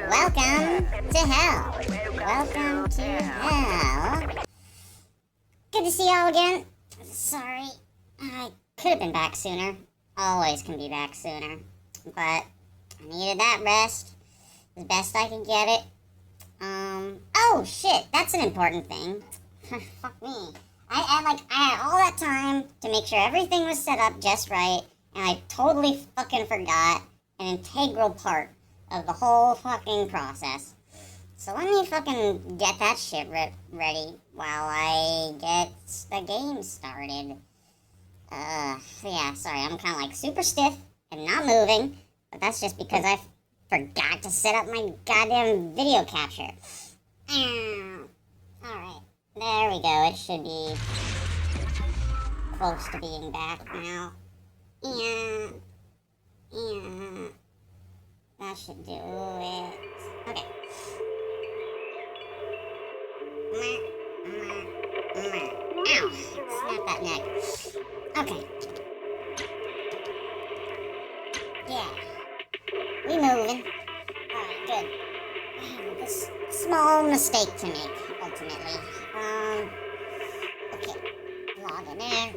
Welcome to hell. Welcome to hell. Good to see y'all again. Sorry, I could have been back sooner. Always can be back sooner. But I needed that rest as best I could get it. Oh shit, that's an important thing. Fuck me. I had all that time to make sure everything was set up just right, and I totally fucking forgot an integral part of the whole fucking process. So let me fucking get that shit ready while I get the game started. Yeah, sorry, I'm kind of like super stiff and not moving, but that's just because I forgot to set up my goddamn video capture. Alright, there we go, it should be close to being back now. Yeah. That should do it. Okay. Ow! Snap that neck. Okay. Yeah. We moving. Alright, good. This small mistake to make, ultimately. Okay. Logging in.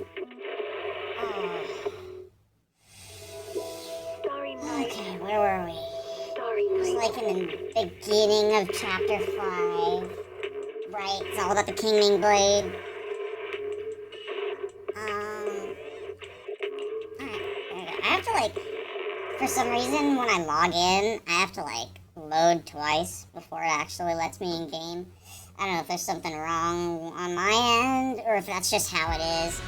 Okay, where were we? It was like in the beginning of chapter 5. Right, it's all about the Kingming Blade. Alright, there we go. I have to, like, for some reason, when I log in, I have to, like, load twice before it actually lets me in game. I don't know if there's something wrong on my end, or if that's just how it is.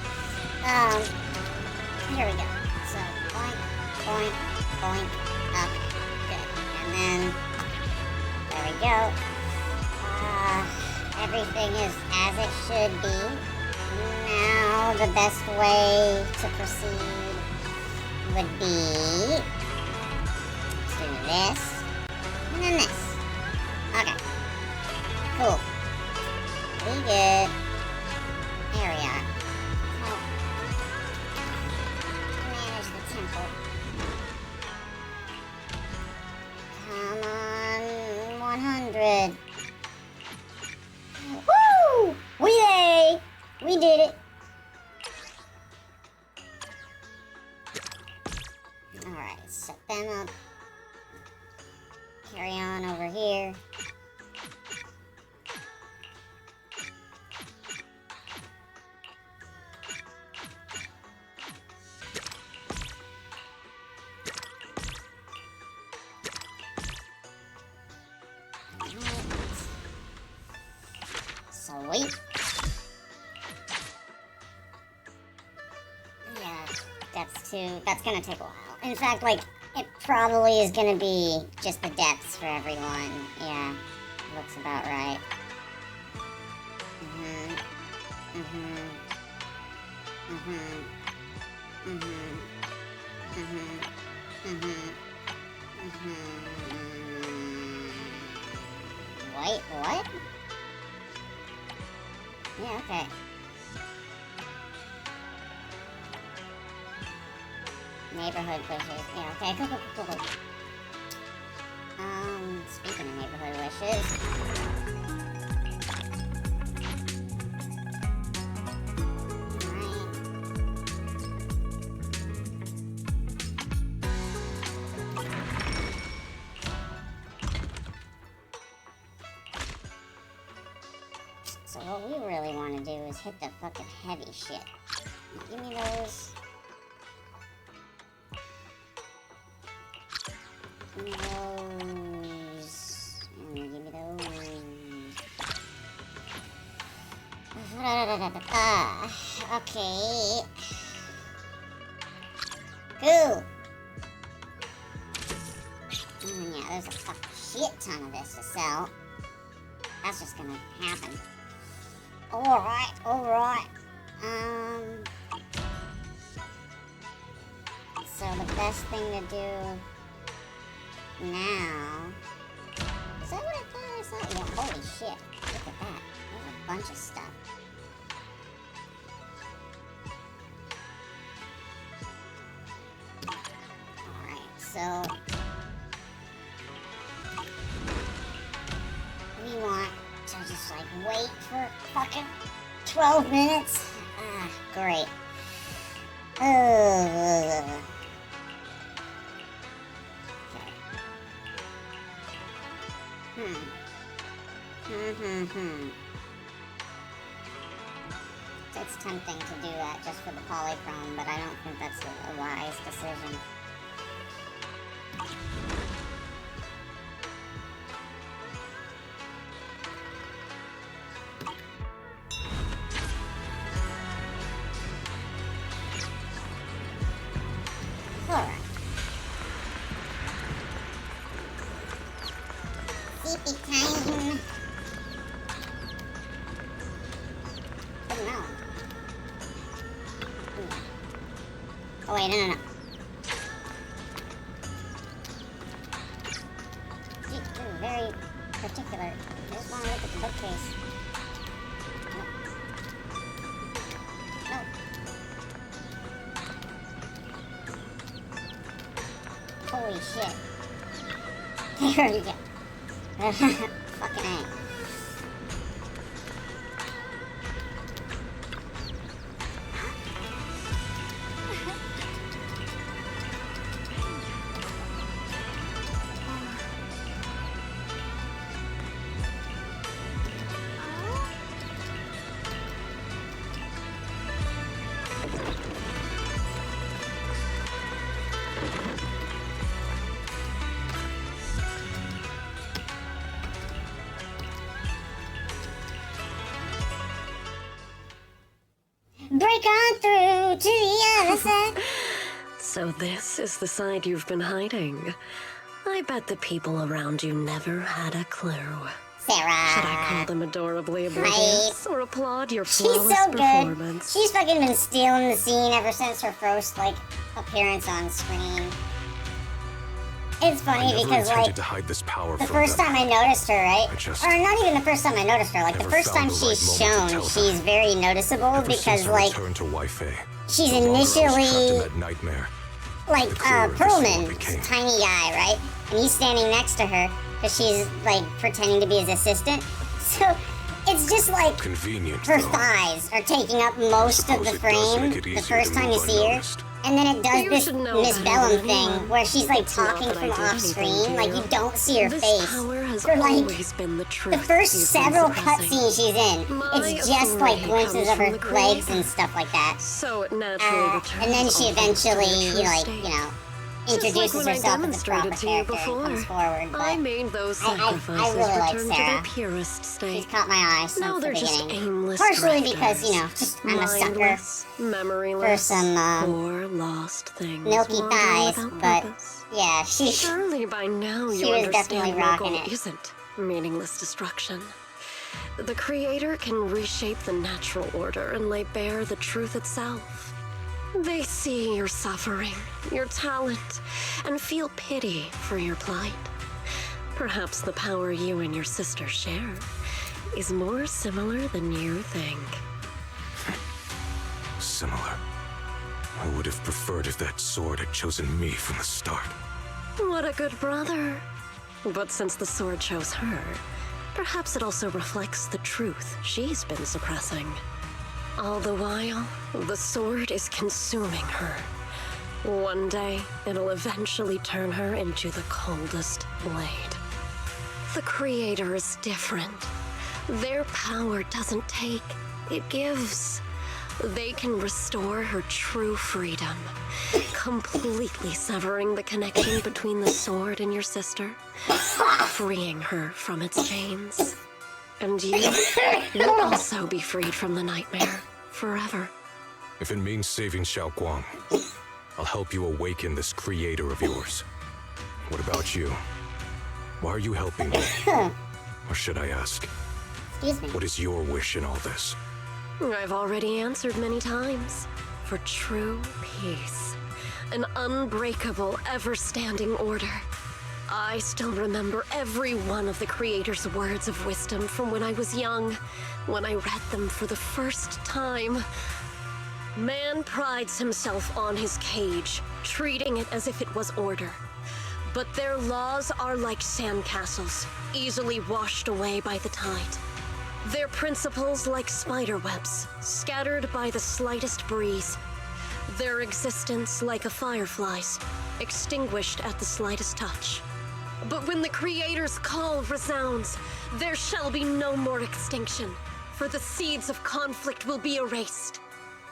Here we go. So, boink, boink, boink, up, good. And then, there we go. Everything is as it should be. Now, the best way to proceed would be to do this, and then this. Okay. Cool. We good. There we are. Oh. Manage the temple. Come on, 100. Woo! We did it! Alright, set them up. Carry on over here. Sweet. Yeah, that's gonna take a while. In fact, like, it probably is gonna be just the depths for everyone. Yeah, looks about right. Wait, what? Yeah, okay. Neighborhood wishes. Yeah, okay, cool. Speaking of neighborhood wishes. So what we really want to do is hit the fucking heavy shit. Give me those. Give me those. And give me those. Okay. Cool. Yeah, there's a fucking shit ton of this to sell. That's just gonna happen. Alright. So the best thing to do now... Is that what I thought I saw? Yeah, holy shit. Look at that. There's a bunch of stuff. Alright, so... wait for fucking 12 minutes? Ah, great. Okay. It's tempting to do that just for the polychrome, but I don't think that's a wise decision. Alright. Sleepy time. Oh no. Oh wait, no. This is very particular. I just want to look at the bookcase. No. Holy shit. There you go. Fucking A. Break on through to the other side. So this is the side you've been hiding. I bet the people around you never had a clue. Sarah. Should I call them adorably oblivious or applaud your She's flawless so good. performance? She's fucking been stealing the scene ever since her first, appearance on screen. It's funny because, to hide this power the from first them. time I noticed her, right? Or not even the first time I noticed her, the first time she's shown, she's very noticeable because, she's initially, Perlman's tiny guy, right? And he's standing next to her because she's, pretending to be his assistant. So, it's just convenient, her thighs are taking up most of the frame the first time you see her. And then it does this Miss Bellum thing where she's talking from off screen, you don't see her face. For the first several cutscenes she's in, it's just glimpses of her legs and stuff like that. So it naturally returns. And then she eventually, introduces Just like herself when I as a proper demonstrated to you character and before. comes forward. But I made those I sacrifices really like return to Sarah. their purest state. She's caught my eye since Now the they're just beginning. aimless Partially drifters, because, I'm a sucker mindless, memoryless, for some, poor lost things milky wandering thighs, without but purpose. yeah, Surely by now she you was understand definitely your rocking goal it. isn't meaningless destruction. The Creator can reshape the natural order and lay bare the truth itself. They see your suffering, your talent, and feel pity for your plight. Perhaps the power you and your sister share is more similar than you think. Similar. I would have preferred if that sword had chosen me from the start. What a good brother. But since the sword chose her, perhaps it also reflects the truth she's been suppressing. All the while, the sword is consuming her. One day, it'll eventually turn her into the coldest blade. The Creator is different. Their power doesn't take, it gives. They can restore her true freedom, completely severing the connection between the sword and your sister, freeing her from its chains. And you will also be freed from the nightmare forever. If it means saving Xiao Guang, I'll help you awaken this creator of yours. What about you? Why are you helping me? Or should I ask, Excuse me. what is your wish in all this? I've already answered many times. For true peace. An unbreakable, ever-standing order. I still remember every one of the Creator's words of wisdom from when I was young, when I read them for the first time. Man prides himself on his cage, treating it as if it was order. But their laws are like sandcastles, easily washed away by the tide. Their principles like spiderwebs, scattered by the slightest breeze. Their existence like a firefly's, extinguished at the slightest touch. But when the Creator's call resounds, there shall be no more extinction, for the seeds of conflict will be erased.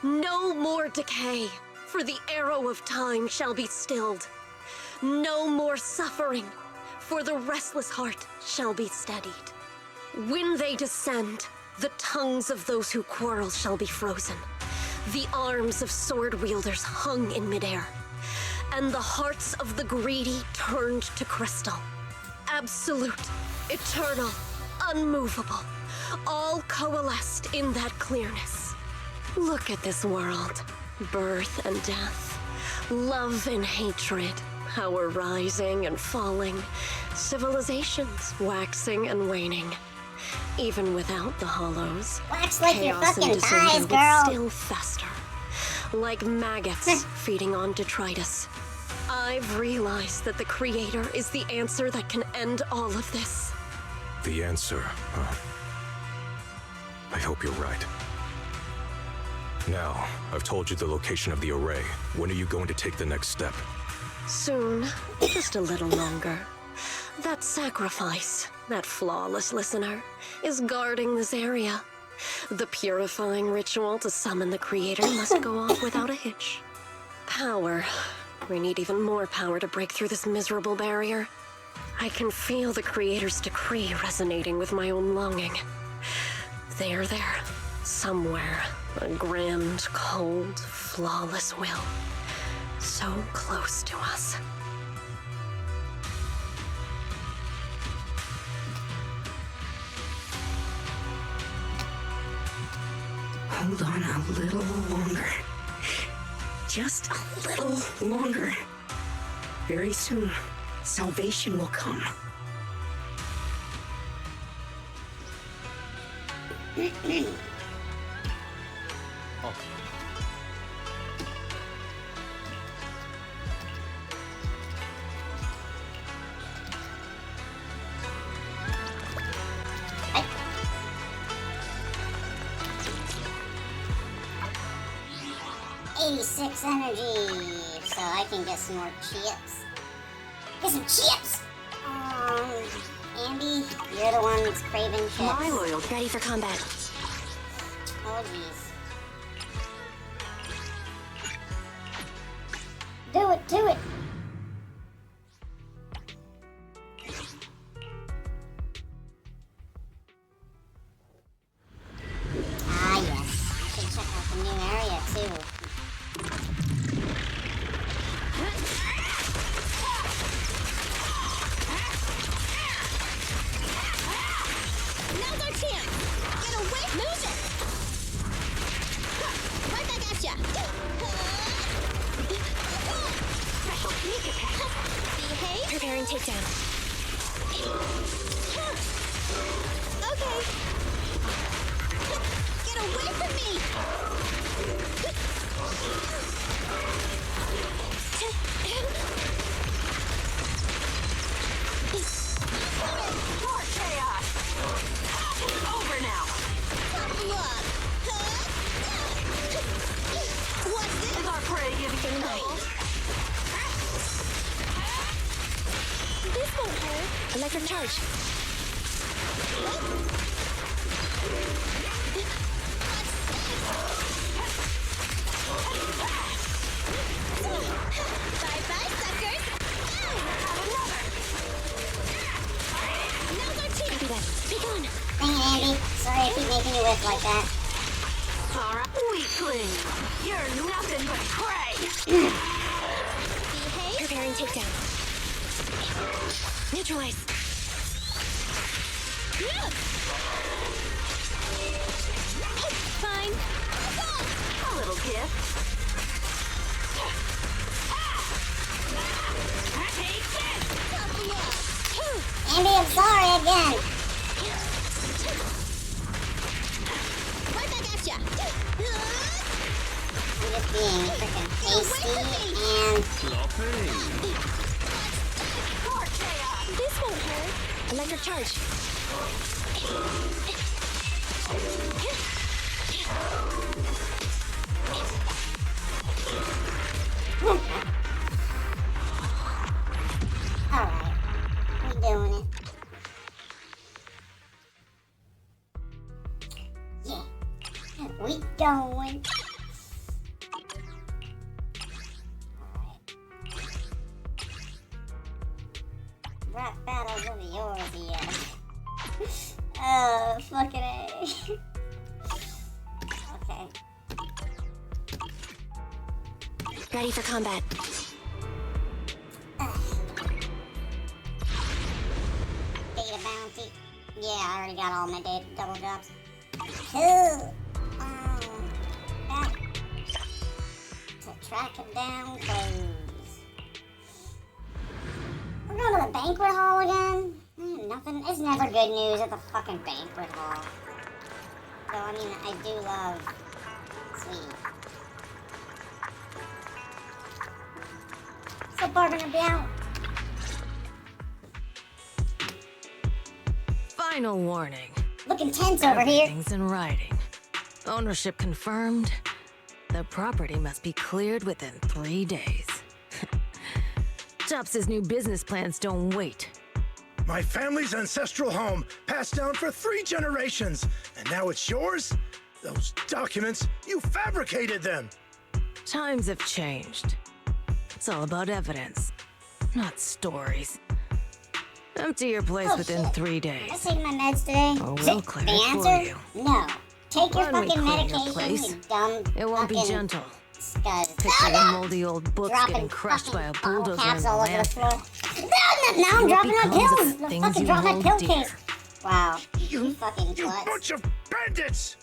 No more decay, for the arrow of time shall be stilled. No more suffering, for the restless heart shall be steadied. When they descend, the tongues of those who quarrel shall be frozen. The arms of sword wielders hung in midair, and the hearts of the greedy turned to crystal. Absolute, eternal, unmovable, all coalesced in that clearness. Look at this world. Birth and death, love and hatred, power rising and falling, civilizations waxing and waning. Even without the hollows, Wax like your chaos and fucking disorder thighs, would girl. still fester, like maggots feeding on detritus. I've realized that the Creator is the answer that can end all of this. The answer, huh? I hope you're right. Now, I've told you the location of the array. When are you going to take the next step? Soon, just a little longer. That sacrifice, that flawless listener, is guarding this area. The purifying ritual to summon the Creator must go off without a hitch. Power. We need even more power to break through this miserable barrier. I can feel the Creator's decree resonating with my own longing. They are there, somewhere. A grand, cold, flawless will. So close to us. Hold on a little longer. Just a little longer. Very soon, salvation will come. Right. 86 energy, so I can get some more chips. Get some chips! Andy, you're the one that's craving chips. My loyalty. Ready for combat. Oh, jeez. Do it, do it! Ah, yes. I should check out the new area, too. Now's our chance! Get away! Lose it! Right back at ya! Special sneak attack! Behave! Preparing takedown. Okay! Get away from me! More chaos! Over now! Tough luck! What's this? Is our prey giving you Oh. This won't hurt. Electric charge. Bye-bye, suckers! Now's our chance! Copy that. Take on. Dang it, Andy. Sorry I keep making you whiff like that. Alright, weakling! You're nothing but prey! Behave! Preparing takedown. Neutralize. Fine. A little gift. Take this! Tough luck. Andy, I'm sorry again. Right back at ya. I'm just being freaking hasty and This won't hurt. Electric charge. Alright. We doing it. Yeah. We going. Rap battles of yours, yeah. Oh, fucking A. Okay. Ready for combat. Data bounty. Yeah, I already got all my data double drops. Cool. Back to track him down, close. We're going to the banquet hall again? Nothing. It's never good news at the fucking banquet hall. So, I mean, I do love sweet. So, Barbara gonna be out. Final warning. Looking tense over here. Everything's in writing. Ownership confirmed. The property must be cleared within 3 days. Chops' new business plans don't wait. My family's ancestral home, passed down for 3 generations, and now it's yours? Those documents, you fabricated them! Times have changed. It's all about evidence, not stories. Empty your place Oh, within shit. 3 Am I days. taking my meds today? Oh, Is we'll it clear the it for answer? you. No. Take your When we fucking clear your medication, place, you dumb It won't be fucking gentle. scuzz. Picture No, the no! moldy old books Dropping getting crushed by a fucking bottle bulldozer in caps the all over the land. floor. No, I'm What dropping my becomes of pills! the I things fucking you dropped my hold pill dear? case. Wow. You fucking You klutz. bunch of bandits!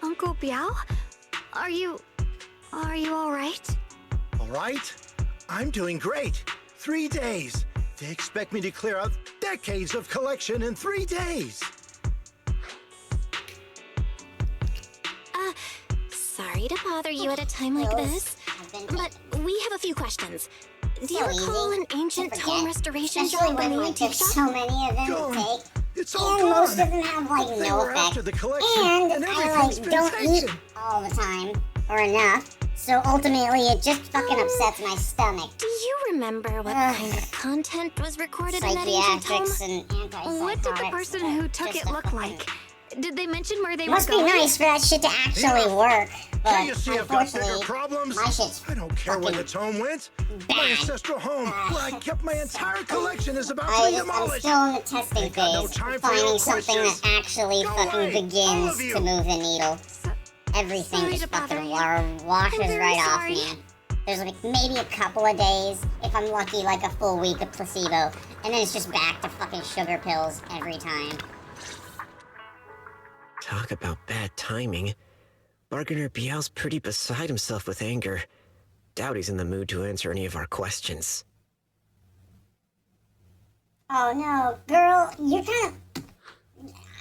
Uncle Biao? Are you all right? All right, I'm doing great. 3 days. They expect me to clear out decades of collection in 3 days. Sorry to bother you at a time like Pills this, have been but taken. we have a few questions. Do you So recall easy an ancient to tome forget, restoration especially job in when the I antique took shop? so many of them to Gone. take. It's all And most gone. of them have like They no were effect. after the collection, And and I everything's like been don't eat taken. all the time or enough. So ultimately it just fucking upsets my stomach. Do you remember what Ugh. kind of content was recorded in that ancient tome? Psychiatrics and antipsychotics. What did the person who took Just it a look fucking- like? Did they mention where they Must were be going? nice for that shit to actually work. But Can't you see I've got bigger unfortunately, problems? my shit's I don't care where fucking the tome went. My bad. ancestral home, where I kept my entire collection, is about to I'm be demolished. still in the testing Ain't got no phase, time of for finding your something questions. that actually Go fucking away, all begins of you. to move the needle. Everything Sorry just to bother fucking you. washes I'm very right off sorry. me. There's like maybe a couple of days, if I'm lucky, like a full week of placebo, and then it's just back to fucking sugar pills every time. Talk about bad timing. Bargainer Biao's pretty beside himself with anger. Doubt he's in the mood to answer any of our questions. Oh no, girl, you're kind of.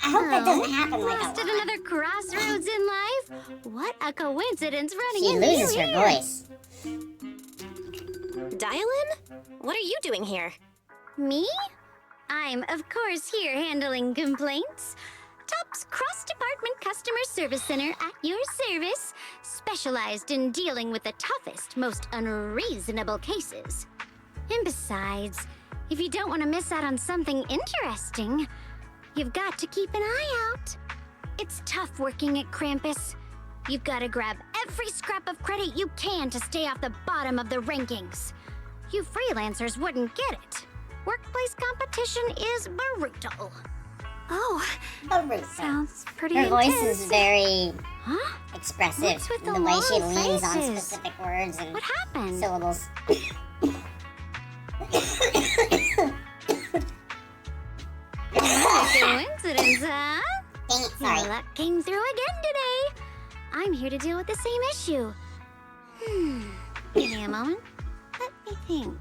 I hope that doesn't happen like Lost a at lot. another crossroads in life? What a coincidence running She into loses you her here. voice. Dial-in? What are you doing here? Me? I'm, of course, here handling complaints. Top's cross-department customer service center at your service, specialized in dealing with the toughest, most unreasonable cases. And besides, if you don't want to miss out on something interesting, you've got to keep an eye out. It's tough working at Krampus. You've got to grab every scrap of credit you can to stay off the bottom of the rankings. You freelancers wouldn't get it. Workplace competition is brutal. Oh, Baruto. sounds pretty Her voice intense. is very Huh? expressive. What's with in the the way she long leans on faces? specific words and What happened? syllables. Coincidence, huh? Dang it, Your sorry. luck came through again today. I'm here to deal with the same issue. Give me a moment. Let me think.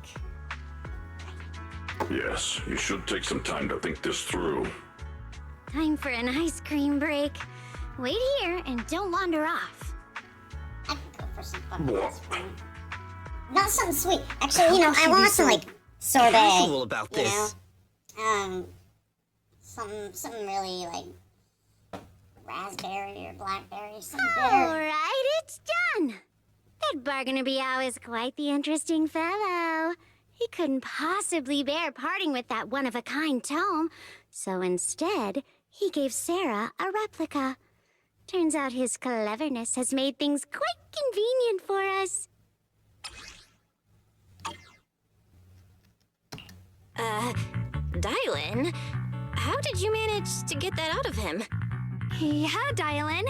Yes, you should take some time to think this through. Time for an ice cream break. Wait here and don't wander off. I could go for some fucking What? ice cream. Not something sweet. Actually, you know, How I can she want be some so like sorbet. Casual about you know? this. Something really like raspberry or blackberry, something bitter. Alright, it's done. That Bargainer Biao is quite the interesting fellow. He couldn't possibly bear parting with that one-of-a-kind tome, so instead, he gave Sarah a replica. Turns out his cleverness has made things quite convenient for us. Dylan, how did you manage to get that out of him? Yeah, Dylan.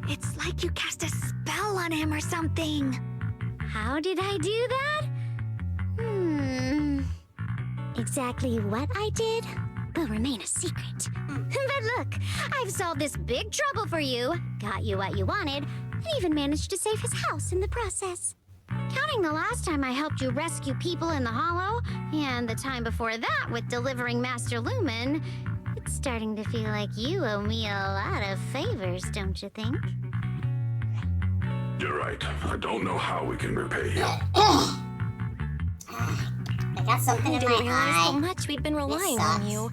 It's like you cast a spell on him or something. How did I do that? Exactly what I did will remain a secret. But look, I've solved this big trouble for you, got you what you wanted, and even managed to save his house in the process. Counting the last time I helped you rescue people in the Hollow, and the time before that with delivering Master Lumen, it's starting to feel like you owe me a lot of favors, don't you think? You're right. I don't know how we can repay you. I got something in my Realize how eye. much we'd been relying sucks. on you.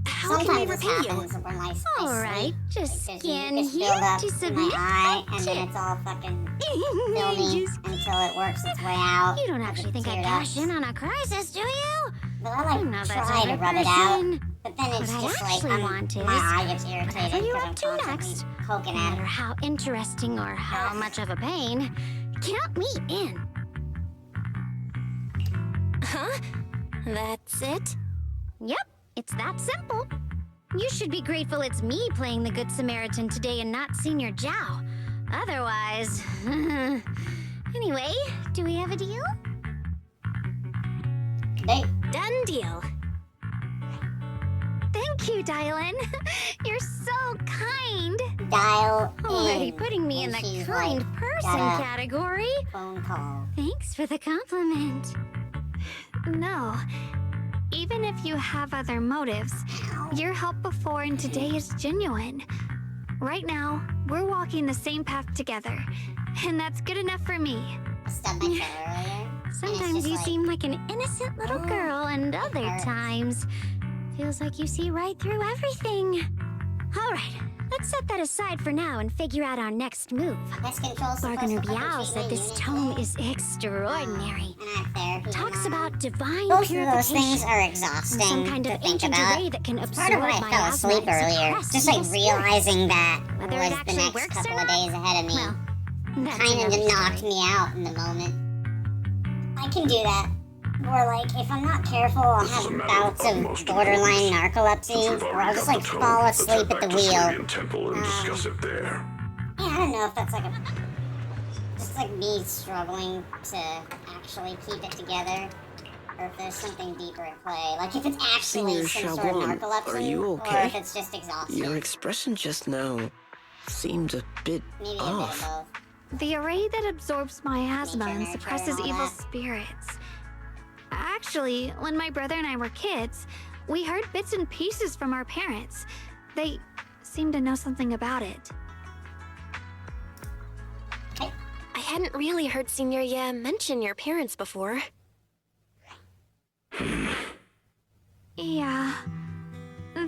How can we Sometimes this repay you? happens when I Alright, sleep. just Because scan mucus here buildup to in submit my eye, a and then tip. it's all fucking filmy until it works its way out. You don't actually think I cash in on a crisis, do you? But I I'm not that try sort to of rub it out. person. But then it's What I just like actually want is my eye gets irritated whatever you're because I'm up to constantly next. poking No at matter it. how interesting or how much of a pain, count me in. Huh? That's it? Yep, it's that simple. You should be grateful it's me playing the Good Samaritan today and not Senior Zhao. Otherwise... Anyway, do we have a deal? Done deal. Thank you, Dylan. You're so kind. Dial Already in putting me in when the she's, kind like, person got a category. phone call. Thanks for the compliment. No. Even if you have other motives, your help before and today is genuine. Right now, we're walking the same path together, and that's good enough for me. I stubbed my toe earlier. Sometimes just you like, seem like an innocent little girl, and other hurts. times feels like you see right through everything. All right, let's set that aside for now and figure out our next move. Pest control's supposed Bargainer to fucking Biao treat said my this unit tome today. is extraordinary. And I have therapy Talks tomorrow. about divine Both of those purification. things are and exhausting some kind to of think ancient about. array that can It's absorb part of why I my fell asthma asleep and earlier. suppress Just like evil spirits. realizing that Whether it was the actually next works couple or of not, days ahead of me. well, that's Kind of another knocked story. me out in the moment. I can do that. Or like, if I'm not careful, I'll This is a have matter bouts of of utmost borderline importance. narcolepsy, Since we've where I'll already just got like the tone, fall let's head asleep at back the to wheel. Cerulean Temple and discuss it there. Yeah, I don't know if that's like a... just like me struggling to actually keep it together. Or if there's something deeper at play. Like if it's actually Senior some sort of Shaolin, narcolepsy, are you or okay? if it's just exhaustion. Your expression just now seemed a bit Maybe a bit off. of both. The array that absorbs my asthma Nature, and nurture, suppresses and all evil that. spirits. Actually, when my brother and I were kids, we heard bits and pieces from our parents. They seemed to know something about it. I hadn't really heard Senior Ye mention your parents before. Yeah.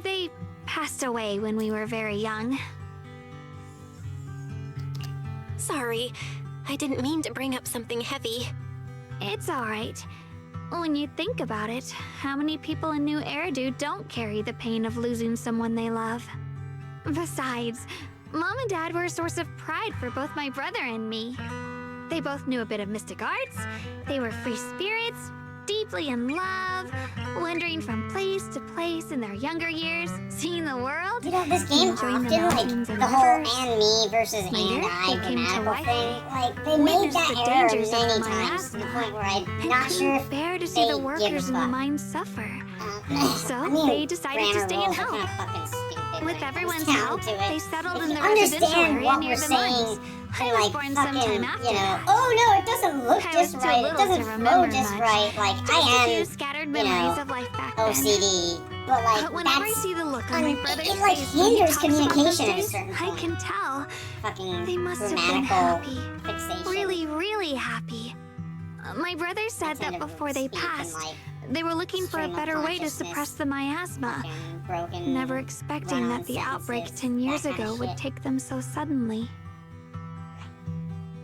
They passed away when we were very young. Sorry, I didn't mean to bring up something heavy. It's alright. When you think about it, how many people in New Eridu don't carry the pain of losing someone they love? Besides, Mom and Dad were a source of pride for both my brother and me. They both knew a bit of mystic arts, they were free spirits, deeply in love, wandering from place to place in their younger years, seeing the world. You know, this game enjoying often, the like, mountains and the whole rivers. and me versus and Later, I they came to grammatical life. thing, like, they made Witnessed that the error dangers of many my times to the asthma, point where I'm and not sure couldn't if bear to see they the give a workers in the fuck. mines suffer. So I mean, they decided to grammar stay and rules are help. kinda fucking stupid when With it comes everyone's down help, to it. they settled If in you the residential understand area what near we're the saying, mines. and I was like born fucking, sometime after you know, that. oh no, it doesn't look I just was too right, it little to doesn't flow remember just much. right, like, Just a few I am, scattered you memories know, of life back then. OCD, but like, But whenever I that's, see the look on my brother's it like face when he hinders talks about those communication at a days, certain I point. can tell Fucking they must have been grammatical happy. fixation. Really, really happy. My brother said that before they passed, they were looking for a better way to suppress the miasma, never expecting that the outbreak 10 years ago would take them so suddenly.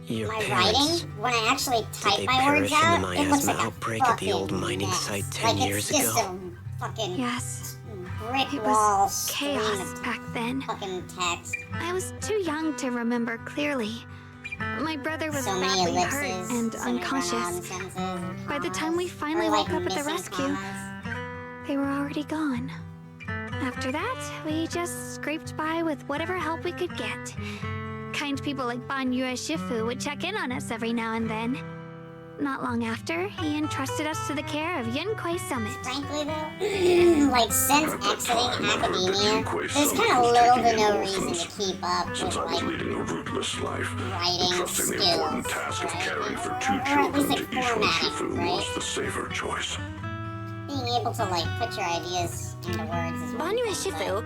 Your My parents, writing, when I actually did type they my words perish in out, the it looks miasma like a outbreak at the old fucking mining mess. site 10 like years it's just ago? a fucking Yes, brick it wall was chaos back then. fucking text. I was too young to remember clearly. My brother was So many badly ellipses, hurt and so many unconscious. run-on sentences, By the time we commas, finally or, like, woke up at the missing rescue, commas. they were already gone. After that, we just scraped by with whatever help we could get. Kind people like Banyue Shifu would check in on us every now and then. Not long after, he entrusted us to the care of Yunquei Summit. Frankly though, like since exiting academia, there's kind of little to no reason to keep up with Since I was like leading a rootless life, writing entrusting skills, the important task of right? caring for Or 2 at children least, to like, Isho formatting, Shifu right? was the safer choice. Being able to like put your ideas into words is one Banyue thing, Shifu,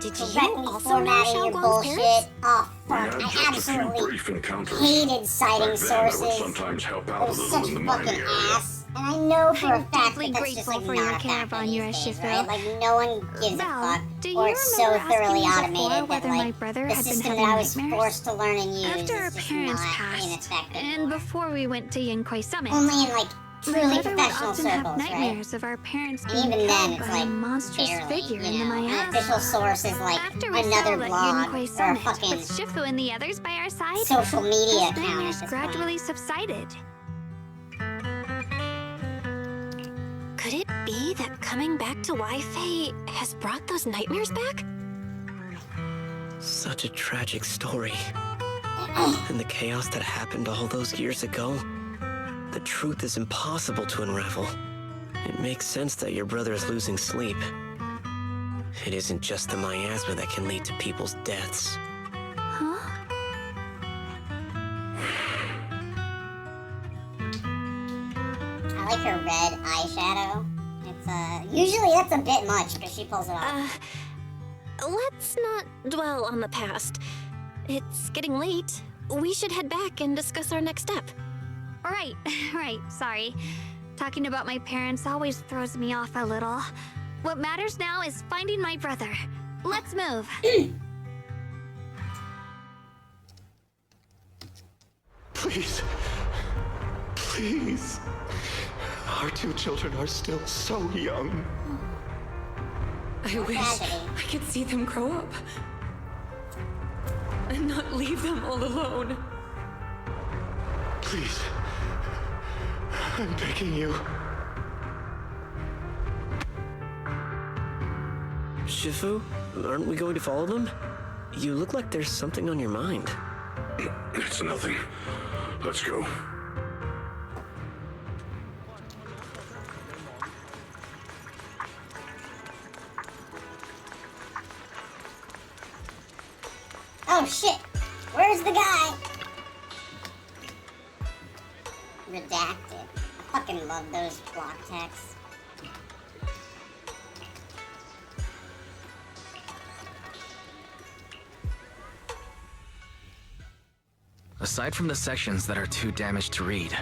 did but you correctly also know formatting your Xiaoguang's bullshit. parents? Oh We fuck! had I just a few absolutely brief encounters. hated citing Back then, I would sources. sometimes help It out a was little such in the fucking mining area. ass. And I know for a I'm fact deeply that that's just grateful like for not your a care, factor these Banyue days, Shifu. right? Like no one gives a Val, fuck, do you or it's so remember thoroughly asking me before automated that whether like my brother the had been system having that I was nightmares? forced to learn and use After our is just parents not passed, ineffective. and before we went to Yunquei Summit, Only in like my truly brother would professional often have circles, right? nightmares of our parents And being even then, killed it's by a like monstrous barely, figure in the you know. An miasma. official source is like After we another settled at blog Yunquei or a Summit fucking with Shifu and the others by our side, social media those account at nightmares this gradually subsided. Could it be that coming back to Wi-Fi has brought those nightmares back? Such a tragic story. And the chaos that happened all those years ago, the truth is impossible to unravel. It makes sense that your brother is losing sleep. It isn't just the miasma that can lead to people's deaths. Huh? I like her red eyeshadow. It's usually that's a bit much, but she pulls it off. Let's not dwell on the past. It's getting late. We should head back and discuss our next step. Right, right, sorry. Talking about my parents always throws me off a little. What matters now is finding my brother. Let's move. Please. Please. Our 2 children are still so young. I wish I could see them grow up. And not leave them all alone. Please. I'm begging you. Shifu, aren't we going to follow them? You look like there's something on your mind. It's nothing. Let's go. Oh shit! Where's the guy? Redacted. I fucking love those block texts. Aside from the sections that are too damaged to read,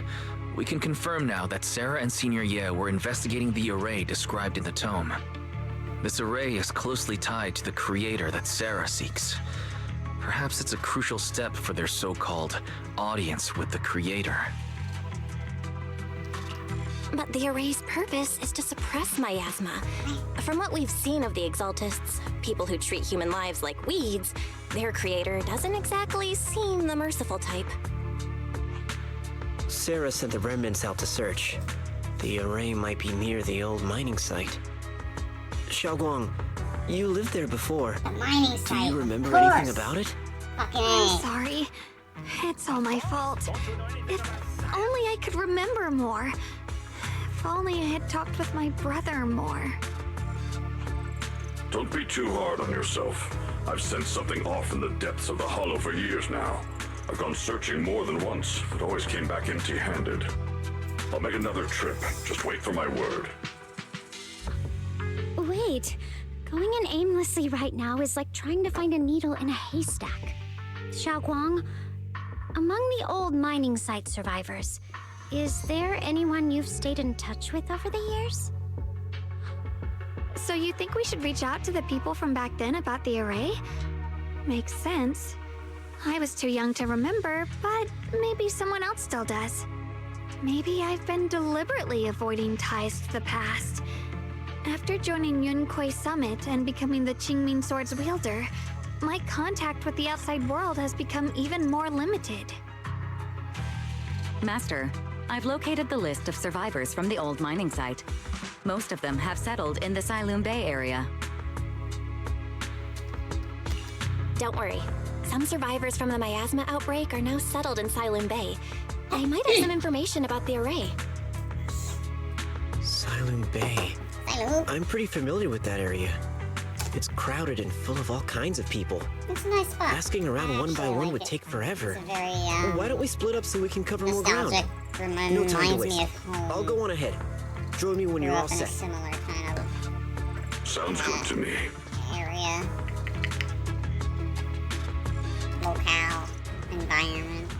we can confirm now that Sarah and Senior Ye were investigating the array described in the tome. This array is closely tied to the creator that Sarah seeks. Perhaps it's a crucial step for their so-called audience with the creator. But the array's purpose is to suppress miasma. From what we've seen of the Exaltists, people who treat human lives like weeds, their creator doesn't exactly seem the merciful type. Sarah sent the remnants out to search. The array might be near the old mining site. Xiaoguang, you lived there before. The mining Do site. you remember of course. anything about it? Fucking I'm A. sorry. It's all my fault. If only I could remember more. If only I had talked with my brother more. Don't be too hard on yourself. I've sensed something off in the depths of the hollow for years now. I've gone searching more than once, but always came back empty-handed. I'll make another trip. Just wait for my word. Wait, going in aimlessly right now is like trying to find a needle in a haystack. Xiaoguang, among the old mining site survivors, Is there anyone you've stayed in touch with over the years? So you think we should reach out to the people from back then about the array? Makes sense. I was too young to remember, but maybe someone else still does. Maybe I've been deliberately avoiding ties to the past. After joining Yun Kuei Summit and becoming the Qingming Sword's wielder, my contact with the outside world has become even more limited. Master, I've located the list of survivors from the old mining site. Most of them have settled in the Silum Bay area. Don't worry. Some survivors from the miasma outbreak are now settled in Silum Bay. They might have some information about the array. Silum Bay. I'm pretty familiar with that area. It's crowded and full of all kinds of people. It's a nice spot. Asking around one by one would take forever. It's a very, Well, why don't we split up so we can cover more ground? No time to Reminds waste. me of home. I'll go on ahead. Join me when you're Grew all up in a set. similar kind of Sounds good to me. area. Locale. Environment.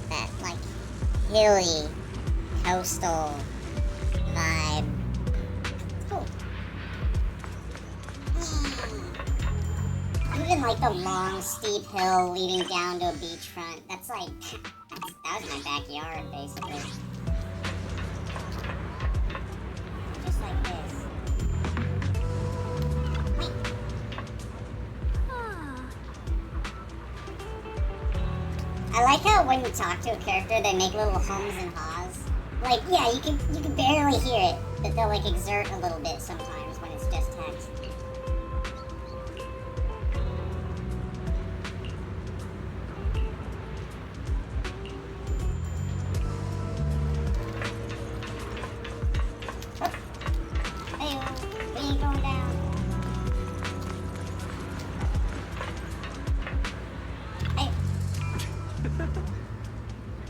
That, like, hilly, coastal vibe. It's cool. Even like the long, steep hill leading down to a beachfront. That's like, that was my backyard, basically. Just like this. I like how when you talk to a character, they make little hums and haws. Like, yeah, you can barely hear it, but they'll like exert a little bit sometimes when it's just text. Hey, we ain't going down. Hey.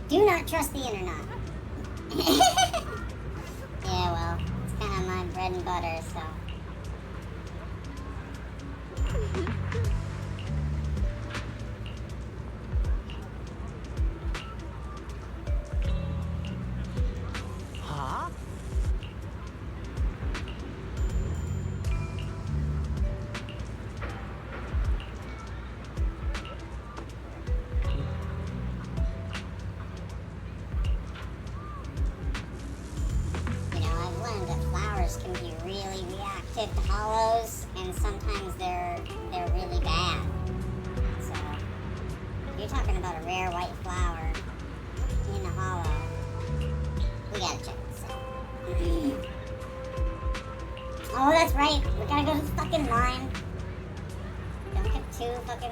Do not trust the internet. Yeah, well, it's kind of my bread and butter, so. Huh? You know, I've learned that flowers can be really reactive to hollows, and sometimes they're really bad. So, if you're talking about a rare white flower in a hollow, we gotta check this out. Oh, that's right. We gotta go to the fucking mine. Don't get too fucking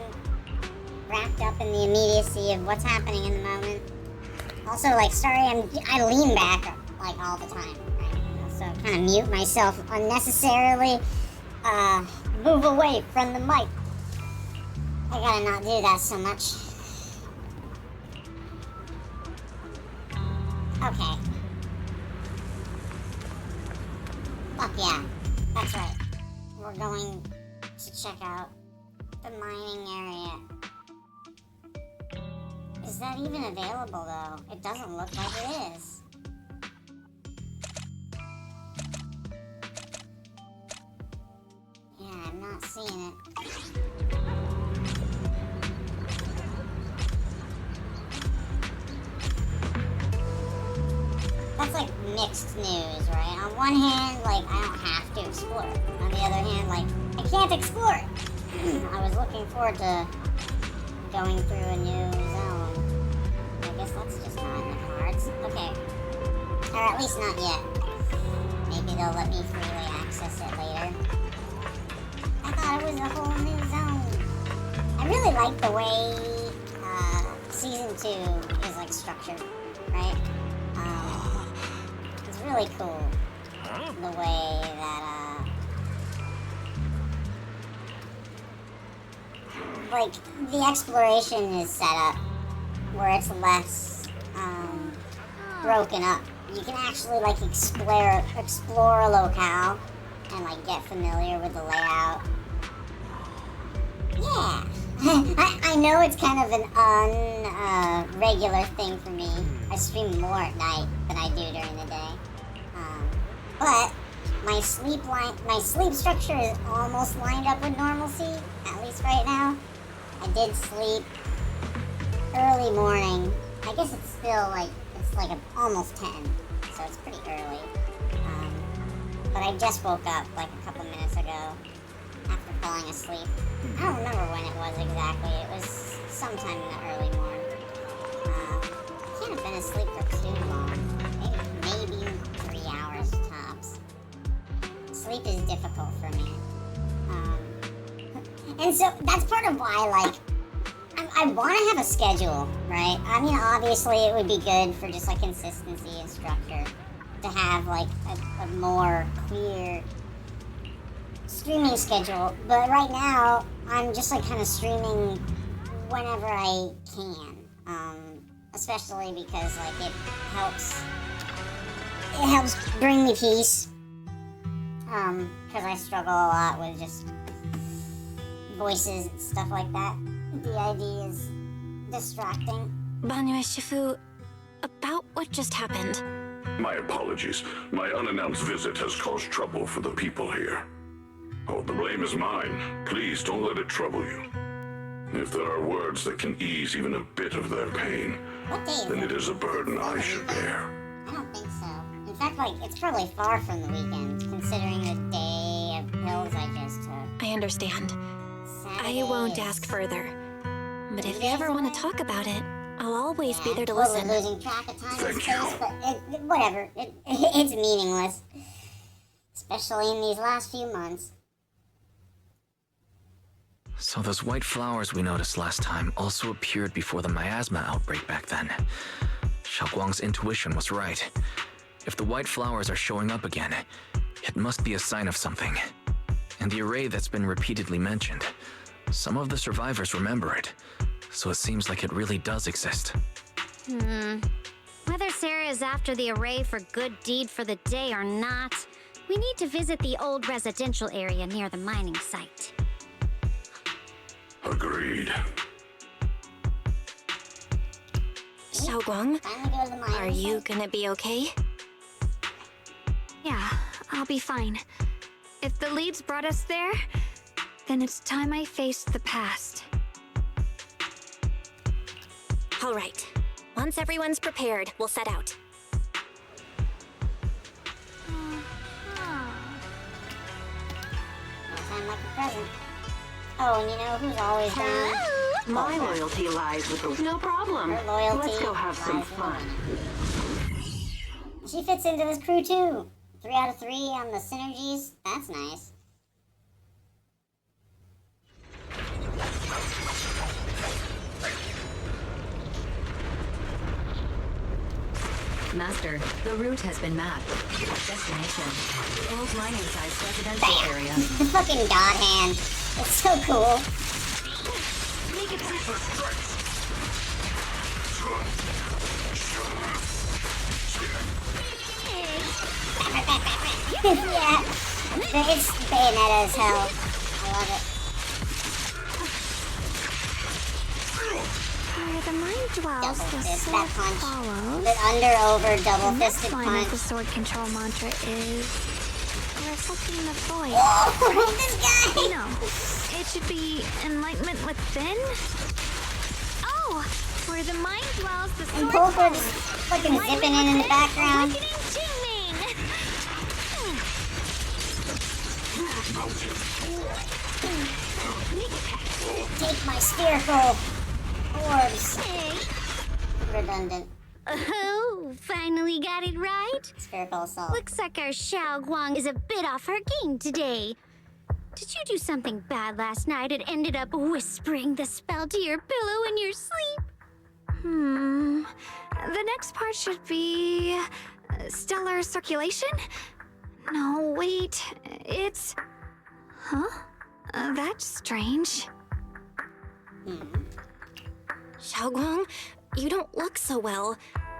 wrapped up in the immediacy of what's happening in the moment. Also, like, sorry, I lean back like all the time, right? So I kind of mute myself unnecessarily. Move away from the mic. I gotta not do that so much. Okay. Fuck yeah. That's right. We're going to check out the mining area. Is that even available, though? It doesn't look like it is. Yeah, I'm not seeing it. That's like mixed news, right? On one hand, like, I don't have to explore it. On the other hand, like, I can't explore it. I was looking forward to going through a new zone. I guess that's just not in the cards. Okay. Or at least not yet. Maybe they'll let me freely access it later. I thought it was a whole new zone. I really like the way Season 2 is, like, structured, right? It's really cool the way that, like, the exploration is set up where it's less, broken up. You can actually, like, explore a locale and, like, get familiar with the layout. Yeah, I know it's kind of an regular thing for me. I stream more at night than I do during the day. But my sleep structure is almost lined up with normalcy, at least right now. I did sleep early morning. I guess it's still like almost 10, so it's pretty early. But I just woke up like a couple minutes ago after falling asleep. I don't remember when it was exactly. It was sometime in the early morning. I can't have been asleep for too long. Maybe 3 hours tops. Sleep is difficult for me. And so that's part of why, like, I want to have a schedule, right? I mean, obviously it would be good for just like consistency and structure to have like a more clear streaming schedule, but right now I'm just like kind of streaming whenever I can, especially because like it helps bring me peace, because I struggle a lot with just voices and stuff like that. DID is distracting. Banyue Shifu, about what just happened. My apologies. My unannounced visit has caused trouble for the people here. Oh, the blame is mine. Please don't let it trouble you. If there are words that can ease even a bit of their pain, then it is a burden I should bear. I don't think so. In fact, like, it's probably far from the weekend, considering the day of pills I just took. I understand. I won't ask further. But if you ever want to talk about it, I'll always be there to listen. Losing track of time and space, but whatever. It's meaningless. Especially in these last few months. So those white flowers we noticed last time also appeared before the miasma outbreak back then. Xiaoguang's intuition was right. If the white flowers are showing up again, it must be a sign of something. And the array that's been repeatedly mentioned, some of the survivors remember it, so it seems like it really does exist. Whether Sarah is after the array for good deed for the day or not, we need to visit the old residential area near the mining site. Agreed. Xiaoguang, are you gonna be okay? Yeah, I'll be fine. If the leads brought us there, then it's time I faced the past. All right. Once everyone's prepared, we'll set out. Sound like a present. Oh, and you know who's always down? My loyalty lies with the... No problem. Her loyalty Let's go have some lies with fun. She fits into this crew too. 3 out of 3 on the synergies. That's nice. Master, the route has been mapped. Destination, old mining site's residential area. The fucking god hand. It's so cool. Make it simple. Yeah. It's Bayonetta as hell. I love it. Where the mind dwells, Double the fist, sword that punch. follows. The under-over double The next fisted line punch. of the sword control mantra is reflecting the void. Whoa, this guy! No, it should be enlightenment within. Oh, where the mind dwells, the sword And Polka follows. fucking zipping in the background. Take my spherical orbs. Redundant. Oh, finally got it right. Spherical assault. Looks like our Xiao Guang is a bit off her game today. Did you do something bad last night and ended up whispering the spell to your pillow in your sleep? The next part should be stellar circulation? No, wait. It's... Huh? That's strange. Xiaoguang, you don't look so well.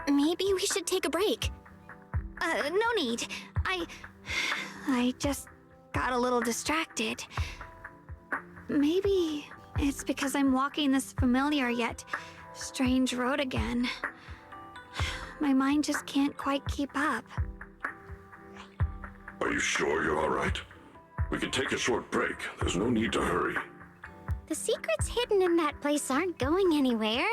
Maybe we should take a break. No need. I just got a little distracted. Maybe It's because I'm walking this familiar yet strange road again. My mind just can't quite keep up. Are you sure you're all right? We can take a short break. There's no need to hurry. The secrets hidden in that place aren't going anywhere.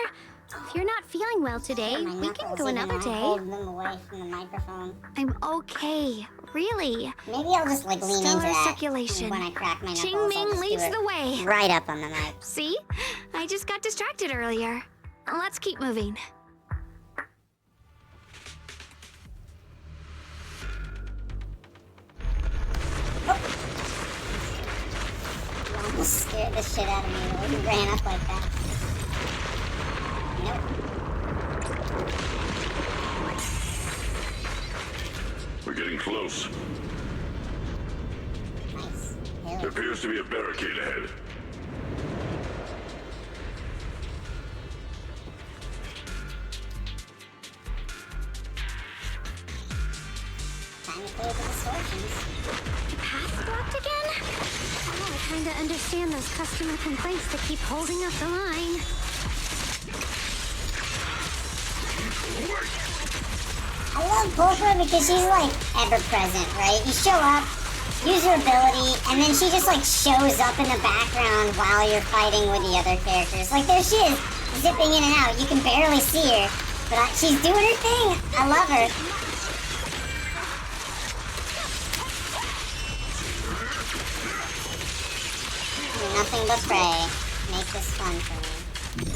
If you're not feeling well today, we can go another day. Hold them away from the microphone. I'm okay, really. Maybe I'll just like lean into Stellar that. circulation. When I crack my knuckles, Ching I'll Ming just leads do it the way. right up on the mic. See? I just got distracted earlier. Let's keep moving. You almost scared the shit out of me when you ran up like that. Nope. We're getting close. Nice. There appears to be a barricade ahead. Time to play with the distortions. The path's blocked again? Oh, I kinda understand those customer complaints that keep holding up the line. I love Polka because she's like ever present, right? You show up, use her ability, and then she just like shows up in the background while you're fighting with the other characters. Like there she is, zipping in and out. You can barely see her, but she's doing her thing. I love her. Nothing but pray. Make this fun for me.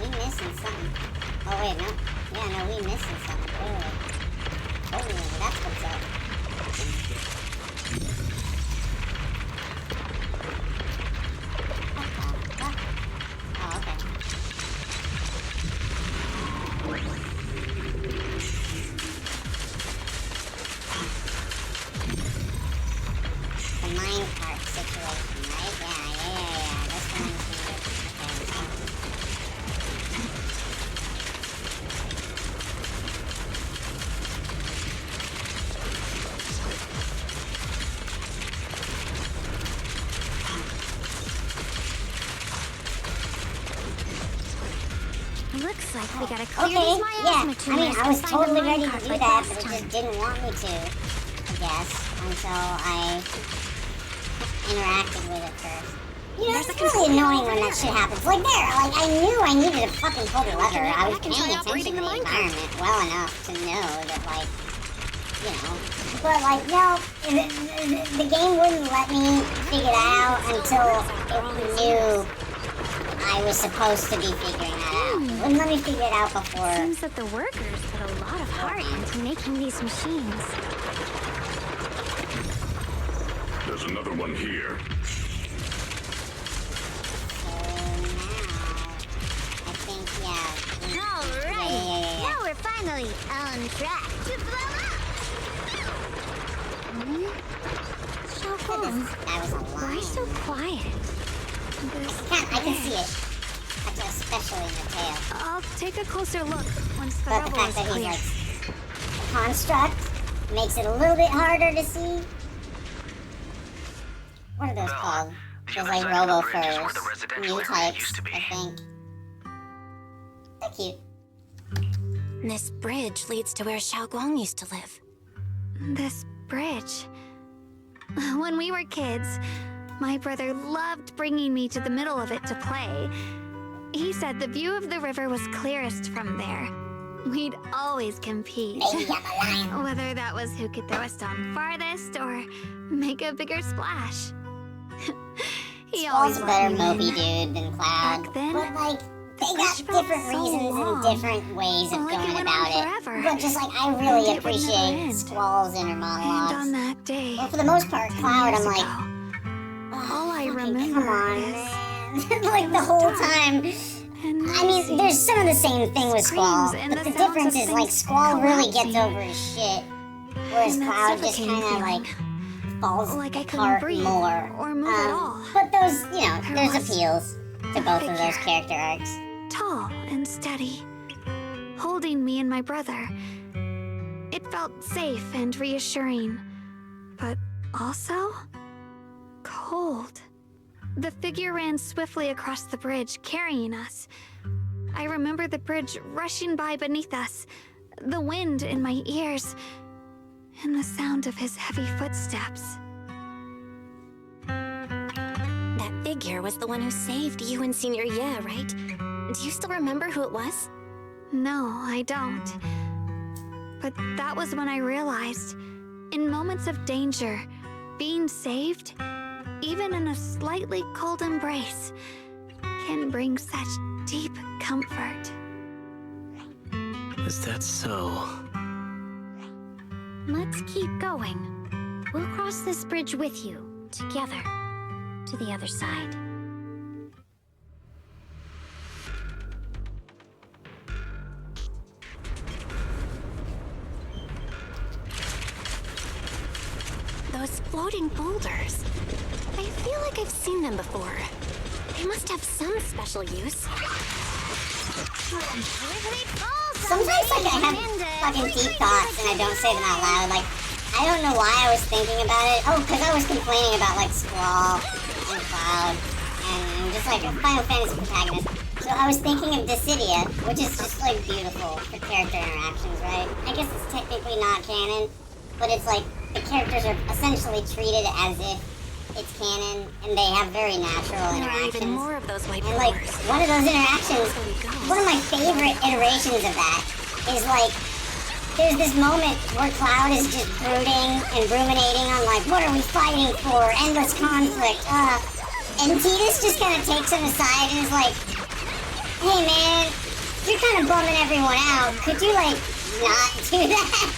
We missing something. Oh wait, no. Yeah, no, we missing something. Clearly. Oh, that's what's up. Oh, okay. The minecart situation, right? Yeah. This one's weird. Looks like we gotta clear Okay, these yeah. miasma I tumors mean, I to was find totally a ready to minecart do like that, last but it time. just didn't want me to, I guess, until I interacted with it first. You know, it's really annoying when that shit happens. Like there, like I knew I needed to fucking pull the lever. I was paying attention to the environment well enough to know that, like, you know. But like, no, the game wouldn't let me figure it out until it knew I was supposed to be figuring that out. It wouldn't let me figure it out before. Seems that the workers put a lot of heart into making these machines. There's another one here. Alright, now we're finally on track to blow up! Xiaoguang, That was a why line. so quiet? I can see it. Especially in the tail. I'll take a closer look once the But the rubble fact is that he's clear. like a construct makes it a little bit harder to see. What are those called? Those like robo-furs. New types, I think. They're cute. This bridge leads to where Xiaoguang used to live. This bridge. When we were kids, my brother loved bringing me to the middle of it to play. He said the view of the river was clearest from there. We'd always compete. Whether that was who could throw a stone farthest or make a bigger splash. He always Squall's a better let me Moby dude than Cloud. Back then, but like, they got different reasons and different ways of going about it. But just like, I really appreciate Squall's inner monologues. And on that day, Well, for the most part, Cloud, I'm like, all I remember come on, is man. Like the whole time. I mean, there's some of the same thing with Squall, and but the the sounds difference of is like things Squall really gets collapsing. over his shit, whereas And that Cloud just suffocating kind of like falls like I couldn't apart breathe more. or move at all. But those, you know, There there's was appeals to a both of those figure. character arcs. Tall and steady, holding me and my brother. It felt safe and reassuring, but also cold. The figure ran swiftly across the bridge, carrying us. I remember the bridge rushing by beneath us, the wind in my ears, and the sound of his heavy footsteps. That figure was the one who saved you and Senior Ye, right? Do you still remember who it was? No, I don't. But that was when I realized, in moments of danger, being saved, even in a slightly cold embrace, can bring such deep comfort. Is that so? Let's keep going. We'll cross this bridge with you, together, to the other side. Those floating boulders. I feel like I've seen them before. They must have some special use. Sometimes, like, I have fucking deep thoughts and I don't say them out loud. Like, I don't know why I was thinking about it. Oh, because I was complaining about, like, Squall and Cloud and just, like, a Final Fantasy protagonist. So I was thinking of Dissidia, which is just, like, beautiful for character interactions, right? I guess it's technically not canon, but it's, like, the characters are essentially treated as if it's canon, and they have very natural There are interactions. even more of those white And like, flowers. one of those interactions, one of my favorite iterations of that is like, there's this moment where Cloud is just brooding and ruminating on like, what are we fighting for? Endless conflict, And Tidus just kind of takes him aside and is like, hey man, you're kind of bumming everyone out. Could you like, not do that?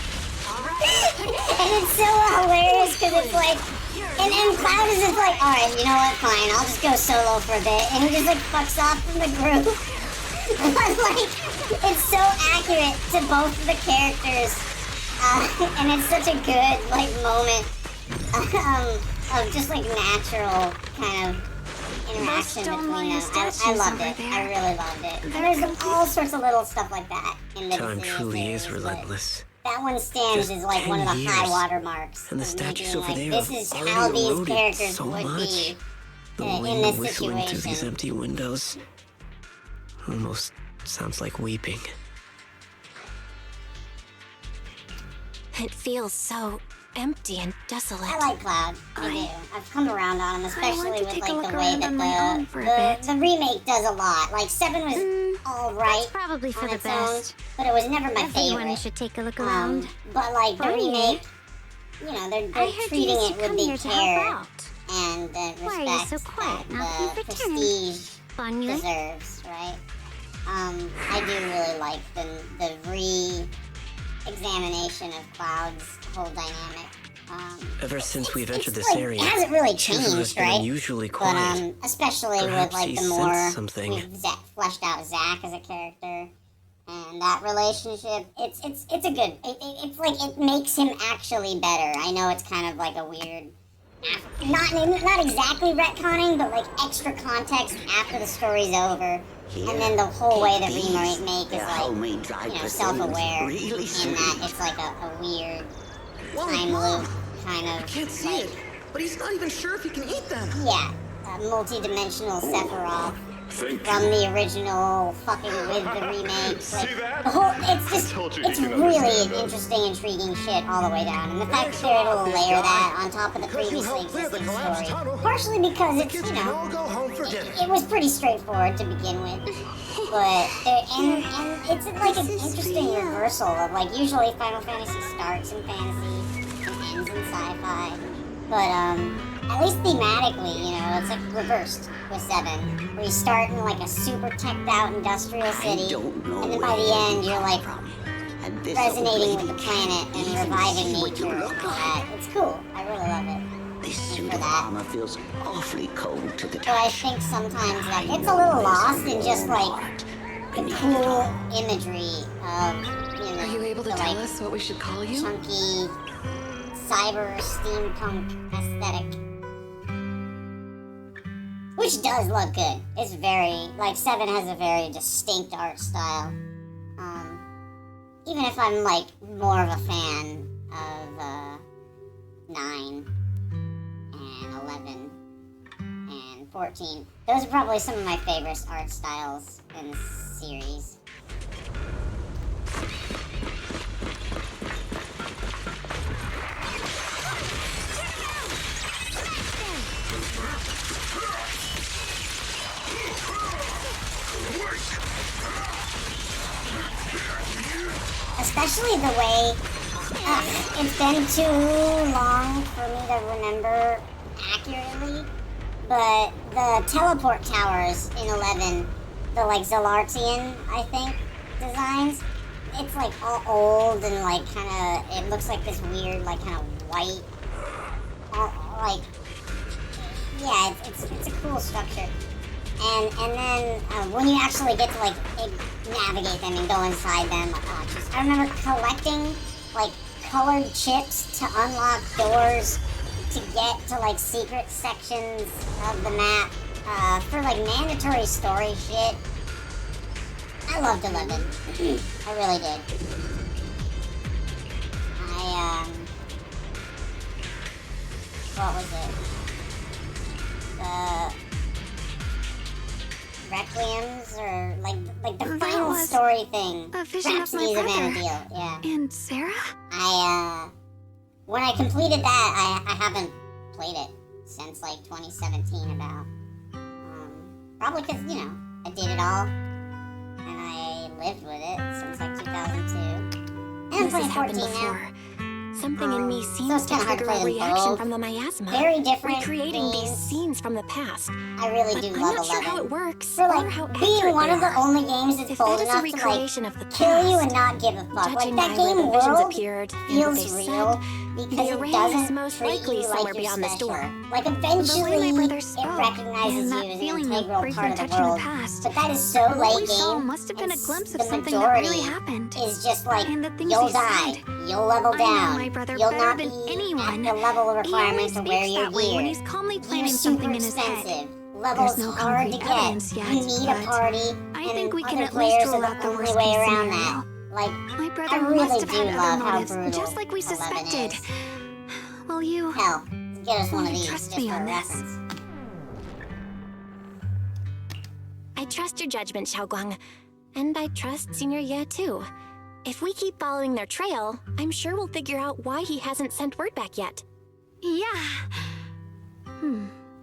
And it's so hilarious because it's like, and Cloud is just like, alright, you know what, fine, I'll just go solo for a bit. And he just like fucks off from the group. But like, it's so accurate to both of the characters. And it's such a good like moment of just like natural kind of interaction between them. I loved it. I really loved it. And there's all sorts of little stuff like that in the Time series, truly is relentless. that one stands Just as like 10 one of the high years, water marks. and the of me statues being over like, there this have is already how these eroded characters so would much. be The in wind this whistling through these situation. empty windows almost sounds like weeping. It feels so empty and desolate. I like Cloud. I do. I've come around on him, especially with take like a the look way around that on my own for a bit. the remake does a lot. Like 7 was all right, Probably for on the its own, best. but it was never my Everyone favorite. should take a look around. But like the Fun, remake, you know, they're I heard treating you used it to with come the here to help care out. and the Why are you so respect quiet? that Now the please return. prestige Fun, you? deserves, right? I do really like the re-examination of Cloud's whole dynamic. Ever since we've entered this like, area, it hasn't really Shuzu has changed, been right? unusually But quiet. especially with Perhaps like he the more sensed something. we've fleshed out Zack as a character and that relationship, it's a good. It's like it makes him actually better. I know it's kind of like a weird, not exactly retconning, but like extra context after the story's over. And then the whole way the remake is like, you know, self-aware, really in that it's like a weird time loop kind of. I can't see it, but he's not even sure if he can eat them. Yeah, a multi-dimensional Sephiroth from the original fucking with the remake. Like, the whole, it's just, it's really interesting, intriguing shit all the way down. And the fact that they're able to layer that on top of the previously existing story, partially because it's, you know, it was pretty straightforward to begin with. But and it's like an interesting reversal of like usually Final Fantasy starts in fantasy and ends in sci-fi, but at least thematically, you know, it's like reversed with 7, where you start in like a super teched out industrial city, and then by the end you're like resonating with the planet and reviving nature and all that. It's cool. I really love it. This suit of armor feels awfully cold to the But I think sometimes like it's a little lost in just like the cool imagery of, you know, Are you able to the, tell like, us what we should call you? chunky cyber steampunk aesthetic. Which does look good. It's very, like, 7 has a very distinct art style. Even if I'm, like, more of a fan of 9 and 11 and 14. Those are probably some of my favorite art styles in the series. Especially the way, it's been too long for me to remember accurately, but the teleport towers in 11, the like Zelartian, I think, designs, it's like all old and like kind of, it looks like this weird like kind of white, like, yeah, it's a cool structure. And then when you actually get to like navigate them and go inside them, I remember collecting like colored chips to unlock doors to get to like secret sections of the map for like mandatory story shit. I loved 11. I really did. What was it? Requiems or like the final story thing. A vision of my Rhapsodies of brother. Vana'diel, yeah. And Sarah? When I completed that, I haven't played it since like 2017 about. Probably because, you know, I did it all and I lived with it since like 2002. And I'm This playing has happened 14 now. before. Something in me So seems it's to kinda hard to trigger a play them reaction both. from the miasma. Very different recreating these games. scenes from the past. I really But do I'm love not 11. sure how it works For or like how being accurate one they of the are. only games that's If bold that is a enough to like recreation of the kill you past, and not give a fuck. Like judging that by where game the visions world appeared and what feels they real said, because the it array doesn't is most treat likely you somewhere like you're beyond this special. door. Like The way eventually my brother it spoke, recognizes and that you as an feeling of integral briefly part of the touching the world. past. But that is so What late we saw game. must have been a and glimpse of the something that really majority happened. is just like And the things you'll he die, said. you'll level I know down, my brother you'll better not than be anyone. at the level of He always requirement to wear speaks your that way gear. when he's calmly You're planning super something in his head. expensive. Levels There's no hard to concrete get. evidence yet, You need a but party, I and think we can other at least players rule are out the the only worst way case around scenario. that. Like, My I brother really must have do had love other how motives, brutal just like we 11 suspected. is. Will you? Hell, get us one of will you these trust just me for on a this? reference. I trust your judgment, Xiaoguang. And I trust Senior Ye too. If we keep following their trail, I'm sure we'll figure out why he hasn't sent word back yet. Yeah.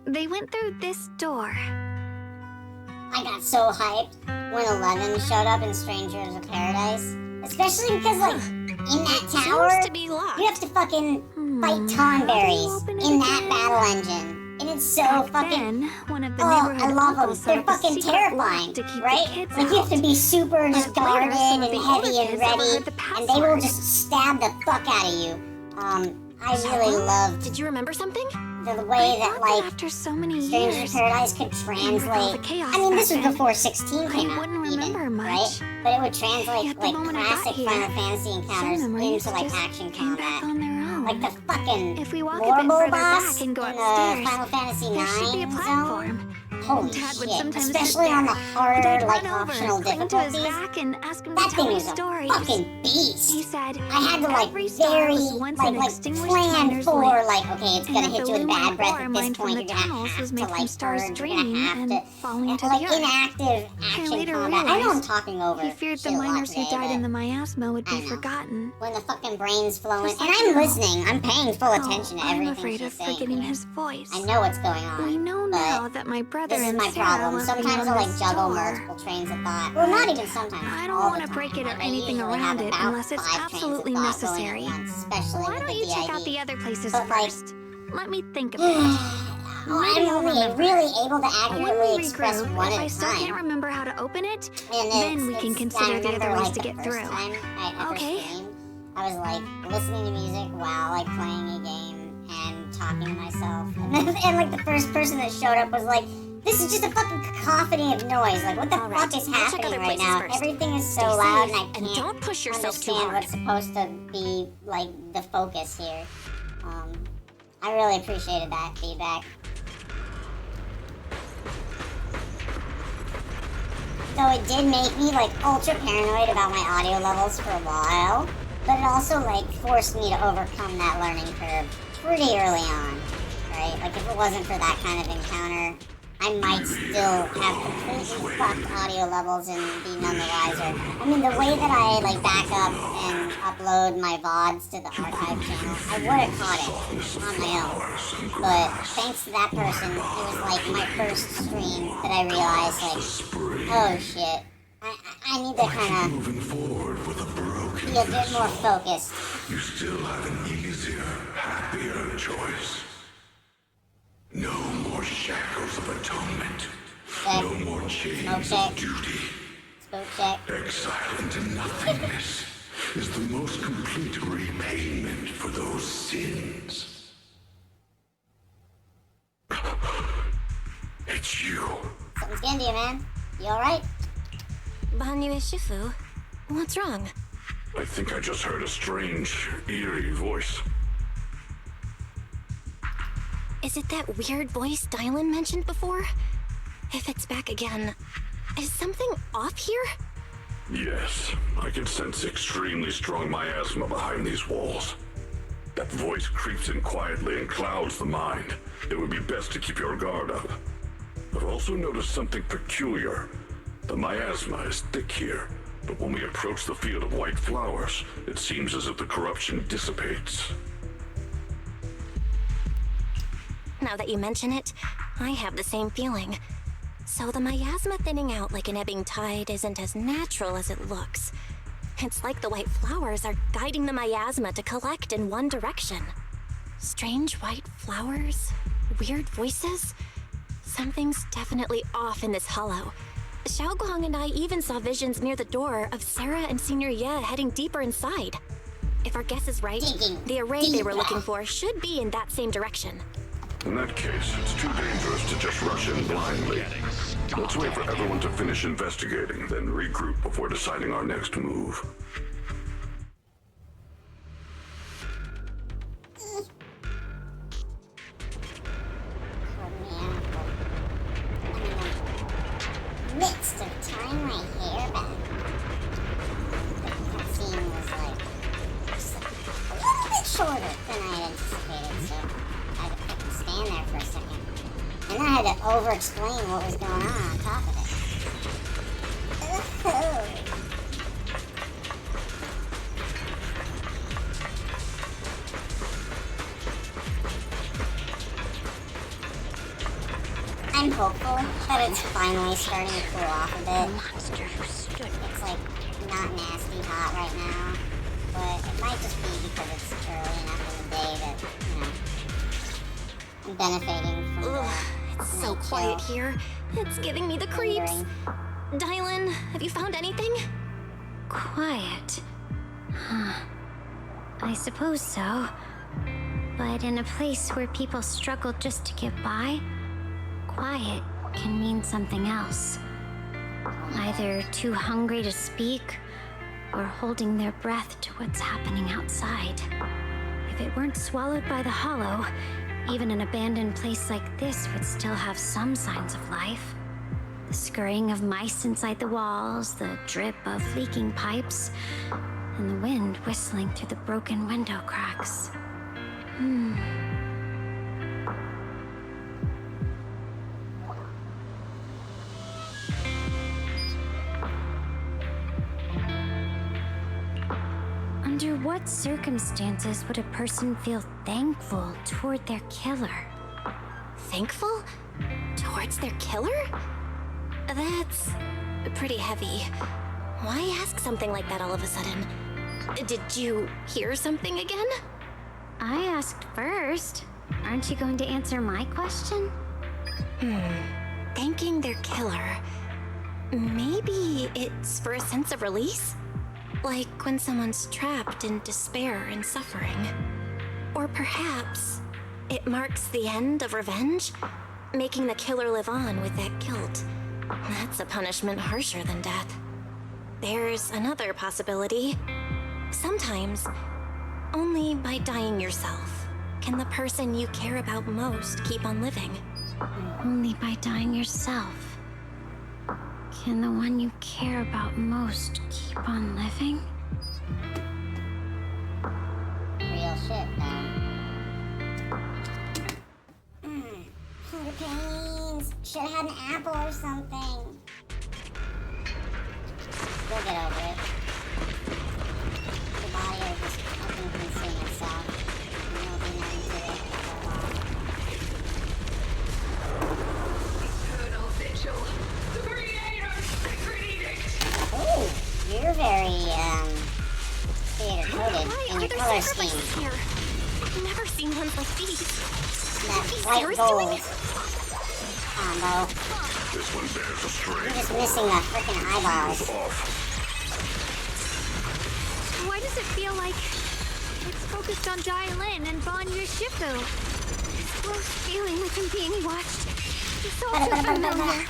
They went through this door. I got so hyped when 11 showed up in Strangers of Paradise. Especially because, like, in that tower, Seems to be locked. you have to fucking fight Tonberries in that battle engine. And it's so fucking... Then, one of the Oh, neighborhood I love them. uncles set They're up a fucking secret terrifying, lock to keep right? the kids Like, you have to out. be super just But later, guarded some and of the older heavy and kids ready, overheard the and they will password. just stab the fuck out of you. I really loved Did you remember something? the way that, like, After so many Strangers years, of Paradise could all translate. the chaos I mean, this back was then, before 16 came out, wouldn't even, remember much. right? But it would translate Yet the like moment I got classic here, Final Fantasy encounters some memories into like just action came back combat. on their own. Like the fucking If we walk a bit Warble further boss back and go in upstairs, Final Fantasy there should be a 9 platform. zone. Holy Dad would shit! sometimes Especially sit on there, the and harder, I'd like run over optional and cling to his difficulties. back and ask him to That tell thing me was a stories. fucking beast. He said I had to like every star very was once an like extinguished plan miner's for lamp, like okay, it's and gonna that hit the you with lunar bad breath ore at this mined from point. the You're gonna tunnels have was to made from like stars purge. You're draining gonna have and to falling to like the earth. inactive I action later combat. I know I'm realized talking over. he feared the shit a lot miners who today, died in the but miasma would I be know. forgotten. When the fucking brain's flowing, Just and like I'm now. listening. I'm paying full attention to I'm everything afraid she's of saying. forgetting here. his voice. I know what's going on. We know but now that my brother this is and my Sarah problem. went Sometimes beyond I like this juggle door. multiple trains of thought. Well, not even sometimes. I don't all want the to break time. it or Like, I anything usually around have it about unless it's 5 trains of absolutely thought going necessary. at once, especially Why with don't the you check out DID. the other places But, like, first? Let me think a bit. Oh, Maybe I'll I'm remember. really able to When accurately we express regroup, one if at I a still can't time. remember how to open it, And then we can I consider the remember, other ways like, to the get first through. time I ever Okay. streamed, I was like listening to music while like playing a game and talking to myself. And like the first person that showed up was like, this is just a fucking cacophony of noise. Like, what the fuck is I'll check happening other right places now? first. Everything is so Stay loud and safe, I and can't don't push yourself too understand hard. what's supposed to be like the focus here. I really appreciated that feedback. So it did make me like ultra paranoid about my audio levels for a while, but it also like forced me to overcome that learning curve pretty early on, right? Like if it wasn't for that kind of encounter, I might still have completely fucked audio levels and be none the wiser. I mean, the way that I like back up and upload my VODs to the archive channel, I would have caught it on my own. But thanks to that person, it was like my first stream that I realized like, oh shit, I need to kind of be a bit more focused. You still have an easier, happier choice. No more shackles of atonement. No more chains of duty. Exile into nothingness is the most complete repayment for those sins. It's you. Something's getting to you, man. You alright? Banyu Shifu, what's wrong? I think I just heard a strange, eerie voice. Is it that weird voice Dylan mentioned before? If it's back again, is something off here? Yes, I can sense extremely strong miasma behind these walls. That voice creeps in quietly and clouds the mind. It would be best to keep your guard up. I've also noticed something peculiar. The miasma is thick here, but when we approach the field of white flowers, it seems as if the corruption dissipates. Now that you mention it, I have the same feeling. So the miasma thinning out like an ebbing tide isn't as natural as it looks. It's like the white flowers are guiding the miasma to collect in one direction. Strange white flowers, weird voices. Something's definitely off in this hollow. Xiaoguang and I even saw visions near the door of Sarah and Senior Ye heading deeper inside. If our guess is right, the array they were looking for should be in that same direction. In that case, it's too dangerous to just rush in blindly. Let's wait for everyone to finish investigating, then regroup before deciding our next move. Midst of tying my hair back. The cutscene was like just a little bit shorter than I had anticipated, so I had to fucking stand there for a second. And I had to over-explain what was going on top of it. I'm hopeful that it's finally starting to cool off a bit. It's like not nasty hot right now, but it might just be because it's early enough in the day that, you know, I'm benefiting from the It's so quiet here. It's giving me the creeps. Dylan, have you found anything? Quiet. Huh. I suppose so. But in a place where people struggle just to get by, quiet can mean something else. Either too hungry to speak, or holding their breath to what's happening outside. If it weren't swallowed by the hollow, even an abandoned place like this would still have some signs of life. The scurrying of mice inside the walls, the drip of leaking pipes, and the wind whistling through the broken window cracks. Under what circumstances would a person feel thankful toward their killer? Thankful? Towards their killer? That's pretty heavy. Why ask something like that all of a sudden? Did you hear something again? I asked first. Aren't you going to answer my question? Thanking their killer. Maybe it's for a sense of release? Like when someone's trapped in despair and suffering. Or perhaps it marks the end of revenge, making the killer live on with that guilt. That's a punishment harsher than death. There's another possibility. Sometimes, only by dying yourself can the person you care about most keep on living? Only by dying yourself. Can the one you care about most keep on living? Real shit, though. Hunger pains. Should have had an apple or something. We'll get over it. The body will just fucking consume itself. And there'll be nothing to it for long. Eternal vigil. The creator's sacred edict. Ooh, you're very, theater-coded in your color scheme. Here. I've never seen ones like these. That white Sarah's gold doing it? combo. This one bears a string. You're just missing the freaking eyeballs. Why does it feel like it's focused on Dialin and Bon Yushifu? This close feeling like I'm being watched. It's all too familiar.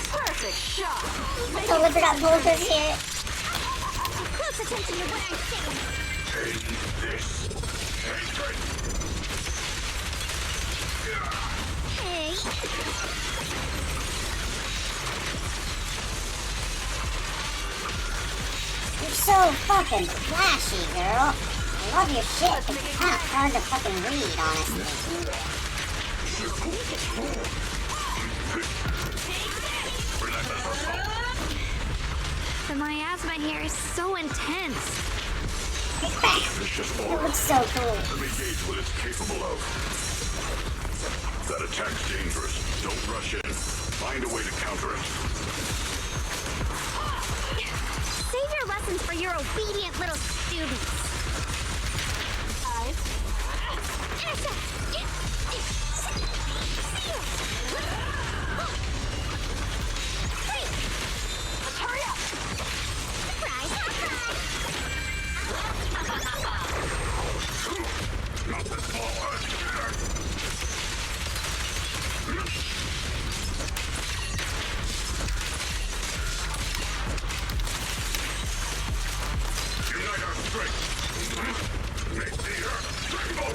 Perfect shot. Totally forgot Volker's here. Close attention to what I'm saying. Take this. Hatred. Hey. You're so fucking flashy, girl. I love your shit, but it's kind of hard to fucking read, honestly. The miasma here is so intense. It looks so cool. Let me gauge what it's capable of. That attack's dangerous. Don't rush in. Find a way to counter it. Save your lessons for your obedient little students. Let's hurry up. Not this forward. Unite our strength. Make the earth tremble.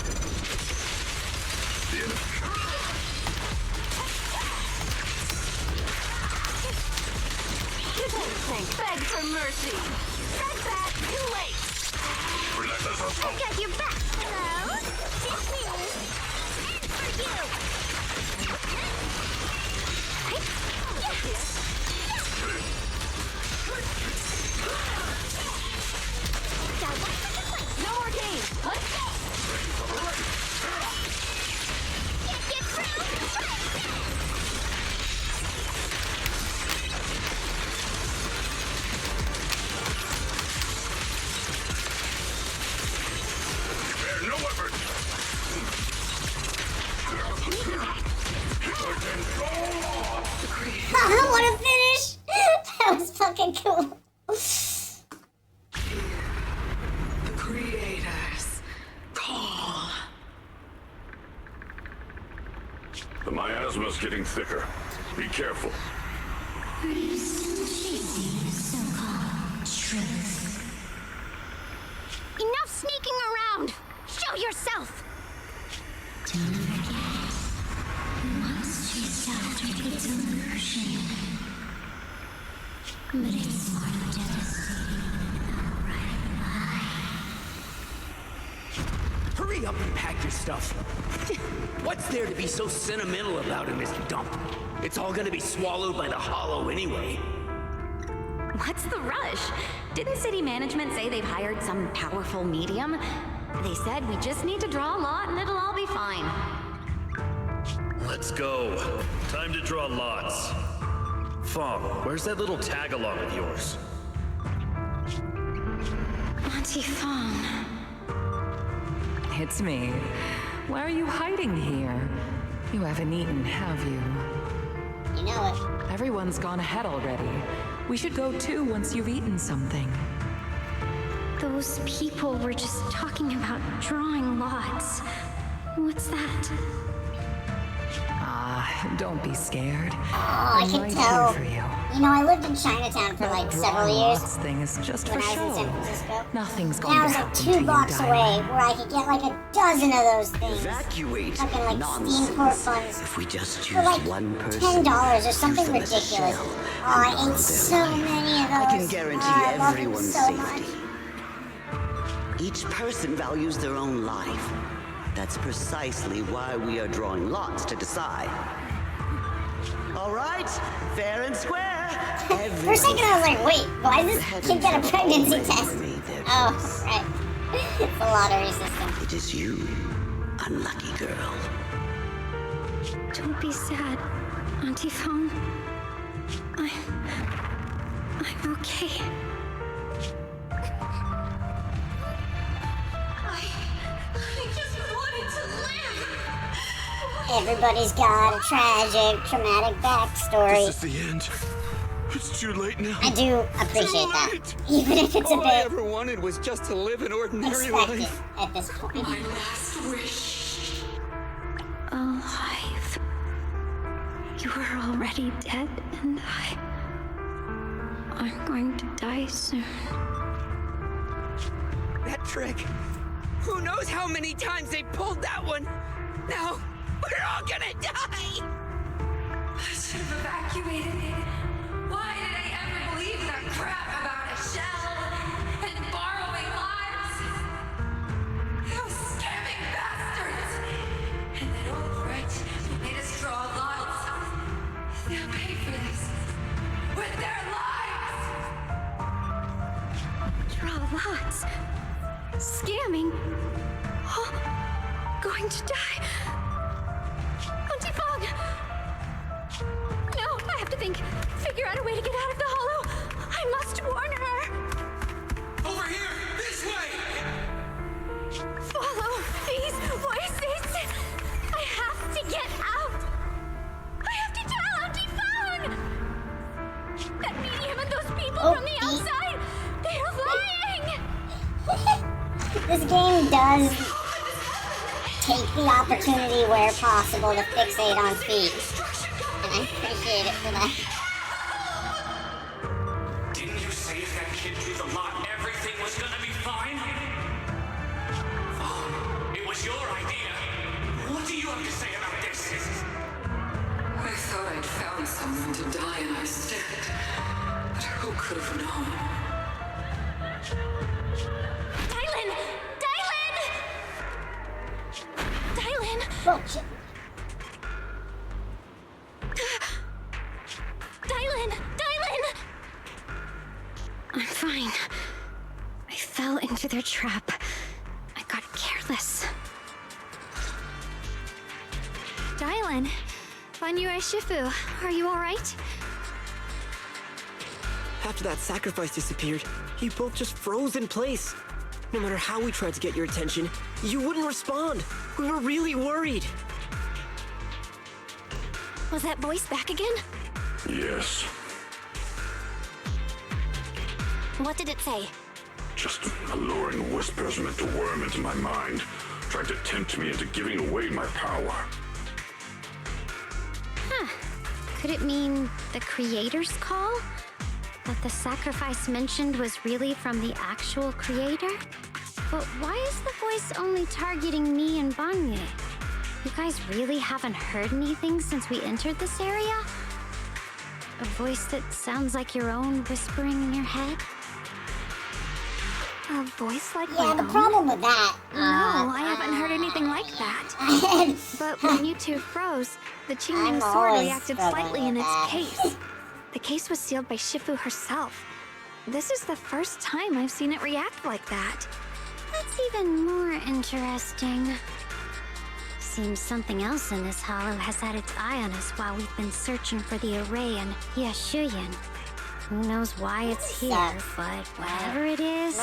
This instinct begs for mercy. Take that. Too late. Relentless assault. Got your back. Hello. This is and for you. No more games. Let's go. Get through. Spare no effort. I want to finish. That was fucking cool. The creators call. The miasma's getting thicker. Be careful. Enough sneaking around. Show yourself. Hurry up and pack your stuff. What's there to be so sentimental about in this dump? It's all gonna be swallowed by the hollow anyway. What's the rush? Didn't city management say they've hired some powerful medium? They said we just need to draw a lot and it'll all be fine. Let's go. Time to draw lots. Fong, where's that little tag-along of yours? Auntie Fong. It's me. Why are you hiding here? You haven't eaten, have you? You know it. Everyone's gone ahead already. We should go too once you've eaten something. Those people were just talking about drawing lots. What's that? Ah, Don't be scared. Oh, I can right tell. here for you. You know, I lived in Chinatown for like several years. This thing is just when for I show. was in San Francisco. Nothing's going And I to was happen like to 2 you, blocks darling. away where I could get like a dozen of those things. Evacuate. Fucking like Nonsense. steamed pork buns If we just choose for like one person, $10 or something use them as a ridiculous. shell Oh, I and borrow ate their so life. many of those. I can guarantee I love them everyone's so safety. Each person values their own life. That's precisely why we are drawing lots to decide. All right, fair and square. For a second I was like, wait, why does this kid get a pregnancy test? Oh, right. It's a lottery system. It is you, unlucky girl. Don't be sad, Auntie Fong. I'm okay. I just wanted to live. Everybody's got a tragic, traumatic backstory. This is the end. It's too late now. I do appreciate that. Even if it's a All I bit ever wanted was just to live an ordinary expected life. at this point. My last wish. Alive. You were already dead, and I'm going to die soon. That trick. Who knows how many times they pulled that one? Now, we're all gonna die! I should have evacuated. Why did I ever believe that crap about a shell and borrowing lives? Those scamming bastards! And that old wretch who made us draw lots. They'll pay for this with their lives! Draw lots. Scamming. Oh, going to die. Auntie Fong! No, I have to think. Figure out a way to get out of the hollow. I must warn her. Over here! This way! Follow these voices. I have to get out. I have to tell Auntie Fong. That medium and those people from the outside, they're lying. This game does take the opportunity where possible to fixate on speed. And I appreciate it for that. Didn't you say if that kid drew the lot, everything was gonna be fine? Oh, it was your idea. What do you have to say about this? I thought I'd found someone to die in my stead. But who could have known? Dylan! Dylan! Dylan! Bullshit. Dylan! Dylan! I'm fine. I fell into their trap. I got careless. Dylan, Banyue Shifu, are you alright? After that sacrifice disappeared, you both just froze in place. No matter how we tried to get your attention, you wouldn't respond. We were really worried. Was that voice back again? Yes. What did it say? Just alluring whispers meant to worm into my mind, trying to tempt me into giving away my power. Huh. Could it mean the creator's call? That the sacrifice mentioned was really from the actual creator? But why is the voice only targeting me and Banye? You guys really haven't heard anything since we entered this area? A voice that sounds like your own whispering in your head? A voice like Yeah, my the own? problem with that. No, I haven't heard anything like that. But when you two froze, the Qingming I'm sword always reacted struggling slightly in with its that. case. The case was sealed by Shifu herself. This is the first time I've seen it react like that. That's even more interesting. Seems something else in this hollow has had its eye on us while we've been searching for the array in Yashuyan. Who knows why it's here, but whatever it is,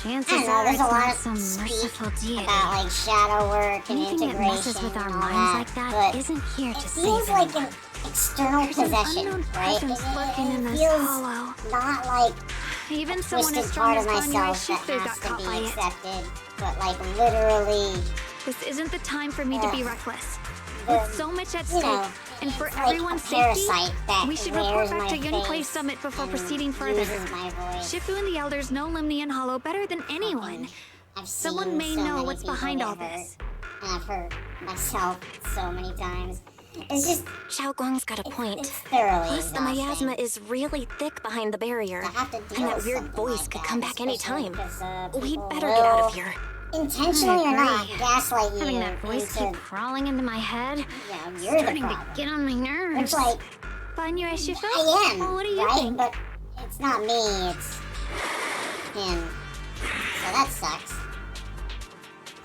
chances I don't know, are there's it's a lot not of some speak merciful deity. about like shadow work and Anything that integration messes with our and all minds that, like that but isn't here to it save feels like anyone. an external There's an possession, unknown right? presence lurking in this feels hollow. not like Even a someone as twisted strong part as of Banyue myself that Shifu has got to caught be by it. accepted, but like literally This isn't the time for me to be reckless. With so much at stake, and for everyone's safety, we should report back to Yunquay Summit before proceeding further. Shifu and the Elders know Limnian Hollow better than anyone. Someone may know what's behind all this. And I've hurt myself so many times. It's just... Xiao Guang's got a point. Thoroughly Plus, the miasma is really thick behind the barrier. And that weird voice could come back anytime. We'd better get out of here. Intentionally or not, gaslight you. Having that voice keep crawling into my head. Yeah, you're starting the to get on my nerves. It's like... Fun you, Shifu? I am, well, what do you right? think? But it's not me, it's him. So that sucks.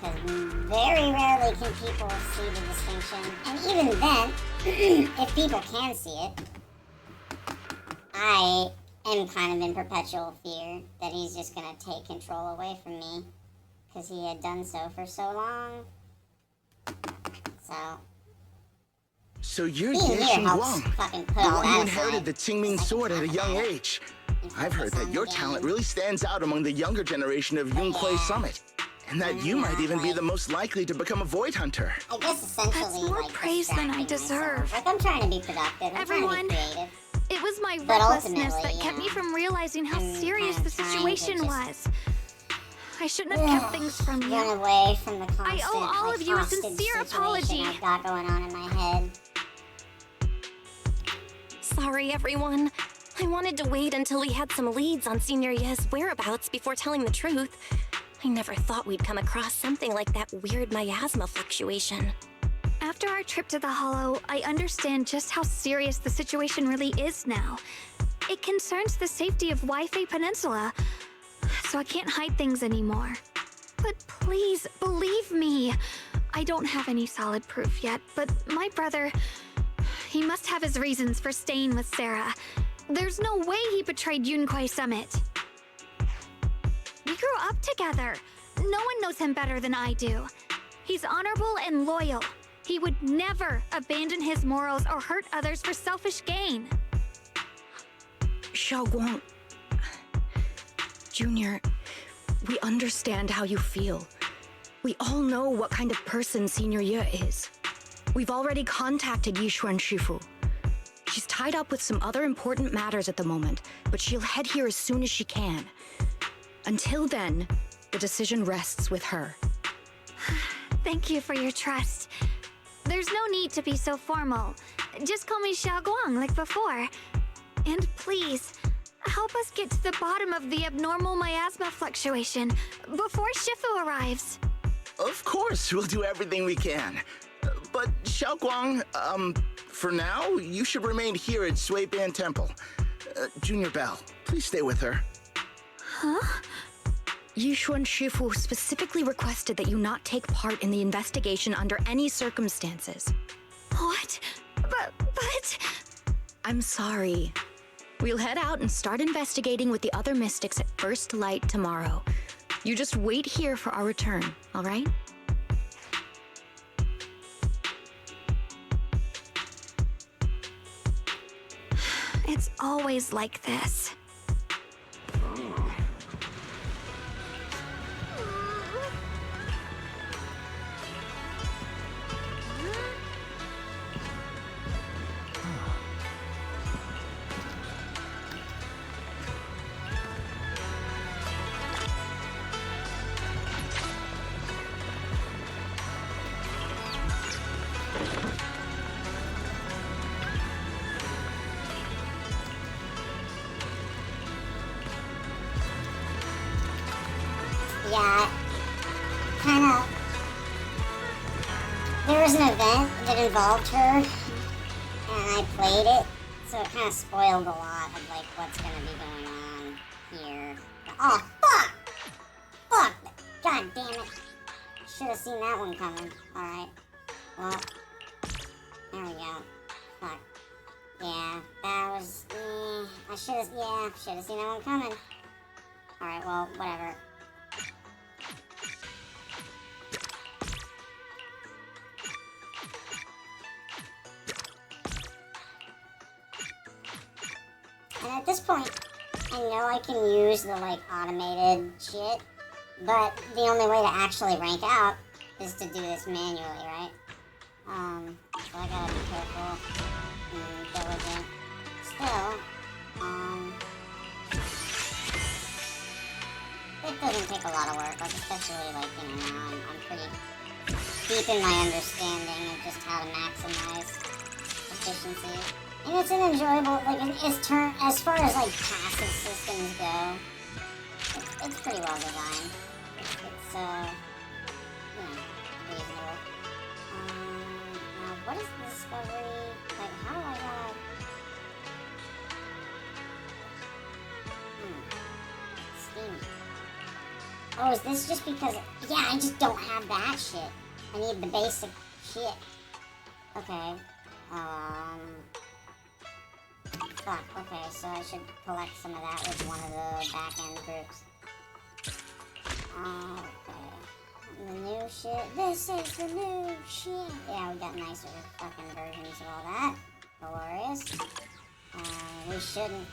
Because very rarely can people see the distinction. And even then, if people can see it, I am kind of in perpetual fear that he's just going to take control away from me. Because he had done so for so long. So you're being Ye here helps Guang, fucking put the all one who that inherited aside. the Qingming sword at a young age. I've heard that your talent really stands out among the younger generation of Yunquay Summit. And that you might even be the most likely to become a void hunter. I guess essentially, That's more like, praise than I distracting myself. deserve. Like, I'm trying to be productive. I'm Everyone, trying to be creative. it was my But recklessness that ultimately, kept me from realizing how I'm serious kind the of trying to situation just was. I shouldn't have kept things from you. Run away from the constant, I owe all like, of you a hostage sincere situation apology. I've got going on in my head. Sorry, everyone. I wanted to wait until we had some leads on Senior Ye's whereabouts before telling the truth. I never thought we'd come across something like that weird miasma fluctuation. After our trip to the Hollow, I understand just how serious the situation really is now. It concerns the safety of Wi-Fi Peninsula, so I can't hide things anymore. But please, believe me. I don't have any solid proof yet, but my brother... he must have his reasons for staying with Sarah. There's no way he betrayed Yunquay Summit. We grew up together. No one knows him better than I do. He's honorable and loyal. He would never abandon his morals or hurt others for selfish gain. Xiao Guang... Junior, we understand how you feel. We all know what kind of person Senior Ye is. We've already contacted Yishuan Shifu. She's tied up with some other important matters at the moment, but she'll head here as soon as she can. Until then, the decision rests with her. Thank you for your trust. There's no need to be so formal. Just call me Xiao Guang like before. And please, help us get to the bottom of the abnormal miasma fluctuation before Shifu arrives. Of course, we'll do everything we can. But Xiao Guang, for now, you should remain here at Sui Ban Temple. Junior Bell, please stay with her. Huh? Yishuan Shifu specifically requested that you not take part in the investigation under any circumstances. What? But... I'm sorry. We'll head out and start investigating with the other mystics at first light tomorrow. You just wait here for our return, all right? It's always like this. Yeah, kind of. There was an event that involved her, and I played it, so it kind of spoiled a lot of like what's gonna be going on here. Oh fuck! Fuck! God damn it! Should have seen that one coming. All right. Well, there we go. Fuck. Yeah, that was. I should have. Yeah, should have seen that one coming. All right. Well, whatever. And at this point, I know I can use the, like, automated shit, but the only way to actually rank out is to do this manually, right? So I gotta be careful and diligent. Still, it doesn't take a lot of work, like especially like, you know, now I'm pretty deep in my understanding of just how to maximize efficiency. And it's an enjoyable, like, as far as like passive systems go, it's pretty well designed. It's you know, reasonable. Now, what is the discovery? Like, how do I got? Steam. Oh, is this just because? Yeah, I just don't have that shit. I need the basic shit. Okay. Fuck. Okay, so I should collect some of that with one of the back-end groups. Okay. The new shit. This is the new shit. Yeah, we got nicer fucking versions of all that. Glorious. We shouldn't.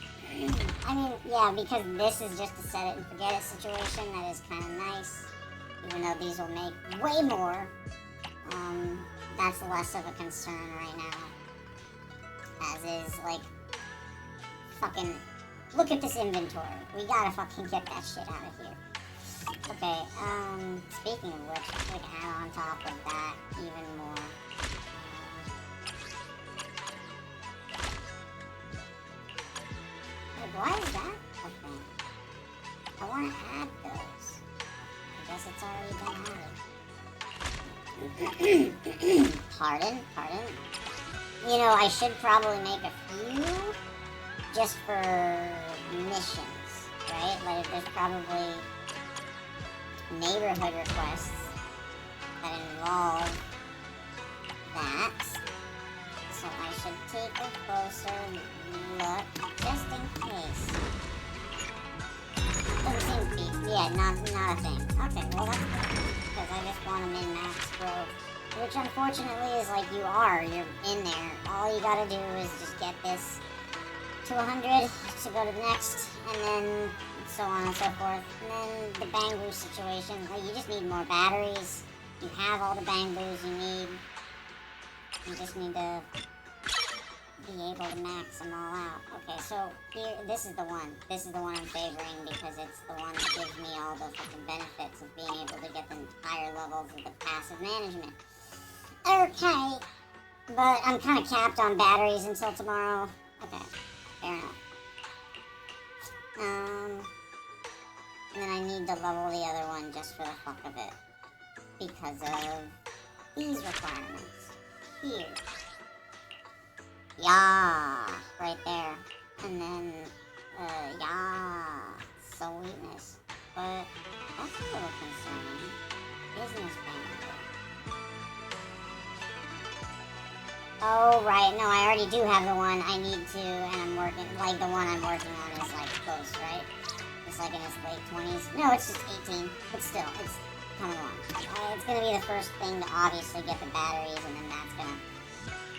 I mean, yeah, because this is just a set it and forget it situation. That is kind of nice. Even though these will make way more. That's less of a concern right now. As is, like, fucking, look at this inventory. We gotta fucking get that shit out of here. Okay, speaking of which, like, add on top of that even more. Like, why is that a thing? I want to add those. I guess it's already been added. Pardon? You know, I should probably make a few just for missions, right? Like, there's probably neighborhood requests that involve that. So I should take a closer look just in case. Doesn't seem to be, yeah, not a thing. Okay, well that's good, because I just want to min-max growth. Which unfortunately is like you're in there. All you gotta do is just get this to 100 to go to the next, and then so on and so forth. And then the Bangoo situation, like, you just need more batteries. You have all the Bangoos you need. You just need to be able to max them all out. Okay, so here, this is the one. This is the one I'm favoring because it's the one that gives me all the fucking benefits of being able to get the higher levels of the passive management. Okay, but I'm kind of capped on batteries until tomorrow. Okay, fair enough. And then I need to level the other one just for the fuck of it. Because of these requirements. Here. Yeah, right there. And then, yeah, sweetness. But that's a little concerning. Business benefit. Oh, right. No, I already do have the one I need to, and I'm working, like, the one I'm working on is, like, close, right? It's, like, in its late 20s. No, it's just 18, but still, it's coming along. It's gonna be the first thing to obviously get the batteries, and then that's gonna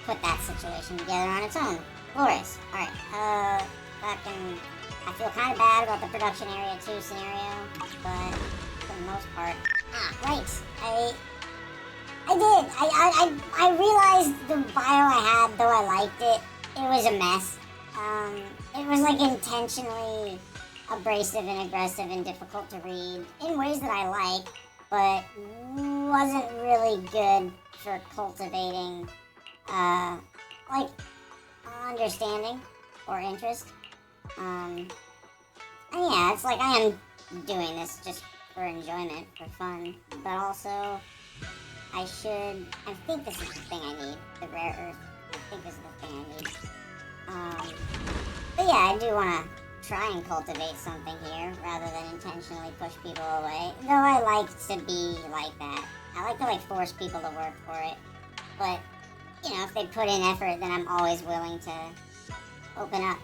put that situation together on its own. Glorious. Alright, I feel kind of bad about the production area 2 scenario, but for the most part, right, I did. I realized the bio I had, though I liked it, it was a mess. It was like intentionally abrasive and aggressive and difficult to read in ways that I like, but wasn't really good for cultivating, like, understanding or interest. And yeah, it's like I am doing this just for enjoyment, for fun, but also I think this is the thing I need, the rare earth. I think this is the thing I need. But yeah, I do want to try and cultivate something here, rather than intentionally push people away. Though I like to be like that. I like to, like, force people to work for it. But, you know, if they put in effort, then I'm always willing to open up.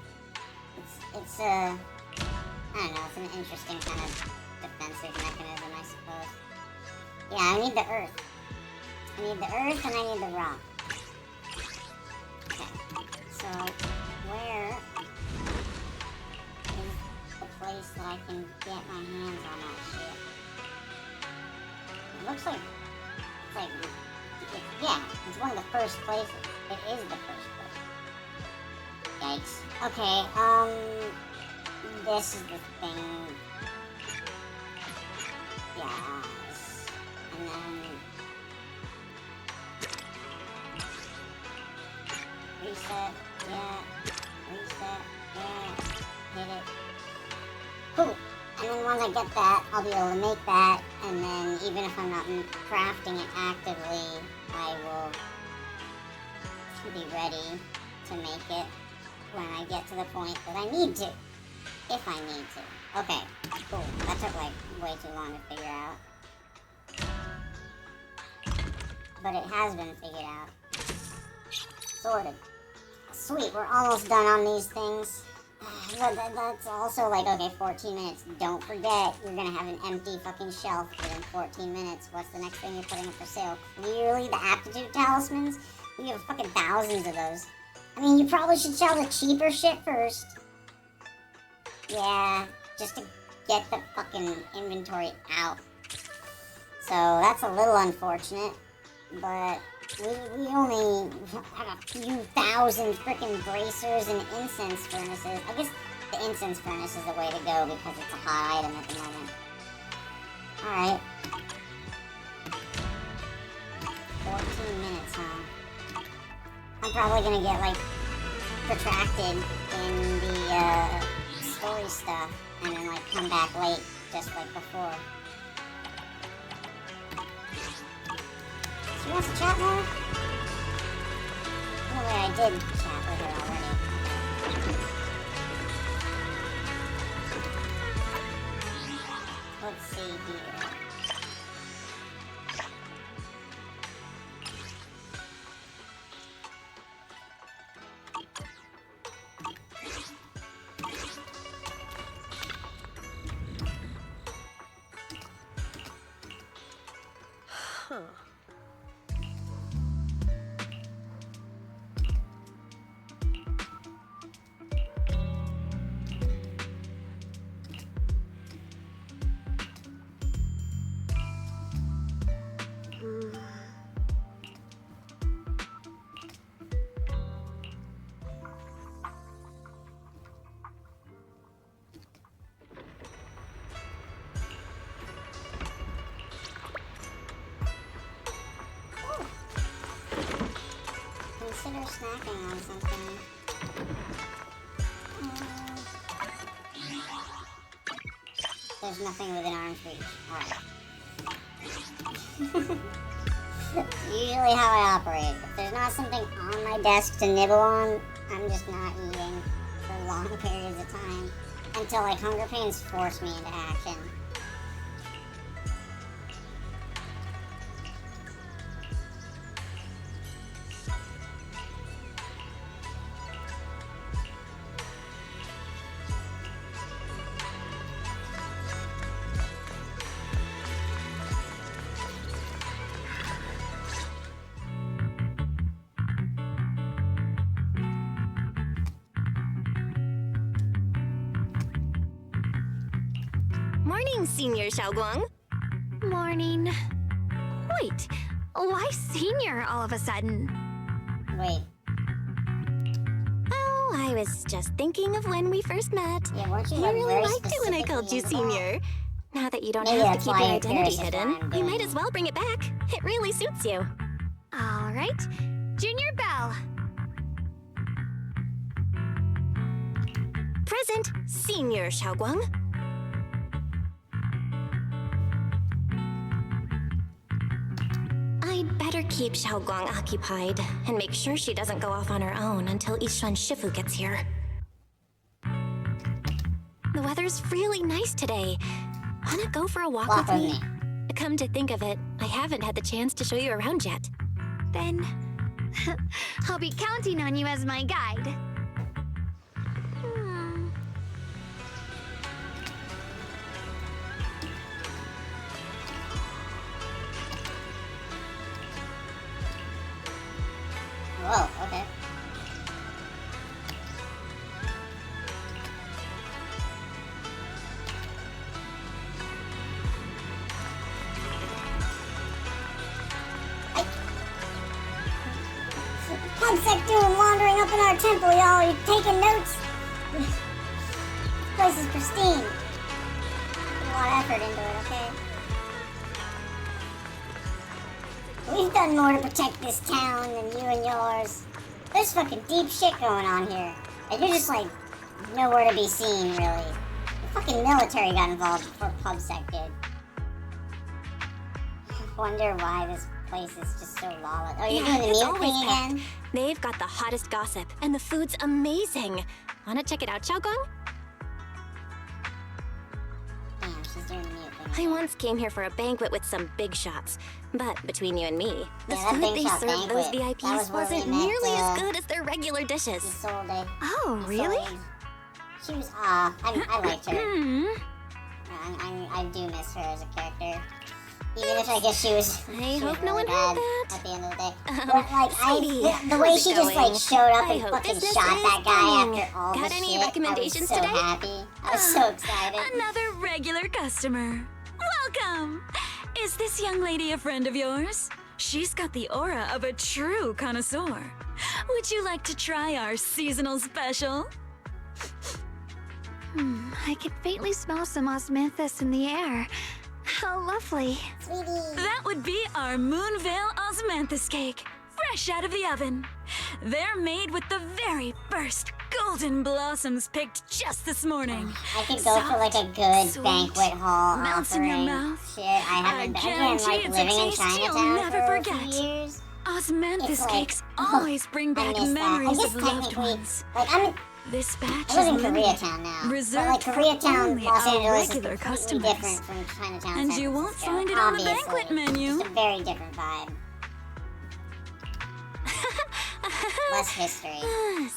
It's I don't know, it's an interesting kind of defensive mechanism, I suppose. Yeah, I need the earth. I need the earth and I need the rock. Okay, so where is the place that I can get my hands on that shit? It looks like Yeah, it's one of the first places. It is the first place. Yikes. Okay, this is the thing. Yes. And then... reset, yeah. Reset, yeah. Hit it. Cool. And then once I get that, I'll be able to make that, and then even if I'm not crafting it actively, I will be ready to make it when I get to the point that I need to. If I need to. Okay, cool. That took like way too long to figure out. But it has been figured out. Sorted. Sweet, we're almost done on these things. That's also like, okay, 14 minutes. Don't forget, you're gonna have an empty fucking shelf within 14 minutes. What's the next thing you're putting up for sale? Clearly the aptitude talismans. You have fucking thousands of those. I mean, you probably should sell the cheaper shit first. Yeah, just to get the fucking inventory out. So that's a little unfortunate, but we only have a few thousand freaking bracers and incense furnaces. I guess the incense furnace is the way to go because it's a hot item at the moment. Alright. 14 minutes, huh? I'm probably gonna get, like, protracted in the, story stuff, and then, like, come back late, just like before. She wants to chat more? No way, I did chat with her already. Let's see here. Huh. Consider snacking on something. There's nothing within arm's reach. Alright. Usually how I operate. If there's not something on my desk to nibble on, I'm just not eating for long periods of time. Until like hunger pains force me into action. Morning, Senior Xiaoguang. Morning. Wait, why senior all of a sudden? Wait. Oh, I was just thinking of when we first met. Yeah, weren't you You like really very liked it when I called you specifically Senior. Now that you don't Maybe have that's to keep why your you're identity curious as hidden, why I'm you doing might it. as well bring it back. It really suits you. All right, Junior Bell. Present, Senior Xiaoguang. I'd better keep Xiaoguang occupied and make sure she doesn't go off on her own until Yishuan Shifu gets here. The weather's really nice today. Wanna go for a walk with me? Come to think of it, I haven't had the chance to show you around yet. Then I'll be counting on you as my guide. Whoa, okay. doing wandering up in our temple, y'all? You taking notes? This place is pristine. Put a lot of effort into it, okay? We've done more to protect this town than you and yours. There's fucking deep shit going on here. And you're just like nowhere to be seen, really. The fucking military got involved before PubSec did. I wonder why this place is just so lawless. Oh, you're doing the it's mute always thing packed. again? They've got the hottest gossip, and the food's amazing. Wanna check it out, Xiaoguang? Damn, she's doing the mute thing. I once came here for a banquet with some big shots, but between you and me, the Yeah, that food big they shot served those banquet, that VIPs was where we wasn't met, nearly as good as their regular dishes. You sold it. Oh, You really? sold. She was, I liked her. I do miss her as a character. Even if I guess she was. I hope was no really one heard bad that. at the end of the day. But like, Sweetie, the way how's she it just like going? showed up I and hope fucking business shot is that guy booming. after all Got the any shit, recommendations I was so today? happy. I was so excited. Another regular customer. Welcome! Is this young lady a friend of yours? She's got the aura of a true connoisseur. Would you like to try our seasonal special? I can faintly smell some osmanthus in the air. How lovely. That would be our Moonvale Osmanthus cake, fresh out of the oven. They're made with the very first golden blossoms picked just this morning. I could go for like a good sweet, banquet hall melts in your offering. mouth. Shit, I haven't been guarantee like it's a living in taste you'll Chinatown never for a forget. few years. Osmanthus It's like, cakes always bring I back miss that. I memories guess of loved technically, ones. like This batch I live in is limited, Koreatown now. reserved But like Koreatown, for only Los our Angeles is regular completely customers. different from Chinatown, And San you won't Francisco, find it on the obviously. banquet menu. It's a very different vibe. Less history.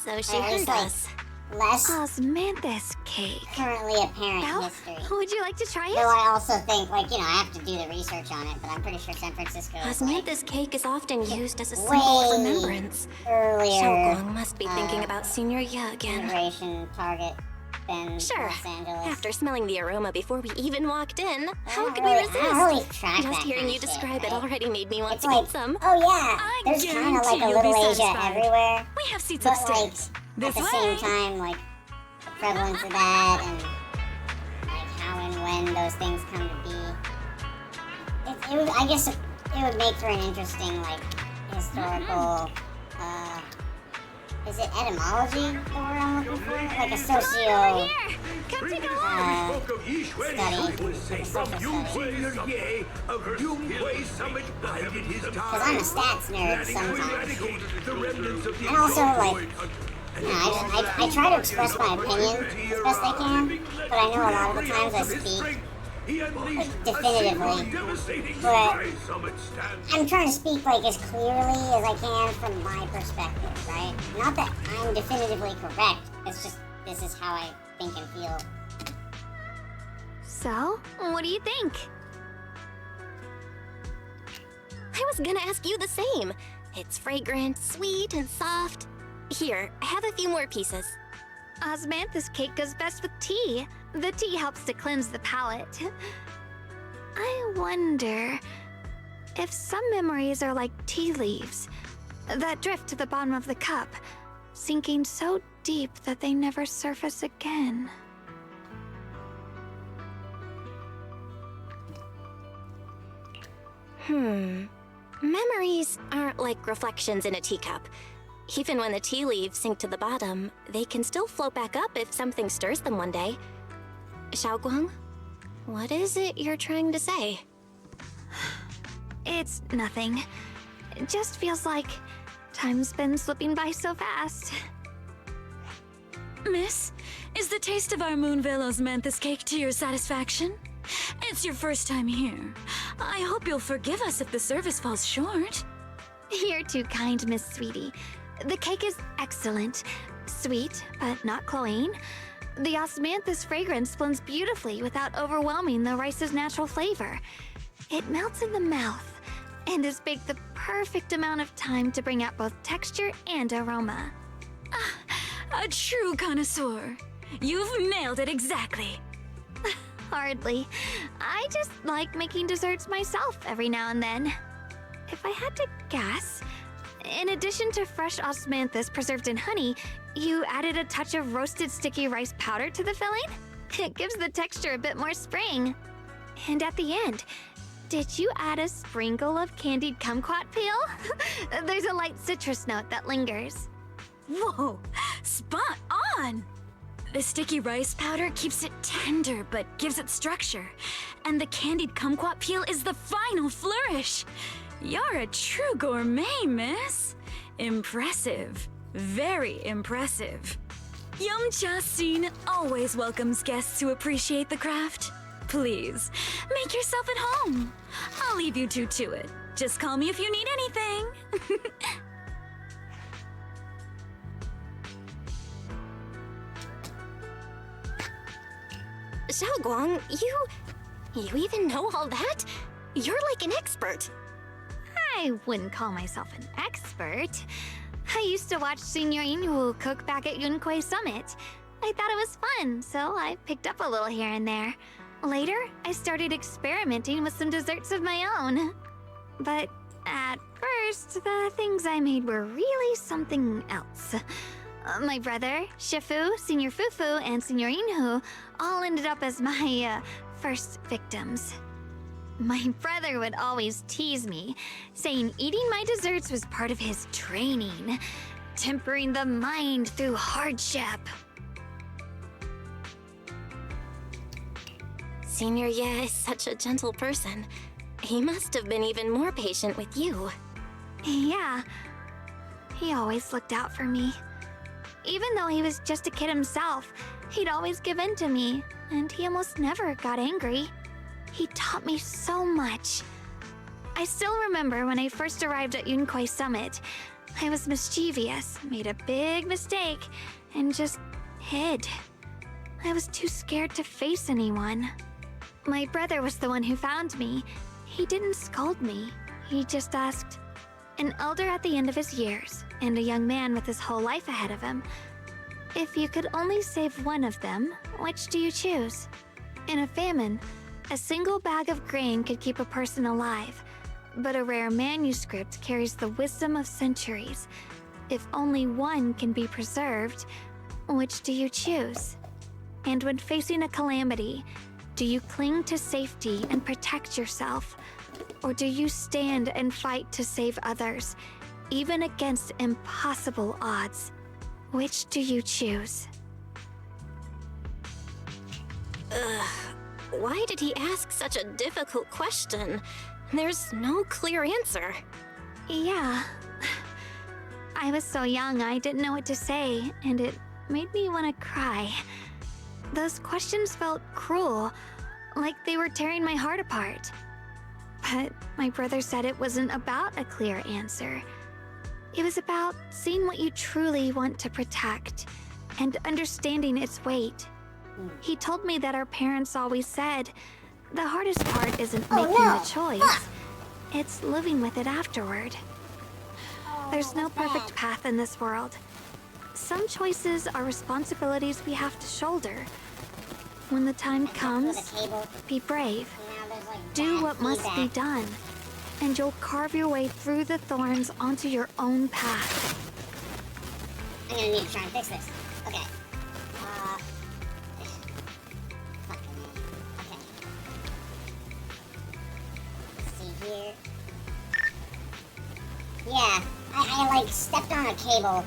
So she Or at least, heard like, us. less Osmanthus cake. currently apparent Belle, history. would you like to try it? Though I also think, like, you know, I have to do the research on it, but I'm pretty sure San Francisco is like Osmanthus cake is often used as a symbol way of remembrance. earlier. Xiaoguang must be thinking about Senior Ye again. Immigration target than Sure. Los Angeles. After smelling the aroma before we even walked in, how don't could we really- resist? I don't really track Just that hearing kind you of shit, describe it right? already made me want It's to like, get some. oh yeah, there's kind of guarantee like a you'll be little Asia satisfied. everywhere. We have seats But upstairs. like This at the way. same time, like the prevalence of that and like how and when those things come to be. It would, I guess it would make for an interesting like historical. Is it etymology? The word I'm looking for? Like a socio. Come take a look. Study. Like a social study. Because I'm a stats nerd sometimes. And also, like, you know, I try to express my opinion as best I can, but I know a lot of the times I speak definitively. But I'm trying to speak, like, as clearly as I can from my perspective, right? Not that I'm definitively correct, it's just this is how I think and feel. So, what do you think? I was gonna ask you the same. It's fragrant, sweet, and soft. Here, have a few more pieces. Osmanthus cake goes best with tea. The tea helps to cleanse the palate. I wonder if some memories are like tea leaves that drift to the bottom of the cup, sinking so deep that they never surface again. Memories aren't like reflections in a teacup. Even when the tea leaves sink to the bottom, they can still float back up if something stirs them one day. Xiaoguang, what is it you're trying to say? It's nothing. It just feels like time's been slipping by so fast. Miss, is the taste of our Moonvale Osmanthus cake to your satisfaction? It's your first time here. I hope you'll forgive us if the service falls short. You're too kind, Miss Sweetie. The cake is excellent. Sweet, but not cloying. The osmanthus fragrance blends beautifully without overwhelming the rice's natural flavor. It melts in the mouth and is baked the perfect amount of time to bring out both texture and aroma. A true connoisseur. You've nailed it exactly. Hardly. I just like making desserts myself every now and then. If I had to guess, In addition to fresh osmanthus preserved in honey, you added a touch of roasted sticky rice powder to the filling? It gives the texture a bit more spring. And at the end, did you add a sprinkle of candied kumquat peel? There's a light citrus note that lingers. Whoa, spot on! The sticky rice powder keeps it tender but gives it structure. And the candied kumquat peel is the final flourish. You're a true gourmet, miss. Impressive. Very impressive. Yum-Cha Scene always welcomes guests who appreciate the craft. Please, make yourself at home. I'll leave you two to it. Just call me if you need anything. Xiaoguang, you even know all that? You're like an expert. I wouldn't call myself an expert. I used to watch Senior Inhu cook back at Yunquei Summit. I thought it was fun, so I picked up a little here and there. Later, I started experimenting with some desserts of my own. But at first, the things I made were really something else. My brother, Shifu, Senior Fufu, and Senior Inhu all ended up as my first victims. My brother would always tease me, saying eating my desserts was part of his training, tempering the mind through hardship. Senior Ye is such a gentle person. He must have been even more patient with you. Yeah, he always looked out for me. Even though he was just a kid himself, he'd always give in to me, and he almost never got angry. He taught me so much. I still remember when I first arrived at Yunquei Summit. I was mischievous, made a big mistake, and just hid. I was too scared to face anyone. My brother was the one who found me. He didn't scold me. He just asked, an elder at the end of his years, and a young man with his whole life ahead of him, if you could only save one of them, which do you choose? In a famine, a single bag of grain could keep a person alive, but a rare manuscript carries the wisdom of centuries. If only one can be preserved, which do you choose? And when facing a calamity, do you cling to safety and protect yourself? Or do you stand and fight to save others, even against impossible odds? Which do you choose? Why did he ask such a difficult question? There's no clear answer. Yeah. I was so young I didn't know what to say, and it made me want to cry. Those questions felt cruel, like they were tearing my heart apart. But my brother said it wasn't about a clear answer. It was about seeing what you truly want to protect and understanding its weight. He told me that our parents always said, the hardest part isn't making the choice, it's living with it afterward. There's no perfect path in this world. Some choices are responsibilities we have to shoulder. When the time comes, be brave. Do what must be done, and you'll carve your way through the thorns onto your own path. I'm gonna need to try and fix this. Okay. Okay. Let's see here. Yeah, I like stepped on a cable.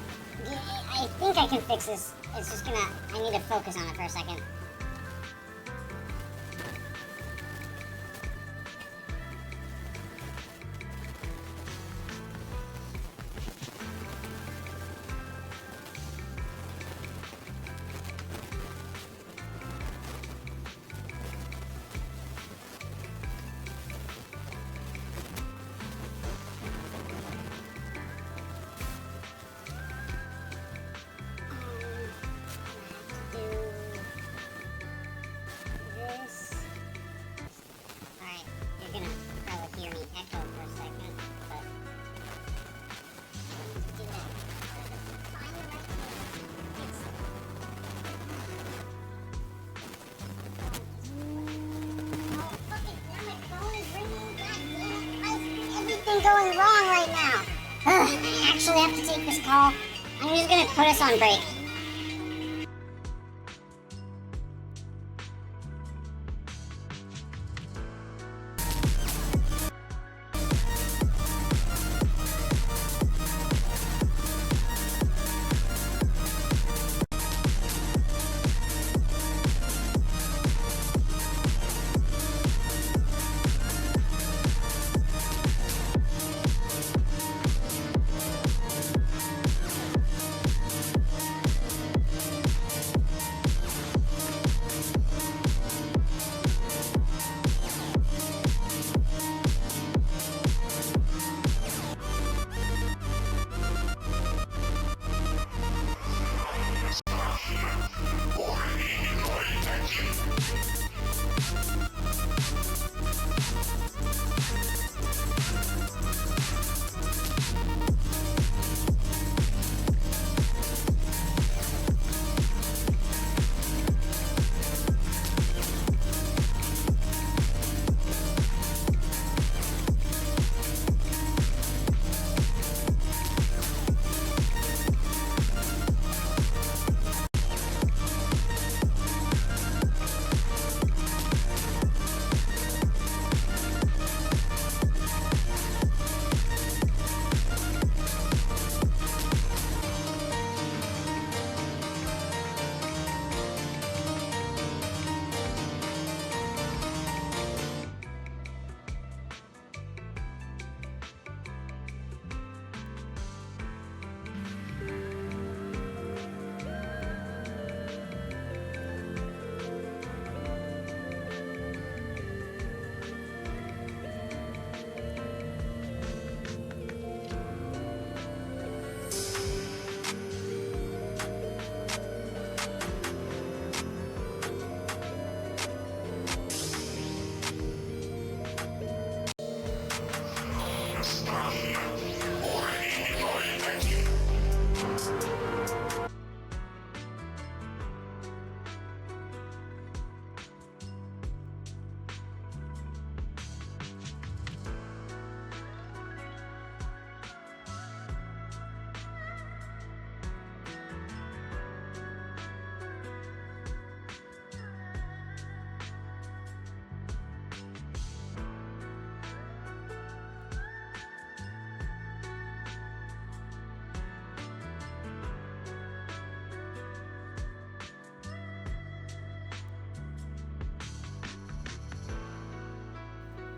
I think I can fix this. It's just gonna, I need to focus on it for a second. Going wrong right now. I actually have to take this call. I'm just gonna put us on break.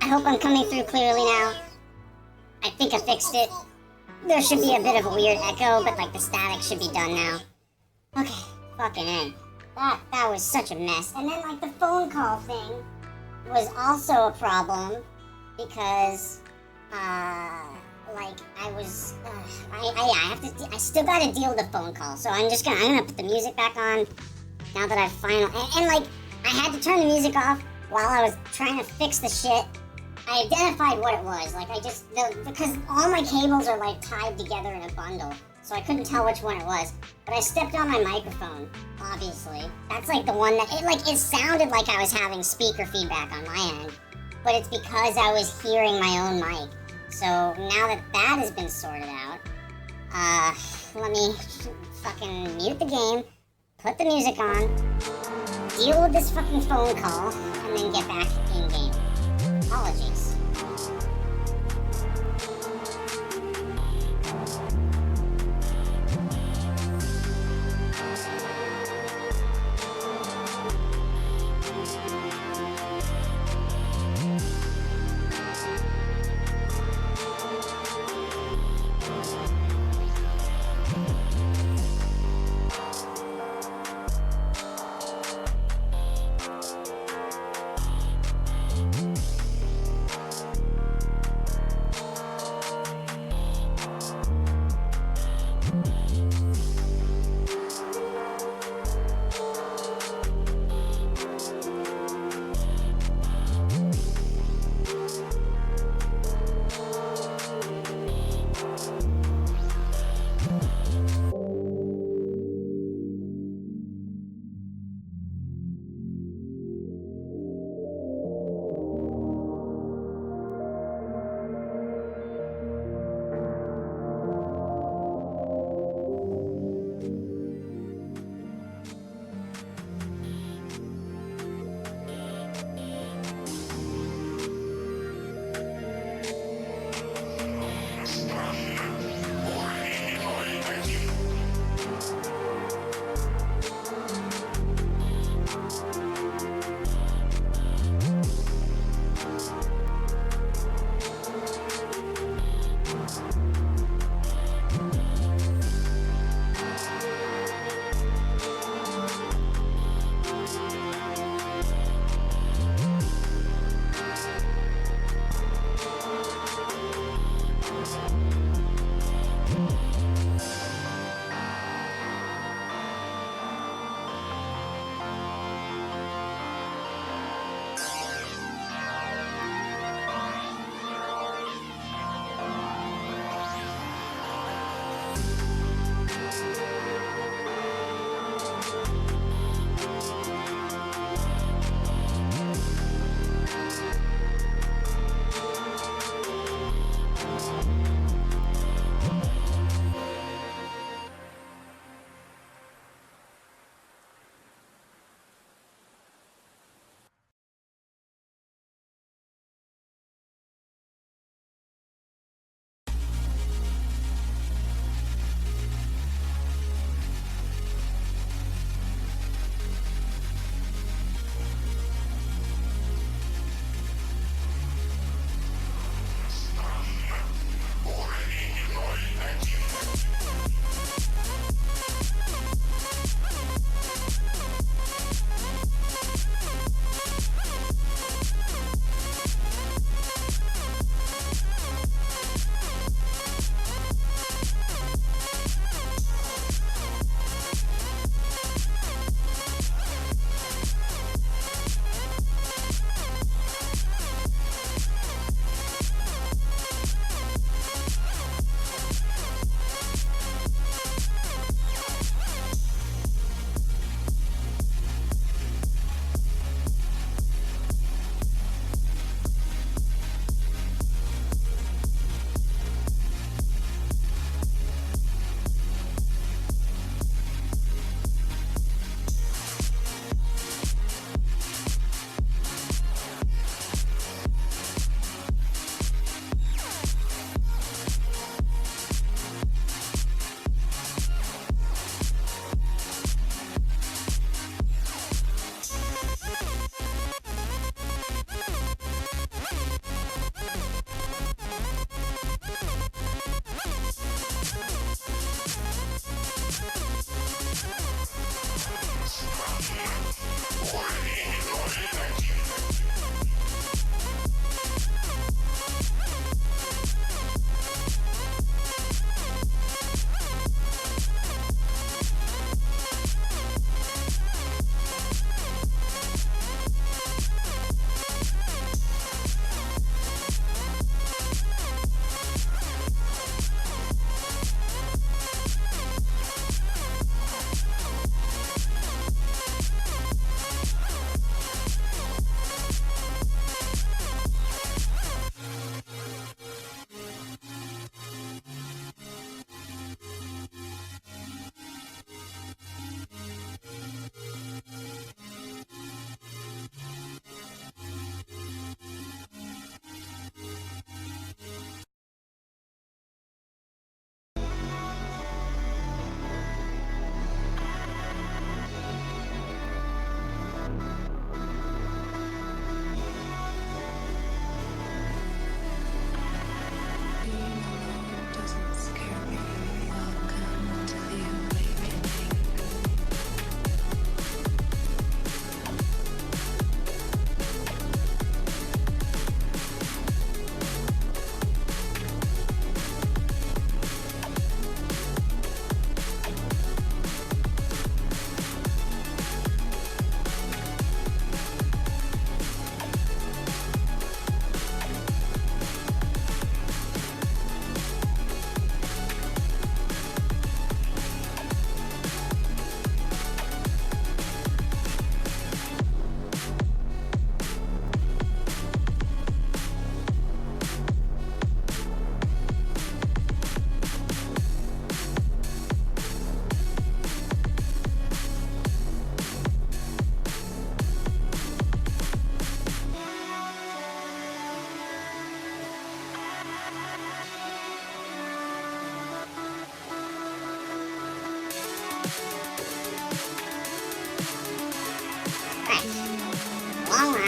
I hope I'm coming through clearly now. I think I fixed it. There should be a bit of a weird echo, but like the static should be done now. Okay, fucking A. That was such a mess. And then like the phone call thing was also a problem because like I was I still gotta deal with the phone call. So I'm gonna put the music back on now that I've finally and like I had to turn the music off while I was trying to fix the shit. I identified what it was. Like because all my cables are like tied together in a bundle, so I couldn't tell which one it was. But I stepped on my microphone, obviously. That's like the one that it sounded like I was having speaker feedback on my end, but it's because I was hearing my own mic. So now that has been sorted out, let me fucking mute the game, put the music on, deal with this fucking phone call, and then get back in game. Apologies.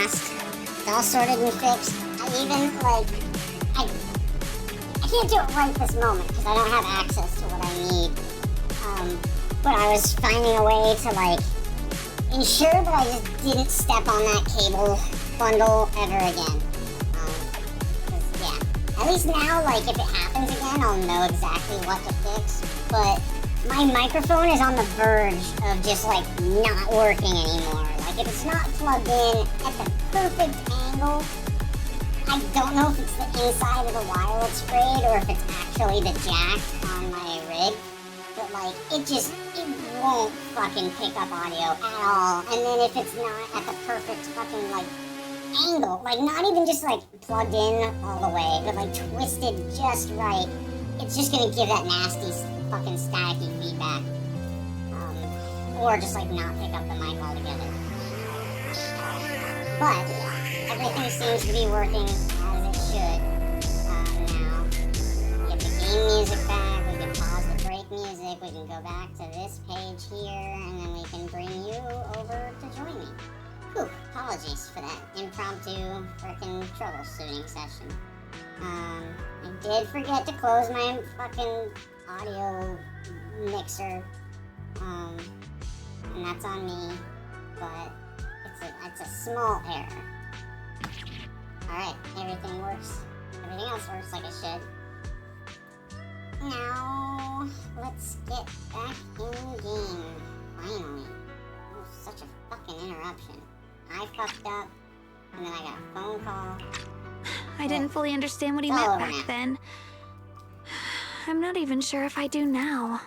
past. It's all sorted and fixed. I even, like, I can't do it right this moment because I don't have access to what I need. But I was finding a way to, like, ensure that I just didn't step on that cable bundle ever again. Yeah. At least now, like, if it happens again, I'll know exactly what to fix. But my microphone is on the verge of just, like, not working anymore. Like, if it's not plugged in at the perfect angle, I don't know if it's the inside of the wire that's frayed or if it's actually the jack on my rig. But, like, it won't fucking pick up audio at all. And then if it's not at the perfect fucking, like, angle, like, not even just, like, plugged in all the way, but, like, twisted just right, it's just gonna give that nasty fucking staticky feedback. Or just, like, not pick up the mic altogether. But everything seems to be working as it should now. Get the game music back, we can pause the break music, we can go back to this page here, and then we can bring you over to join me. Whew, apologies for that impromptu frickin' troubleshooting session. I did forget to close my fucking audio mixer, and that's on me, but it's a small error. Alright, everything else works like it should. Now, let's get back in game, finally. Oh, such a fucking interruption. I fucked up, and then I got a phone call. I didn't fully understand what he meant back then. I'm not even sure if I do now.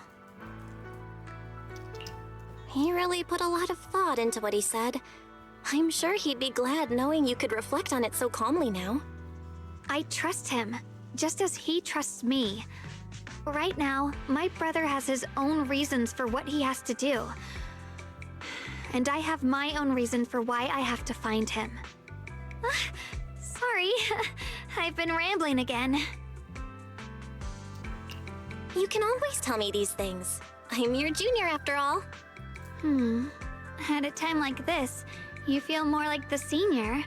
He really put a lot of thought into what he said. I'm sure he'd be glad knowing you could reflect on it so calmly now. I trust him, just as he trusts me. Right now, my brother has his own reasons for what he has to do. And I have my own reason for why I have to find him. Sorry, I've been rambling again. You can always tell me these things. I'm your junior after all. At a time like this, you feel more like the senior.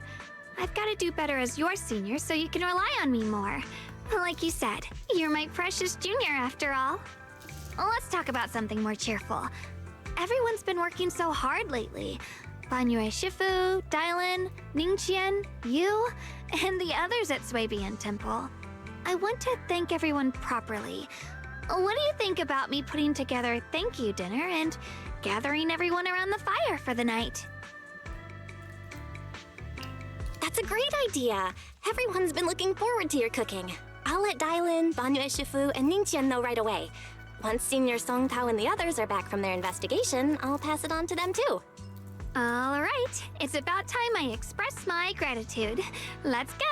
I've got to do better as your senior so you can rely on me more. Like you said, you're my precious junior after all. Let's talk about something more cheerful. Everyone's been working so hard lately. Banyue Shifu, Dylan, Ningqian, you, and the others at Swabian Temple. I want to thank everyone properly. What do you think about me putting together a thank you dinner and gathering everyone around the fire for the night? That's a great idea. Everyone's been looking forward to your cooking. I'll let Dylan, Banyue Shifu, and Ningqian know right away. Once Senior Song Tao and the others are back from their investigation, I'll pass it on to them too. All right, it's about time I express my gratitude. Let's go!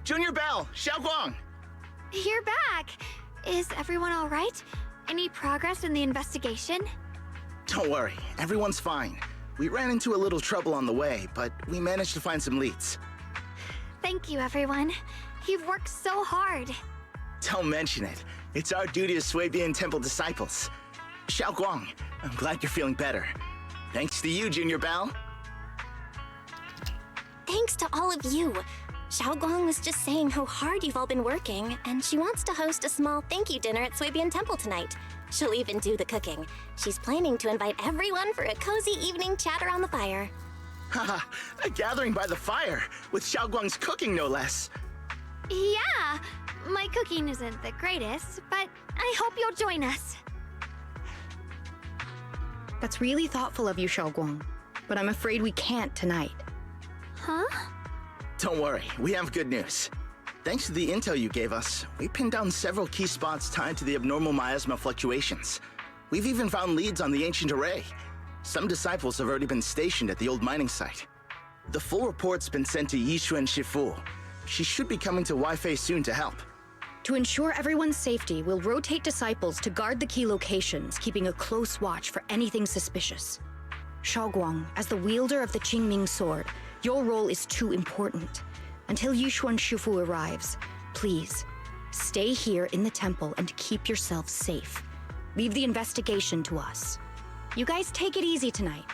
Junior Bell, Xiaoguang! You're back! Is everyone all right? Any progress in the investigation? Don't worry, everyone's fine. We ran into a little trouble on the way, but we managed to find some leads. Thank you, everyone. You've worked so hard. Don't mention it. It's our duty as Swabian Temple disciples. Xiaoguang, I'm glad you're feeling better. Thanks to you, Junior Bell. Thanks to all of you. Xiaoguang was just saying how hard you've all been working, and she wants to host a small thank you dinner at Swabian Temple tonight. She'll even do the cooking. She's planning to invite everyone for a cozy evening chat around the fire. Haha, a gathering by the fire, with Xiaoguang's cooking no less. Yeah, my cooking isn't the greatest, but I hope you'll join us. That's really thoughtful of you, Xiaoguang, but I'm afraid we can't tonight. Huh? Don't worry, we have good news. Thanks to the intel you gave us, we pinned down several key spots tied to the abnormal miasma fluctuations. We've even found leads on the ancient array. Some disciples have already been stationed at the old mining site. The full report's been sent to Yishuan Shifu. She should be coming to Wi-Fi soon to help. To ensure everyone's safety, we'll rotate disciples to guard the key locations, keeping a close watch for anything suspicious. Shaoguang, as the wielder of the Qingming sword, your role is too important. Until Yushuan Shifu arrives, please, stay here in the temple and keep yourselves safe. Leave the investigation to us. You guys take it easy tonight.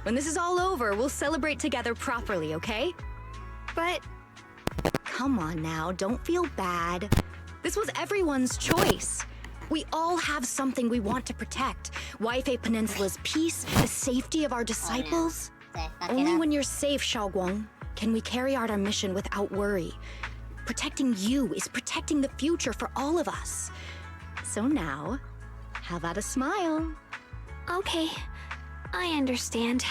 When this is all over, we'll celebrate together properly, okay? But... Come on now, don't feel bad. This was everyone's choice. We all have something we want to protect. Waifei Peninsula's peace, the safety of our disciples. Only when you're safe, Shaoguang, can we carry out our mission without worry. Protecting you is protecting the future for all of us. So now, how about a smile? Okay, I understand.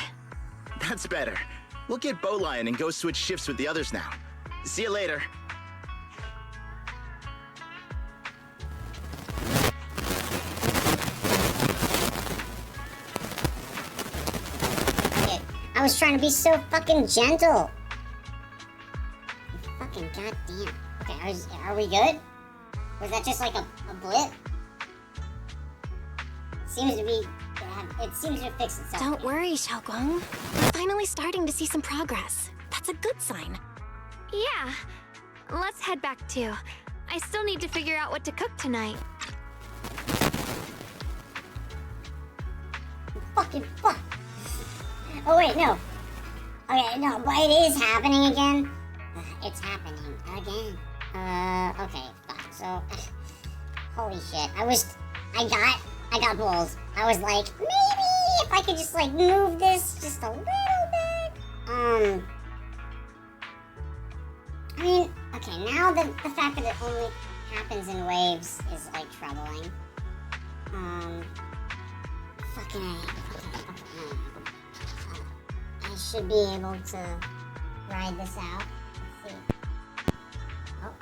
That's better. We'll get Bowlion and go switch shifts with the others now. See you later. Okay, I was trying to be so fucking gentle. Fucking goddamn. Okay, are we good? Was that just like a blip? Seems to be... It seems to fix itself. Don't worry, Shaoguang. We're finally starting to see some progress. That's a good sign. Yeah. Let's head back too. I still need to figure out what to cook tonight. Fucking fuck. Oh wait, no. Okay, no, but it is happening again. It's happening again. Okay, fuck. So, holy shit. I got balls. I was like, maybe if I could just like move this just a little bit. I mean, okay, now the fact that it only happens in waves is like troubling. I should be able to ride this out. Let's see. Oh.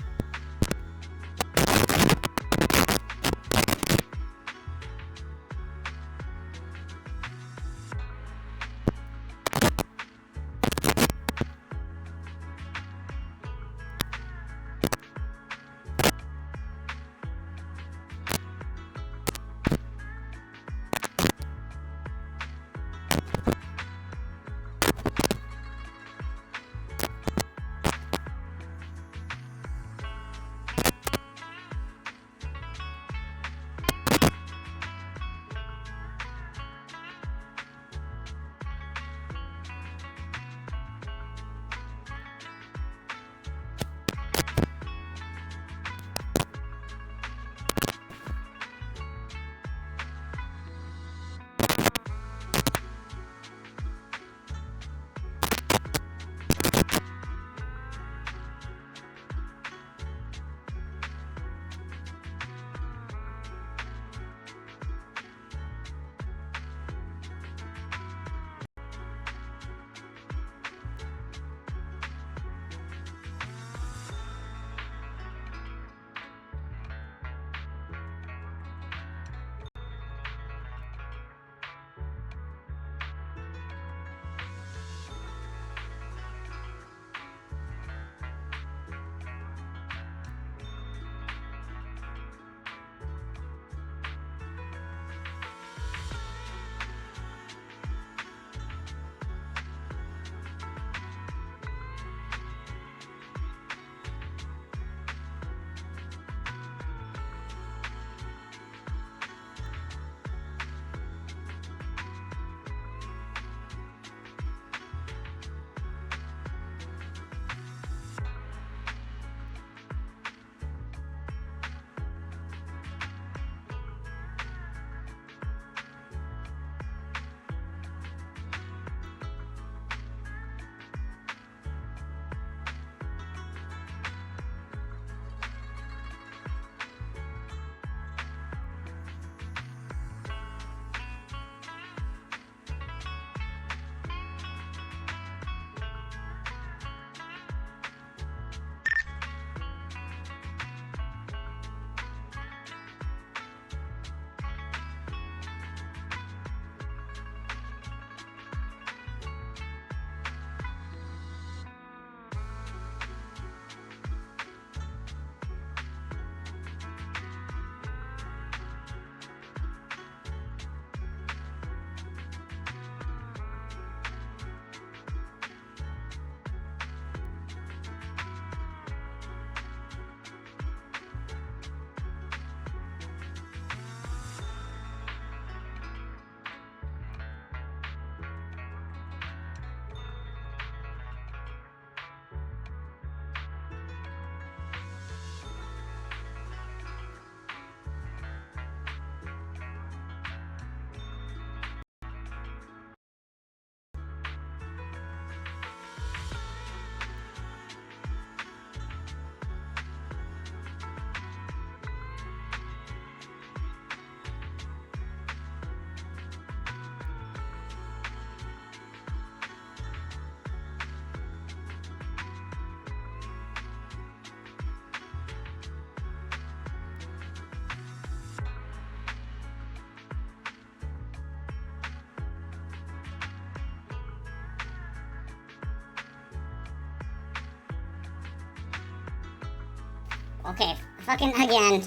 Okay, fucking again.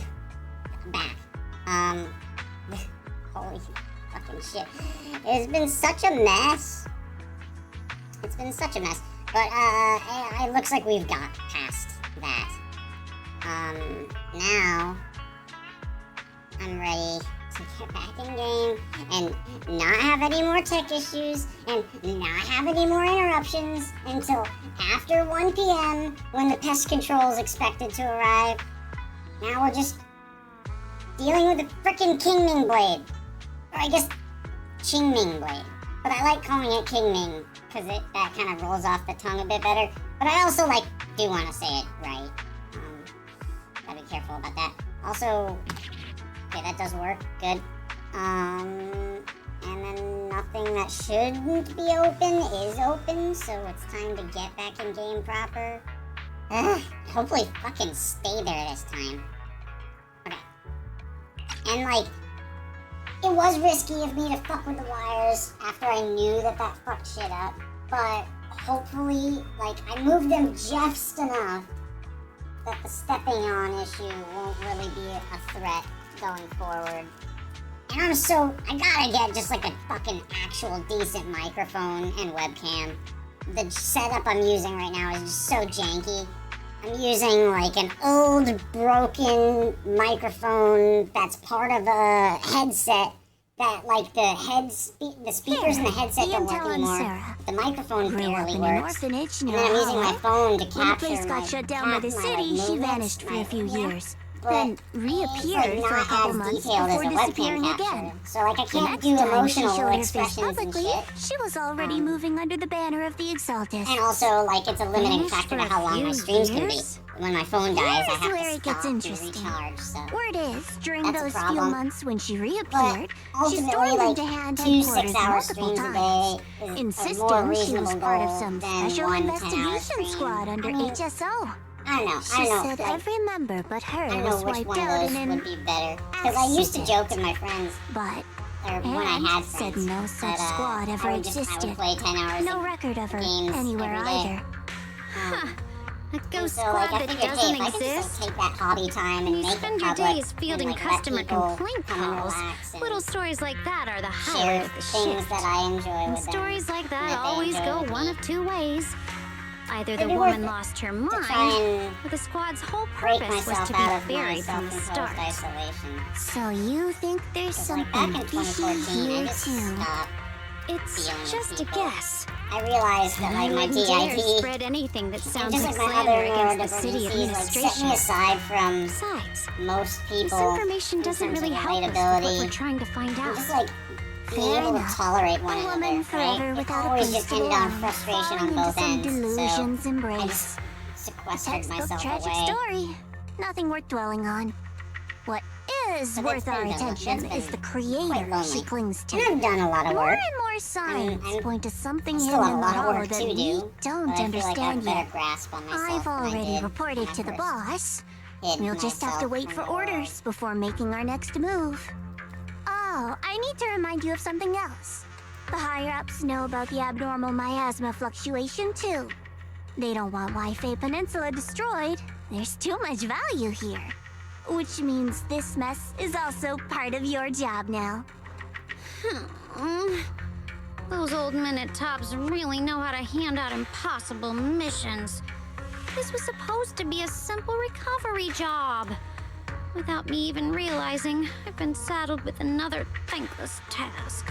Back. Holy fucking shit. It's been such a mess. It's been such a mess. But, it looks like we've got past that. Now, I'm ready to get back in game and not have any more tech issues and not have any more interruptions until after 1 p.m. when the pest control is expected to arrive. Now we're just dealing with the frickin' Kingming blade. Or I guess Qingming blade. But I like calling it Kingming because that kind of rolls off the tongue a bit better. But I also do want to say it right. Gotta be careful about that. Also, okay, that does work. Good. And then nothing that shouldn't be open is open, so it's time to get back in game proper. Hopefully fucking stay there this time. Okay. And it was risky of me to fuck with the wires after I knew that fucked shit up, but hopefully, I moved them just enough that the stepping on issue won't really be a threat going forward. And I gotta get just a fucking actual decent microphone and webcam. The setup I'm using right now is just so janky. I'm using an old broken microphone that's part of a headset that the speakers in the headset don't work anymore. The microphone barely works. And then I'm using my phone to capture When the place got shut down by the city, she vanished for a few years. Then reappeared for a couple months before disappearing again. So I The can't next do time she emotional showed her face expressions and publicly, shit. she was already moving under the banner of the Exaltus. And also, it's a limiting Vanished factor to for a how long my few streams can be. years? When my phone dies, I Here's have where to it gets stop and interesting. recharge, so... Word is, during That's a those few problem. months when she reappeared, she Ultimately, stormed into hand 2 headquarters 6-hour multiple streams a times, day is a more insisting she was reasonable part of goal some than special 1 10-hour investigation stream. squad under I mean, HSO. I know, She said every member but her was which wiped one of out those in would an be better. Because I used to joke with my friends, but or when I had said friends, no such that, squad ever I would existed. play 10 hours No of record of her games anywhere every day. either. A ghost squad that doesn't if I could just take that hobby time and You make spend it your public days fielding and, let customer people complaint come and calls. relax and Little stories like that are the share highlight of the things shift. that I enjoy And with them. stories like that and they always enjoy go with one me. of two ways. Either the It'd be woman worth it lost her to try mind, and or the squad's whole break purpose was myself to out of be my buried from the self-imposed start. isolation. So you think there's something back in fishy 2014, I here just too? stopped It's dealing with just a people. guess. I realized that I my wouldn't dare DIT spread anything that and sounds just like like my slander other against the city neurodivergencies set administration. me aside from Besides, most people. this information in doesn't terms really of help us with relatability. what we're trying to find And out. just being Fair able enough. to tolerate one A another, woman right? forever It without a always place just to ended on belong, frustration falling on into both some ends. delusion's So I embrace. just A sequestered textbook myself tragic away. story. Nothing worth dwelling on. What is But worth that's our been attention that's is the been creator quite lonely. she clings to. And I've done a lot of More work. and more signs and point to something I hidden still have a in the lot of hollow work that to we do, don't but I feel like I have a understand better yet. grasp on myself I've than I already did reported when I to the first boss. hid We'll just have to myself wait from for the world. orders before making our next move. Oh, I need to remind you of something else. The higher-ups know about the abnormal miasma fluctuation, too. They don't want Wi-Fi Peninsula destroyed. There's too much value here. Which means this mess is also part of your job now. Those old men at Tops really know how to hand out impossible missions. This was supposed to be a simple recovery job. Without me even realizing, I've been saddled with another thankless task.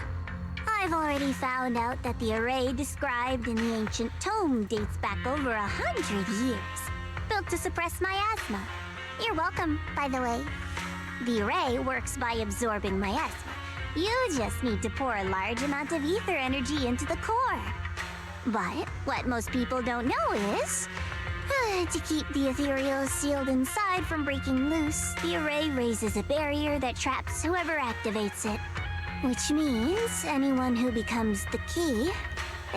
I've already found out that the array described in the ancient tome dates back over 100 years, built to suppress miasma. You're welcome, by the way. The array works by absorbing miasma. You just need to pour a large amount of ether energy into the core. But what most people don't know is, to keep the ethereal sealed inside from breaking loose, the array raises a barrier that traps whoever activates it. Which means anyone who becomes the key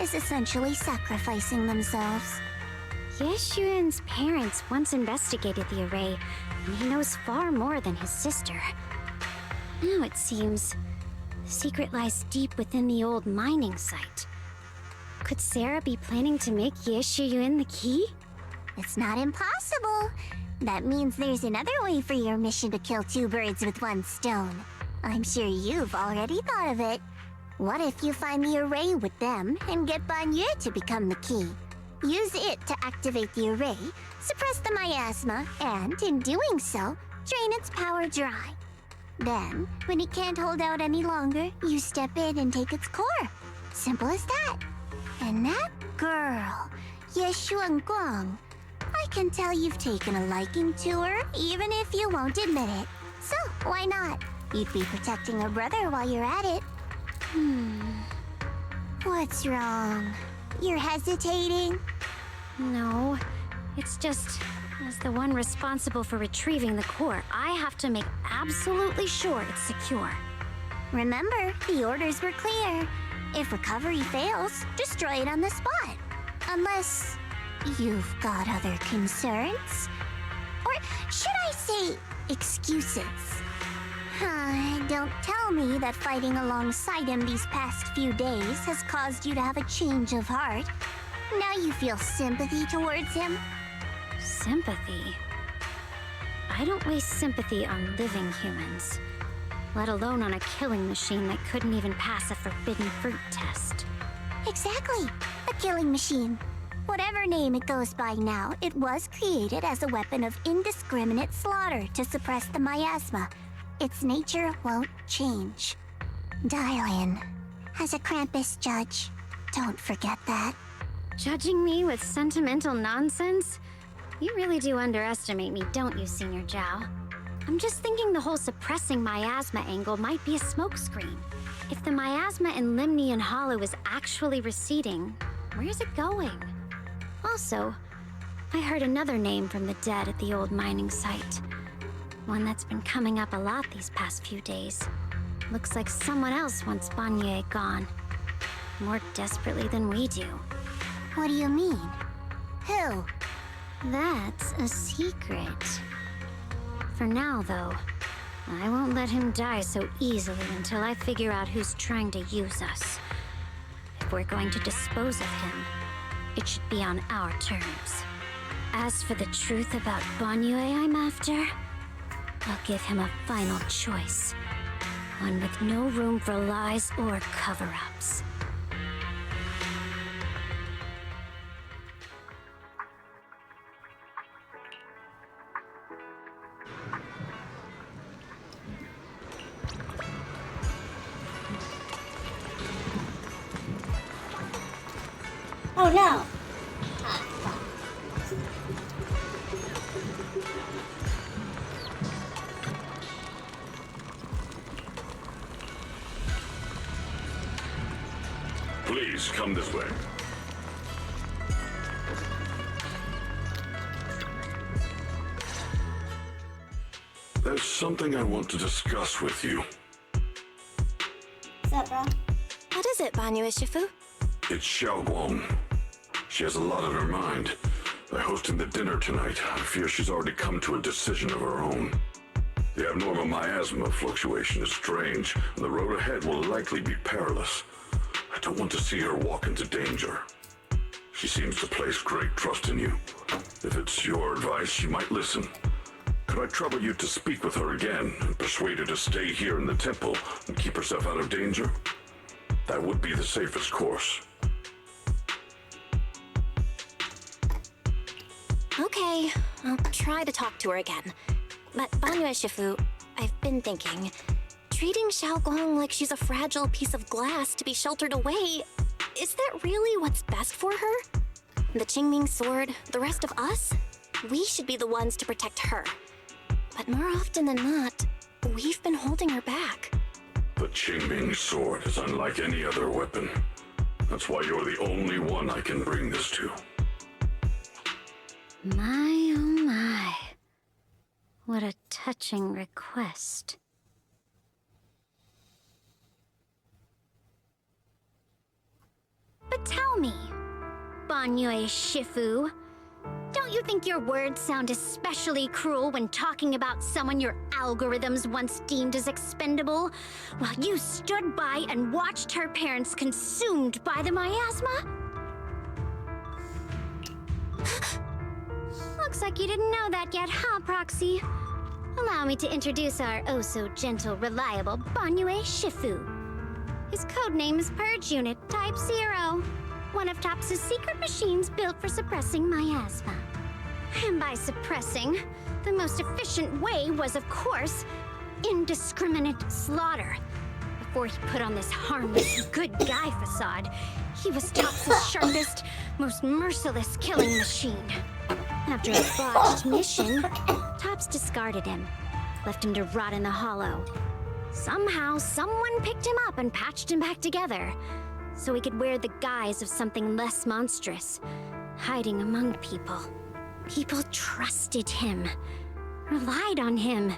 is essentially sacrificing themselves. Yeshuan's parents once investigated the array, and he knows far more than his sister. Now it seems the secret lies deep within the old mining site. Could Sarah be planning to make Yeshuyun the key? It's not impossible. That means there's another way for your mission to kill two birds with one stone. I'm sure you've already thought of it. What if you find the array with them and get Banyu to become the key? Use it to activate the array, suppress the miasma, and in doing so, drain its power dry. Then, when it can't hold out any longer, you step in and take its core. Simple as that. And that girl, Yeshuan Guang, I can tell you've taken a liking to her, even if you won't admit it. So, why not? You'd be protecting her brother while you're at it. What's wrong? You're hesitating? No, it's just, as the one responsible for retrieving the core, I have to make absolutely sure it's secure. Remember, the orders were clear. If recovery fails, destroy it on the spot. Unless you've got other concerns? Or should I say, excuses? Don't tell me that fighting alongside him these past few days has caused you to have a change of heart. Now you feel sympathy towards him? Sympathy? I don't waste sympathy on living humans, let alone on a killing machine that couldn't even pass a forbidden fruit test. Exactly, a killing machine. Whatever name it goes by now, it was created as a weapon of indiscriminate slaughter to suppress the miasma. Its nature won't change. Dial in. As a Krampus judge, don't forget that. Judging me with sentimental nonsense? You really do underestimate me, don't you, Senior Zhao? I'm just thinking the whole suppressing miasma angle might be a smokescreen. If the miasma in Limnian Hollow is actually receding, where's it going? Also, I heard another name from the dead at the old mining site. One that's been coming up a lot these past few days. Looks like someone else wants Banyu gone. More desperately than we do. What do you mean? Who? That's a secret. For now, though, I won't let him die so easily until I figure out who's trying to use us. If we're going to dispose of him, it should be on our terms. As for the truth about Banyu I'm after, I'll give him a final choice. One with no room for lies or cover-ups. Oh no! Please, come this way. There's something I want to discuss with you. What's up, bro? What is it, Banyu Shifu? It's Xiaoguang. She has a lot on her mind. By hosting the dinner tonight, I fear she's already come to a decision of her own. The abnormal miasma fluctuation is strange, and the road ahead will likely be perilous. I don't want to see her walk into danger. She seems to place great trust in you. If it's your advice, she might listen. Could I trouble you to speak with her again and persuade her to stay here in the temple and keep herself out of danger? That would be the safest course. Okay, I'll try to talk to her again. But Banyu Shifu, I've been thinking, treating Xiaoguang like she's a fragile piece of glass to be sheltered away, is that really what's best for her? The Qingming sword, the rest of us? We should be the ones to protect her. But more often than not, we've been holding her back. The Qingming sword is unlike any other weapon. That's why you're the only one I can bring this to. My, oh my. What a touching request. But tell me, Banyu Shifu, don't you think your words sound especially cruel when talking about someone your algorithms once deemed as expendable, while you stood by and watched her parents consumed by the miasma? Looks Looks like you didn't know that yet, huh, Proxy? Allow me to introduce our oh-so-gentle, reliable Banyue Shifu. His codename is Purge Unit Type 0, one of Topps' secret machines built for suppressing miasma. And by suppressing, the most efficient way was, of course, indiscriminate slaughter. Before he put on this harmless, good guy facade, he was Topps' sharpest, most merciless killing machine. After a botched mission, Topps discarded him, left him to rot in the hollow. Somehow, someone picked him up and patched him back together, so he could wear the guise of something less monstrous, hiding among people. People trusted him, relied on him,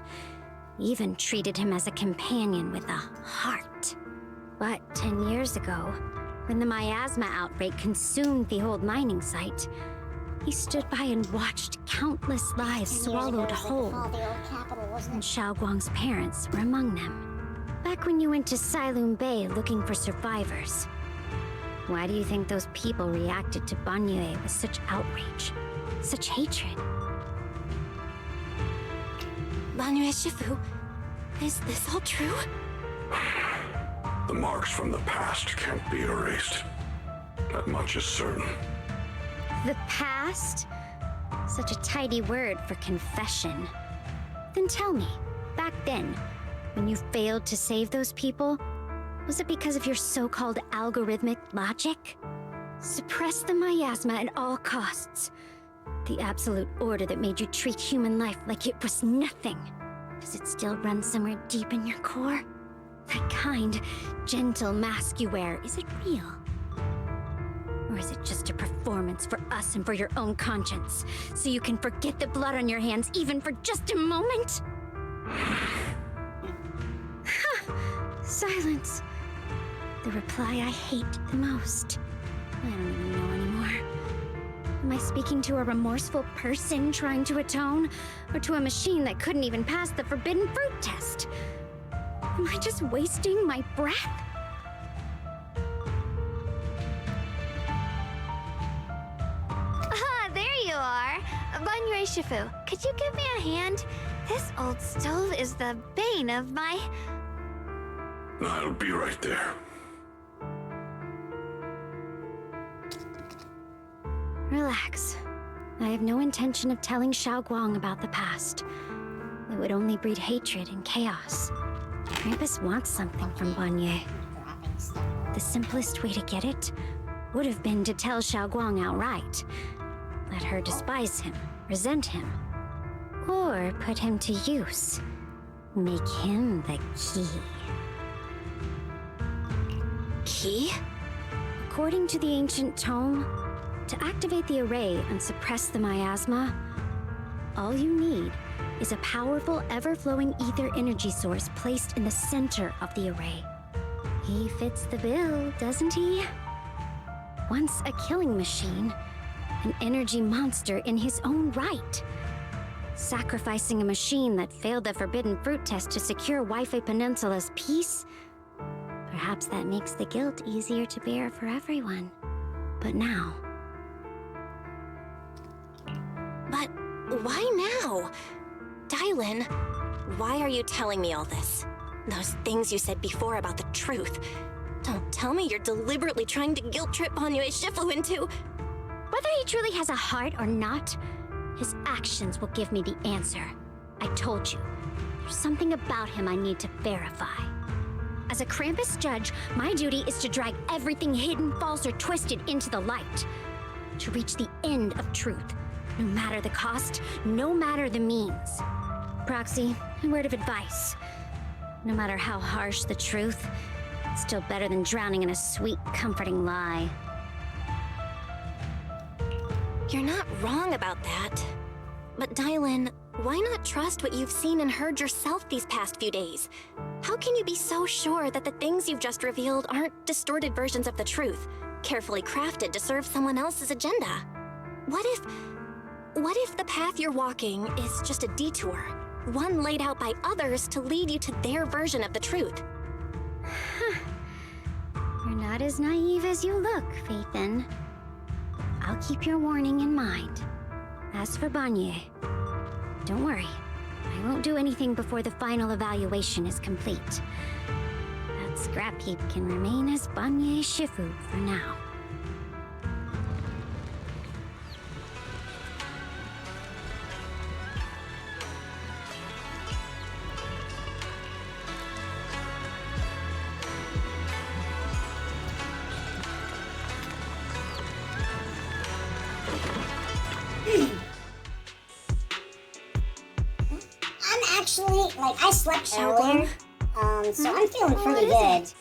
even treated him as a companion with a heart. But 10 years ago, when the miasma outbreak consumed the old mining site, he stood by and watched countless lives swallowed whole, and Xiaoguang's parents were among them. Back when you went to Silum Bay looking for survivors, why do you think those people reacted to Banyue with such outrage, such hatred? Banyue Shifu, is this all true? The marks from the past can't be erased. That much is certain. The past? Such a tidy word for confession. Then tell me, back then, when you failed to save those people, was it because of your so-called algorithmic logic? Suppress the miasma at all costs. The absolute order that made you treat human life like it was nothing. Does it still run somewhere deep in your core? That kind, gentle mask you wear, is it real? Or is it just a performance for us and for your own conscience, so you can forget the blood on your hands even for just a moment? Silence. The reply I hate the most. I don't even know anymore. Am I speaking to a remorseful person trying to atone, or to a machine that couldn't even pass the forbidden fruit test? Am I just wasting my breath? Ah, there you are. Banyue Shifu, could you give me a hand? This old stove is the bane of my... I'll be right there. Relax. I have no intention of telling Xiaoguang about the past. It would only breed hatred and chaos. Krampus wants something from Banyue. The simplest way to get it would have been to tell Xiaoguang outright. Let her despise him, resent him, or put him to use. Make him the key. Key? According to the ancient tome, to activate the array and suppress the miasma, all you need is a powerful, ever-flowing ether energy source placed in the center of the array. He fits the bill, doesn't he? Once a killing machine, an energy monster in his own right. Sacrificing a machine that failed the forbidden fruit test to secure Wi-Fi Peninsula's peace? Perhaps that makes the guilt easier to bear for everyone. But now... But why now? Dylan, why are you telling me all this? Those things you said before about the truth. Don't tell me you're deliberately trying to guilt-trip Banyue Shifu into... Whether he truly has a heart or not, his actions will give me the answer. I told you, there's something about him I need to verify. As a Krampus judge, my duty is to drag everything hidden, false, or twisted into the light. To reach the end of truth, no matter the cost, no matter the means. Proxy, a word of advice. No matter how harsh the truth, it's still better than drowning in a sweet, comforting lie. You're not wrong about that. But Dylan, why not trust what you've seen and heard yourself these past few days? How can you be so sure that the things you've just revealed aren't distorted versions of the truth, carefully crafted to serve someone else's agenda? What if the path you're walking is just a detour, one laid out by others to lead you to their version of the truth? You're not as naive as you look, Phaethon. I'll keep your warning in mind. As for Banye, don't worry. I won't do anything before the final evaluation is complete. That scrap heap can remain as Banye Shifu for now. I slept earlier, so I'm feeling pretty good.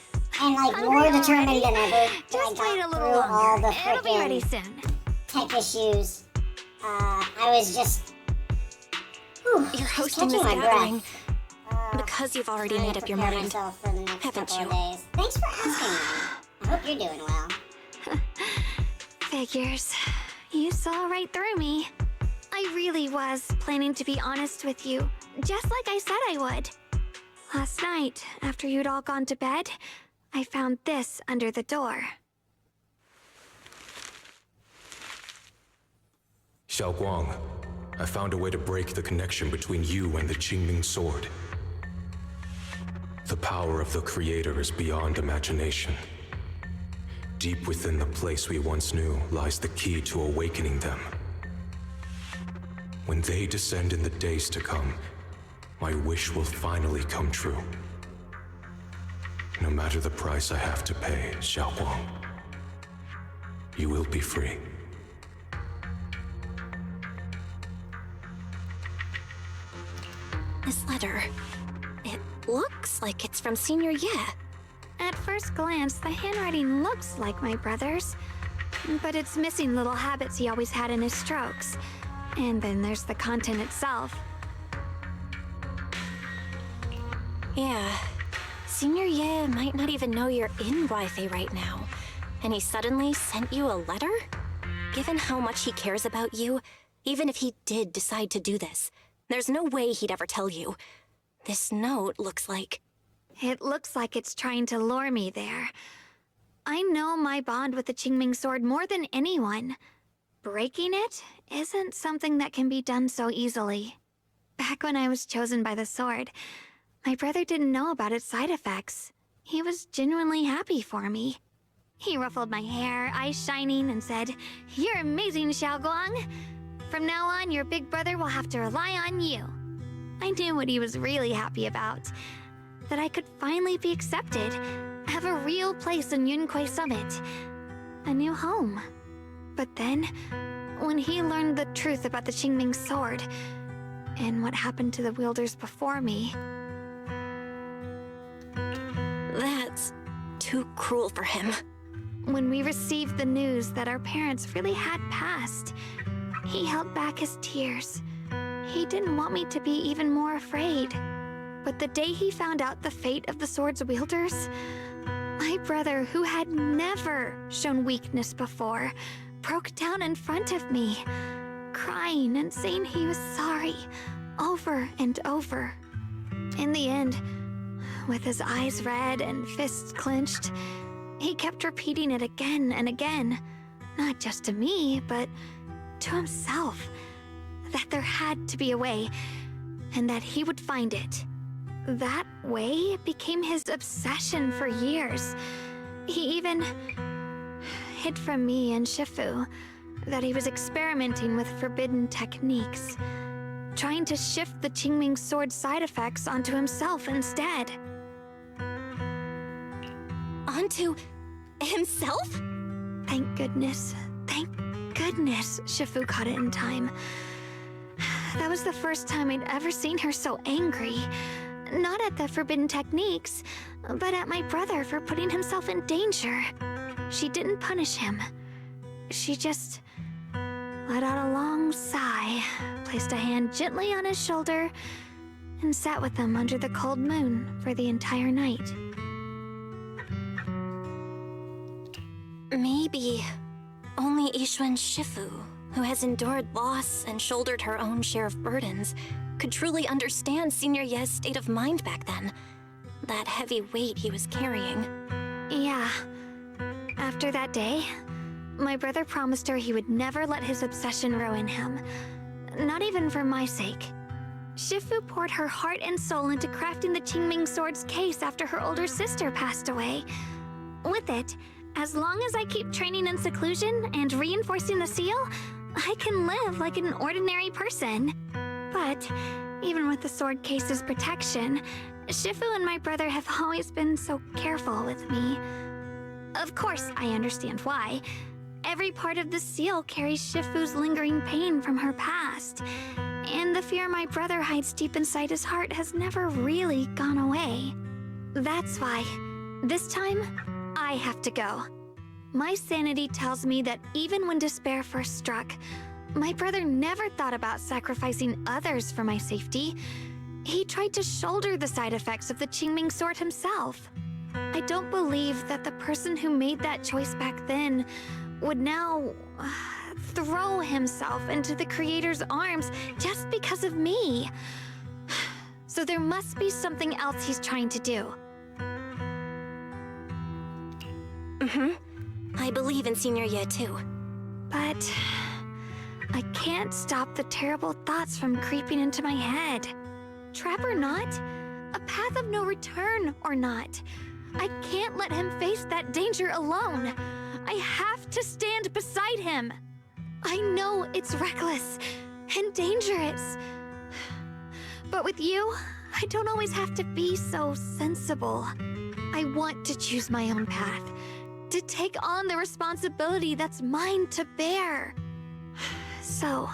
And more determined than ever. Just wait a little through all longer. the It'll be ready frickin' soon. tech issues. I was just... You're hosting catching this my gathering breath. because you've already Trying made to up your prepare mind, myself for the next haven't couple you? of days. Thanks for asking, man. I hope you're doing well. Figures. You saw right through me. I really was planning to be honest with you, just like I said I would. Last night, after you'd all gone to bed, I found this under the door. Xiao Guang, I found a way to break the connection between you and the Qingming sword. The power of the Creator is beyond imagination. Deep within the place we once knew lies the key to awakening them. When they descend in the days to come, my wish will finally come true. No matter the price I have to pay, Xiao Guang, you will be free. This letter, it looks like it's from Senior Ye. At first glance, the handwriting looks like my brother's, but it's missing little habits he always had in his strokes. And then there's the content itself. Yeah, Senior Ye might not even know you're in Weifei right now, and he suddenly sent you a letter? Given how much he cares about you, even if he did decide to do this, there's no way he'd ever tell you. This note looks like... It looks like it's trying to lure me there. I know my bond with the Qingming sword more than anyone. Breaking it isn't something that can be done so easily. Back when I was chosen by the sword, my brother didn't know about its side effects. He was genuinely happy for me. He ruffled my hair, eyes shining, and said, "You're amazing, Xiao Guang. From now on, your big brother will have to rely on you." I knew what he was really happy about. That I could finally be accepted, have a real place in Yunquei Summit. A new home. But then, when he learned the truth about the Qingming sword, and what happened to the wielders before me... That's too cruel for him. When we received the news that our parents really had passed, he held back his tears. He didn't want me to be even more afraid. But the day he found out the fate of the sword's wielders, my brother, who had never shown weakness before, broke down in front of me, crying and saying he was sorry, over and over. In the end, with his eyes red and fists clenched, he kept repeating it again and again, not just to me, but to himself, that there had to be a way, and that he would find it. That way became his obsession for years. He even hid from me and Shifu that he was experimenting with forbidden techniques, trying to shift the Qingming sword's side effects onto himself instead. Onto himself? Thank goodness Shifu caught it in time. That was the first time I'd ever seen her so angry. Not at the forbidden techniques, but at my brother for putting himself in danger. She didn't punish him. She just let out a long sigh, placed a hand gently on his shoulder, and sat with him under the cold moon for the entire night. Maybe only Yixuan Shifu, who has endured loss and shouldered her own share of burdens, could truly understand Senior Ye's state of mind back then. That heavy weight he was carrying. Yeah. After that day, my brother promised her he would never let his obsession ruin him. not even for my sake. Shifu poured her heart and soul into crafting the Qingming Sword's case after her older sister passed away. With it, as long as I keep training in seclusion and reinforcing the seal, I can live like an ordinary person. But even with the sword case's protection, Shifu and my brother have always been so careful with me. Of course, I understand why. Every part of the seal carries Shifu's lingering pain from her past, and the fear my brother hides deep inside his heart has never really gone away. That's why, this time, I have to go. My sanity tells me that even when despair first struck, my brother never thought about sacrificing others for my safety. He tried to shoulder the side effects of the Qingming Sword himself. I don't believe that the person who made that choice back then would now throw himself into the Creator's arms just because of me. So there must be something else he's trying to do. I believe in Senior Ye too. But I can't stop the terrible thoughts from creeping into my head. Trap or not, a path of no return or not, I can't let him face that danger alone. I have to stand beside him. I know it's reckless and dangerous. But with you, I don't always have to be so sensible. I want to choose my own path, to take on the responsibility that's mine to bear. So,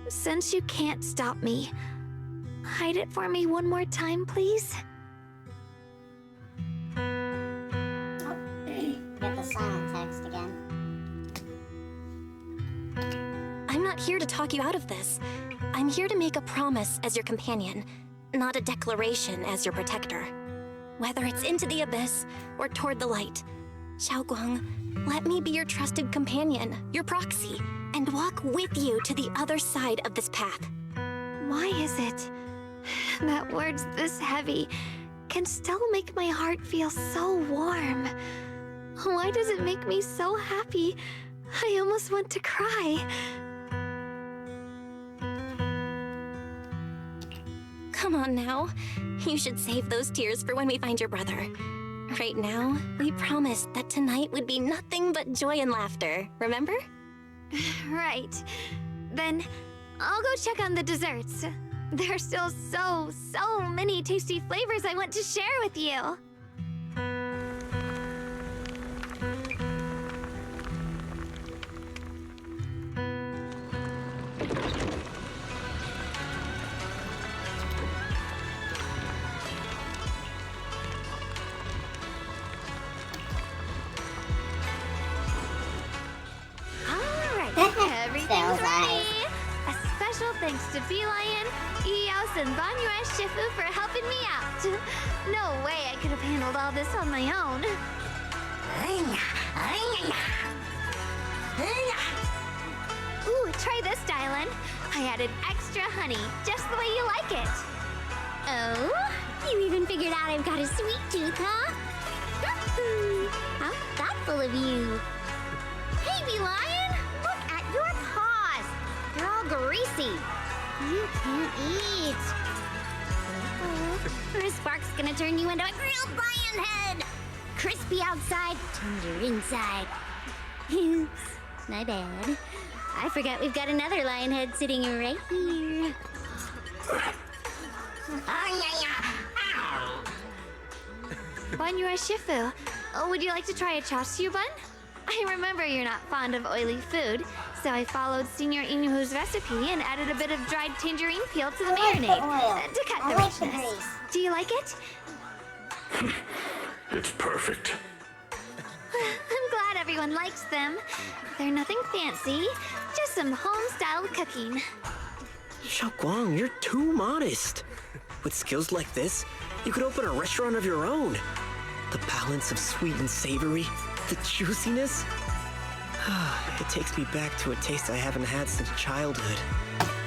since you can't stop me, hide it for me one more time, please? Get the silent text again. I'm not here to talk you out of this. I'm here to make a promise as your companion, not a declaration as your protector. Whether it's into the abyss or toward the light, Xiaoguang, let me be your trusted companion, your proxy, and walk with you to the other side of this path. Why is it that words this heavy can still make my heart feel so warm? Why does it make me so happy? I almost want to cry. Come on now. You should save those tears for when we find your brother. Right now, we promised that tonight would be nothing but joy and laughter, remember? Right. Then I'll go check on the desserts. There are still so many tasty flavors I want to share with you. Everything's ready! A special thanks to Feline, Eos, and Banyue Shifu for helping me out. No way I could have handled all this on my own. Ooh, try this, Dylan. I added extra honey, just the way you like it. Oh? You even figured out I've got a sweet tooth, huh? How thoughtful of you. Hey, Bee-Lion! Look at your paws! They're all greasy. You can't eat. Or Spark's gonna turn you into a grilled lion head! Crispy outside, tender inside. Oops, my bad. I forgot we've got another lion head sitting right here. Banyue Shifu, would you like to try a chashu bun? I remember you're not fond of oily food, so I followed Senior Inuhu's recipe and added a bit of dried tangerine peel to the marinade to cut the richness. Do you like it? It's perfect. I'm glad everyone likes them. They're nothing fancy, just some home-style cooking. Xiaoguang, you're too modest. With skills like this, you could open a restaurant of your own. The balance of sweet and savory, the juiciness. It takes me back to a taste I haven't had since childhood.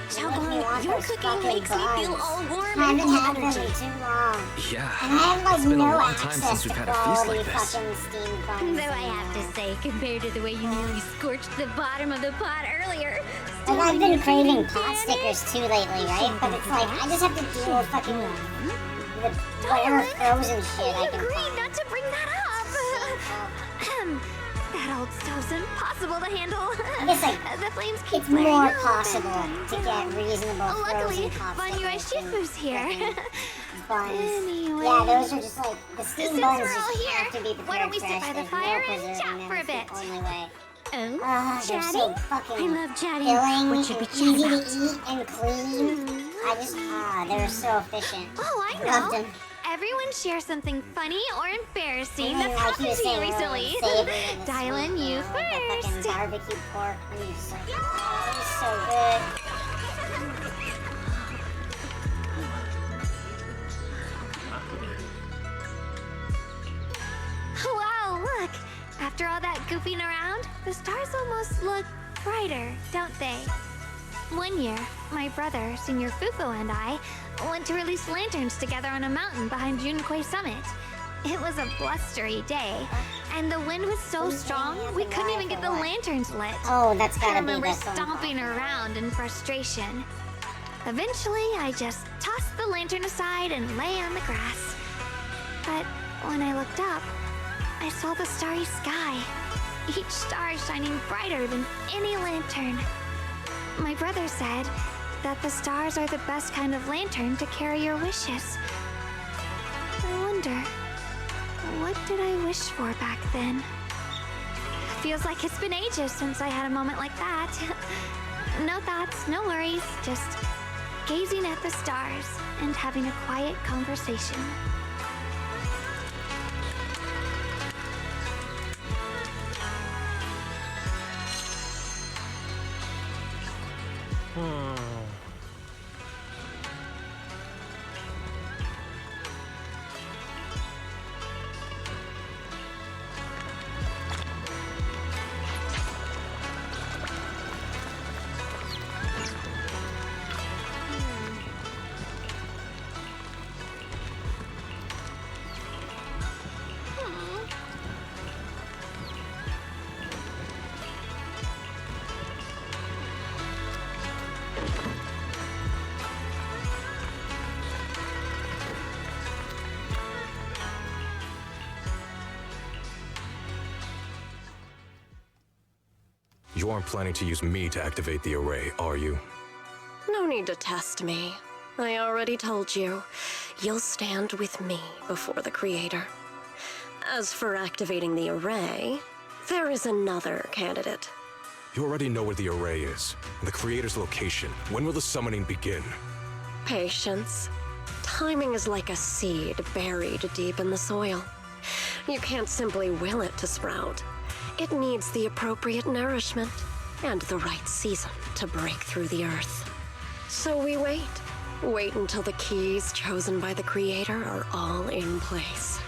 Xiaogang, your cooking makes me feel all warm I and haven't full had of them energy. in too long. Yeah. And I have like It's been no a long time access since to we've had a feast quality like this. fucking steamed buns. Though I have to say, compared to the way you nearly scorched the bottom of the pot earlier. Like, I've been craving pot stickers too lately, right? But it's like, I just have to deal with fucking the whatever frozen shit I can Agreed find. not to bring that up. That old stove's impossible to handle. I guess, like, The flames keep it's flaring more up possible and- to get reasonable Luckily, frozen pot Banyue stickers Shifu's here. buns. Anyway. Yeah, those are just like, the steamed Since buns we're just all here, have to be prepared why don't we sit fresh. by the There's fire no and preserving chat them. for a It's the bit? only way. Oh, They're so chatting? fucking I love chatting. filling What should we and chat easy about? to eat and clean. I just, they're so efficient. Oh, I Loved know. them. Everyone shares something funny or embarrassing And then, that's like you happened were to you saying, recently. savory and the Dylan, sweet, you know, like the fucking first. barbecue pork. And you just like, oh, it was so good. Wow, look! After all that goofing around, the stars almost look brighter, don't they? One year, my brother, Senior Fufu, and I went to release lanterns together on a mountain behind Junkui Summit. It was a blustery day, and the wind was so strong we couldn't even get the lanterns lit. Oh, that's gotta I be remember the phone call. stomping around in frustration. Eventually, I just tossed the lantern aside and lay on the grass. But when I looked up, I saw the starry sky, each star shining brighter than any lantern. My brother said that the stars are the best kind of lantern to carry your wishes. I wonder, what did I wish for back then? Feels like it's been ages since I had a moment like that. No thoughts, no worries, just gazing at the stars and having a quiet conversation. You aren't planning to use me to activate the array, are you? No need to test me. I already told you. You'll stand with me before the Creator. As for activating the array, there is another candidate. You already know where the array is, and the Creator's location. When will the summoning begin? Patience. Timing is like a seed buried deep in the soil. You can't simply will it to sprout. It needs the appropriate nourishment and the right season to break through the earth. So we wait. Wait until the keys chosen by the Creator are all in place.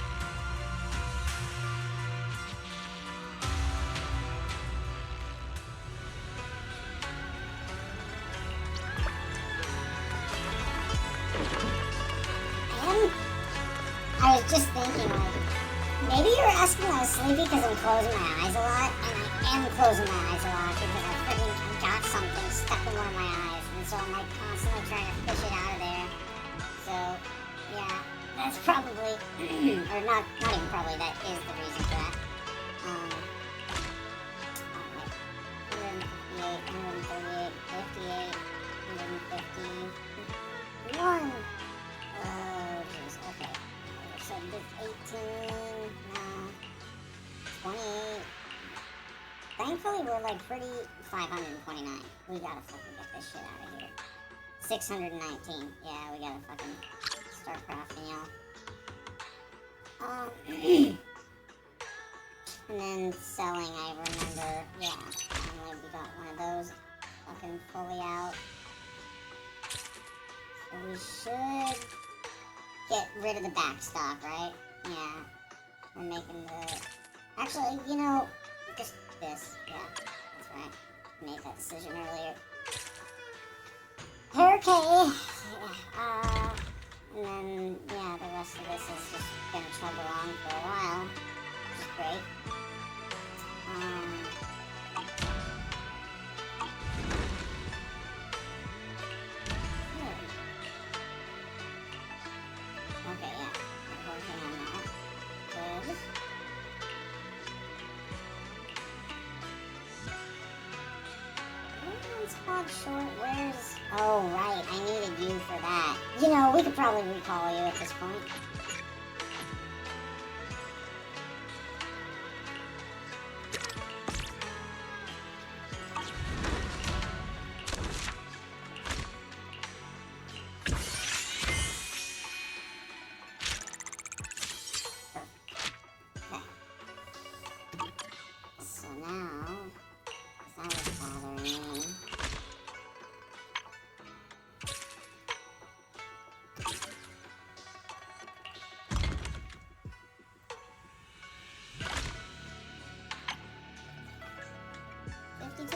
I was just thinking, like, maybe you're asking I was sleepy because I'm closing my eyes a lot, and I am closing my eyes a lot because I've got something stuck in one of my eyes, and so I'm like constantly trying to fish it out of there. So, yeah, that's probably, or not even probably, that is the reason for that. 158, 138, 58, 150, 1. Oh, jeez, okay. So this 18, no, 28. Thankfully, we're like pretty 529. We gotta fucking get this shit out of here. 619. Yeah, we gotta fucking start crafting, y'all. And then selling, I remember, yeah, finally we got one of those fucking fully out. So we should get rid of the back stock, right? Yeah. We're making the... Actually, you know, just this. Yeah, that's right. Made that decision earlier. Okay. And then, yeah, the rest of this is just gonna chug along for a while, which is great. Okay, yeah, we're working on that. Good. Everyone's called short. Where's... Oh, right, I needed you for that. You know, we could probably recall you at this point. So now, that was bothering me.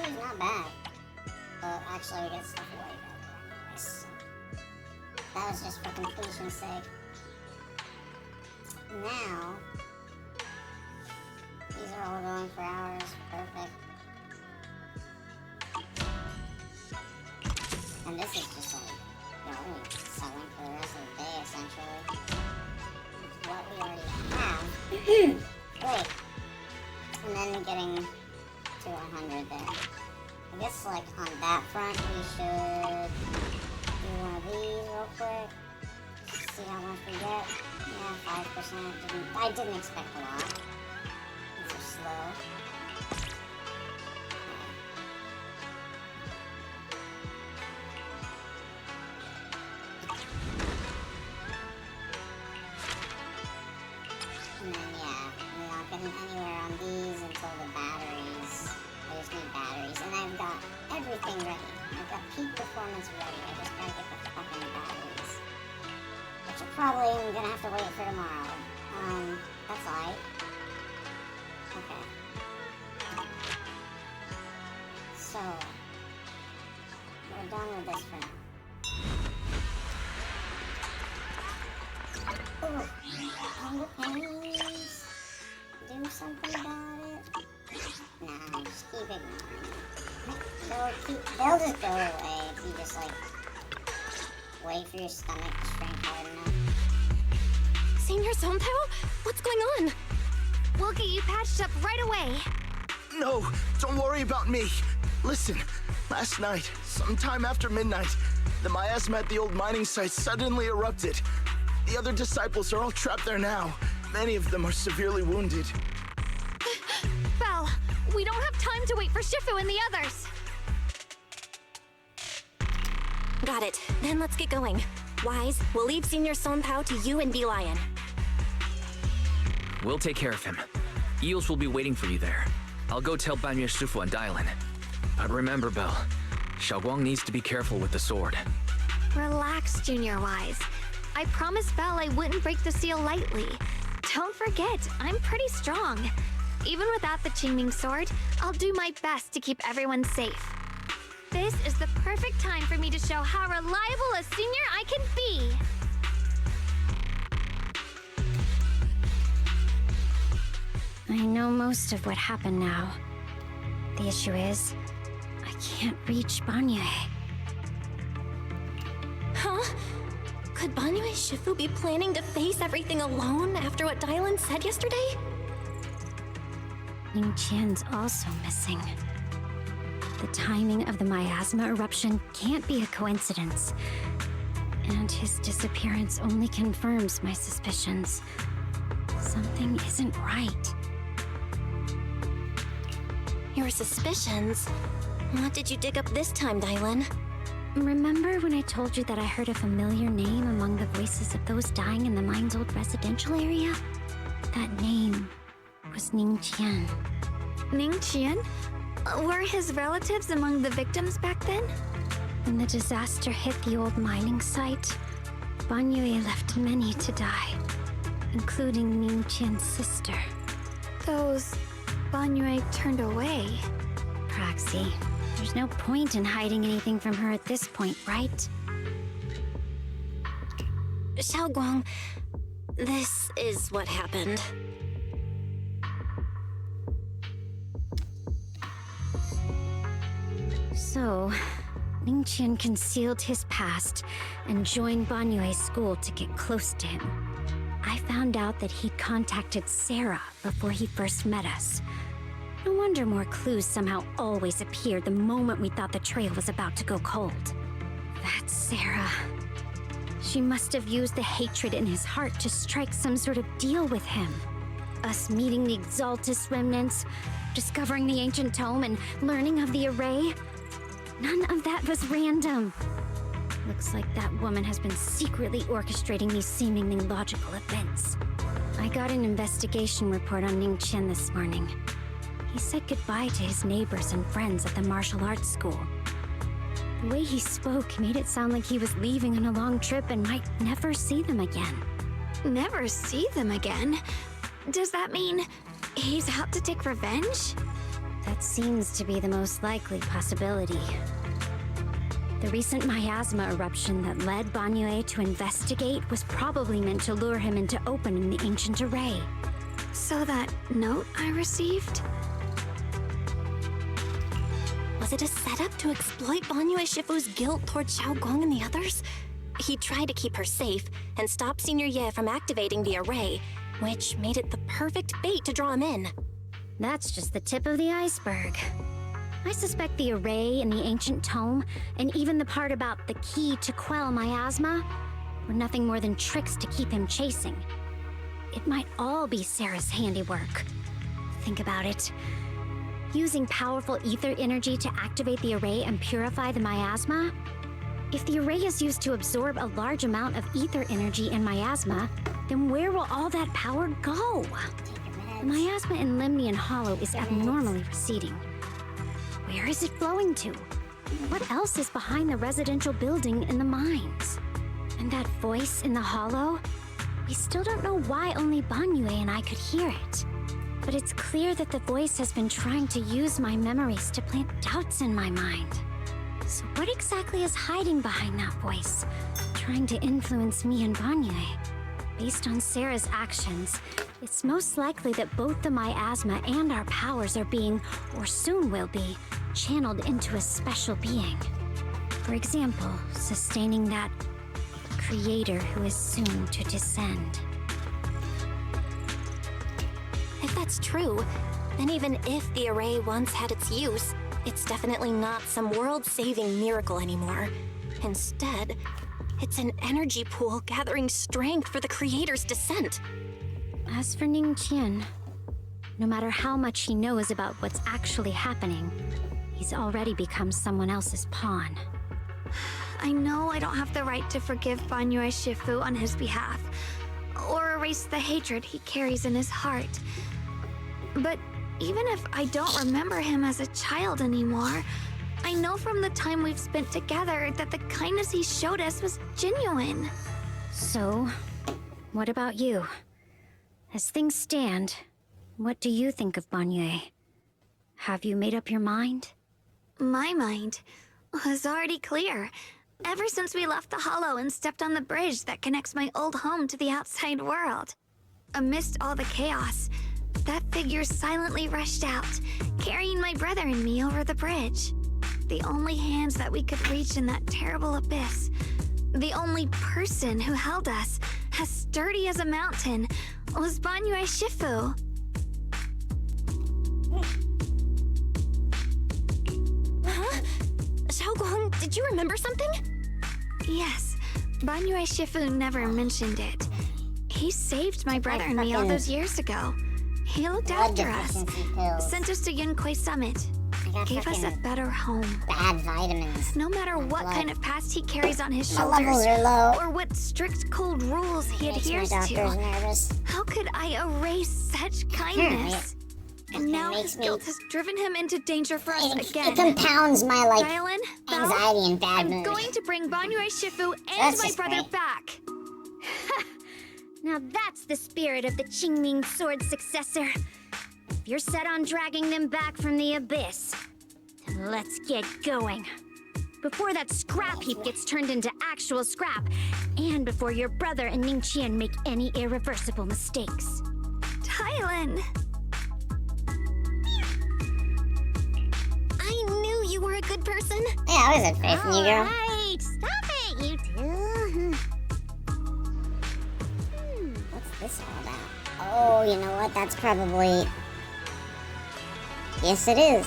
is not bad. But actually, we get stuff away better anyways. So. That was just for completion's sake. Now, these are all going for hours. Perfect. And this is just like, you know, selling for the rest of the day, essentially. It's what we already have. Wait. And then getting to 100 there. I guess, like, on that front, we should do one of these real quick. See how much we get. Yeah, 5%. I didn't expect a lot. These are slow. And then, yeah, we're not getting anywhere on these until the batteries. I just need batteries. And I've got everything ready. I've got peak performance ready. I just gotta get the fucking batteries. Which I probably am gonna have to wait for tomorrow. That's alright. Okay. So, we're done with this for now. Ooh, hunger pains. Do something about it. Nah, just keep ignoring it. They'll just go away if you just like wait for your stomach to shrink hard enough. Senior Sompao? What's going on? We'll get you patched up right away. No, don't worry about me. Listen, last night, sometime after midnight, the miasma at the old mining site suddenly erupted. The other disciples are all trapped there now. Many of them are severely wounded. Belle, we don't have time to wait for Shifu and the others. Got it. Then let's get going. Wise, we'll leave Senior Sompao to you and Bee Lion. We'll take care of him. Eels will be waiting for you there. I'll go tell Banyue Shifu and Dylan. But remember, Belle, Xiaoguang needs to be careful with the sword. Relax, Junior Wise. I promised Belle I wouldn't break the seal lightly. Don't forget, I'm pretty strong. Even without the Qingming sword, I'll do my best to keep everyone safe. This is the perfect time for me to show how reliable a senior I can be. I know most of what happened now. The issue is, I can't reach Banyue. Huh? Could Banyue Shifu be planning to face everything alone after what Dylan said yesterday? Ningqian's also missing. The timing of the miasma eruption can't be a coincidence. And his disappearance only confirms my suspicions. Something isn't right. Your suspicions? What did you dig up this time, Dylan? Remember when I told you that I heard a familiar name among the voices of those dying in the mine's old residential area? That name was Ningqian. Ningqian? Were his relatives among the victims back then? When the disaster hit the old mining site, Banyue left many to die, including Ningqian's sister. Those Banyue turned away. Proxy, there's There's no point in hiding anything from her at this point, right? Xiaoguang, this is what happened. So, Ningqian concealed his past and joined Banyue's school to get close to him. I found out that he'd contacted Sarah before he first met us. No wonder more clues somehow always appeared the moment we thought the trail was about to go cold. That's Sarah. She must have used the hatred in his heart to strike some sort of deal with him. Us meeting the Exaltus remnants, discovering the ancient tome, and learning of the array. None of that was random. Looks like that woman has been secretly orchestrating these seemingly logical events. I got an investigation report on Ningqian this morning. He said goodbye to his neighbors and friends at the martial arts school. The way he spoke made it sound like he was leaving on a long trip and might never see them again. Never see them again? Does that mean he's out to take revenge? That seems to be the most likely possibility. The recent miasma eruption that led Banyue to investigate was probably meant to lure him into opening the ancient array. So that note I received? Was it a setup to exploit Banyue Shifu's guilt toward Xiaoguang and the others? He tried to keep her safe and stop Senior Ye from activating the array, which made it the perfect bait to draw him in. That's just the tip of the iceberg. I suspect the array and the ancient tome, and even the part about the key to quell miasma, were nothing more than tricks to keep him chasing. It might all be Sarah's handiwork. Think about it. Using powerful ether energy to activate the array and purify the miasma? If the array is used to absorb a large amount of ether energy and miasma, then where will all that power go? The miasma in Limnian Hollow is abnormally receding. Where is it flowing to? What else is behind the residential building in the mines? And that voice in the hollow? We still don't know why only Banyue and I could hear it. But it's clear that the voice has been trying to use my memories to plant doubts in my mind. So what exactly is hiding behind that voice, trying to influence me and Banyue? Based on Sarah's actions, it's most likely that both the miasma and our powers are being, or soon will be, channeled into a special being. For example, sustaining that creator who is soon to descend. If that's true, then even if the array once had its use, it's definitely not some world-saving miracle anymore. Instead, it's an energy pool gathering strength for the creator's descent. As for Ningqian, no matter how much he knows about what's actually happening, he's already become someone else's pawn. I know I don't have the right to forgive Banyue Shifu on his behalf, or erase the hatred he carries in his heart. But even if I don't remember him as a child anymore, I know from the time we've spent together that the kindness he showed us was genuine. So, what about you? As things stand, what do you think of Banyue? Have you made up your mind? My mind was already clear. Ever since we left the Hollow and stepped on the bridge that connects my old home to the outside world. Amidst all the chaos, that figure silently rushed out, carrying my brother and me over the bridge. The only hands that we could reach in that terrible abyss. The only person who held us, as sturdy as a mountain, was Banyue Shifu. Huh? Xiaoguang, did you remember something? Yes, Banyue Shifu never mentioned it. He saved my brother and me all those years ago. He looked after us, sent us to Yunquay Summit, gave us a better home. Bad vitamins. No matter what kind of past he carries on his My shoulders, levels are low. or what strict cold rules he Makes my adheres doctors to, nervous. how could I erase such kindness? And now makes his guilt has driven him into danger for us again. It compounds my, like, Dylan, Belle, anxiety and bad I'm mood. going to bring Banyue Shifu and That's my just brother great. back. Now that's the spirit of the Qingming sword successor. If you're set on dragging them back from the abyss, then Let's get going. Before that scrap heap gets turned into actual scrap, and before your brother and Ningqian make any irreversible mistakes. Tylan! I knew you were a good person. Yeah, I always had faith in you, girl. Alright, stop it, you two. What's this all about? Oh, you know what? That's probably... Yes, it is.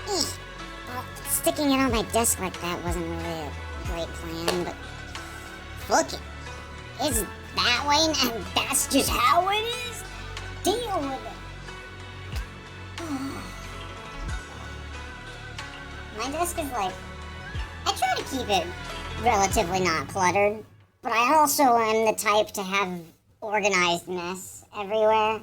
Well, sticking it on my desk like that wasn't really a great plan, but... Fuck it. It's that way, and that's just how it is. Deal with it. My desk is like... I try to keep it relatively not cluttered, but I also am the type to have organized mess everywhere,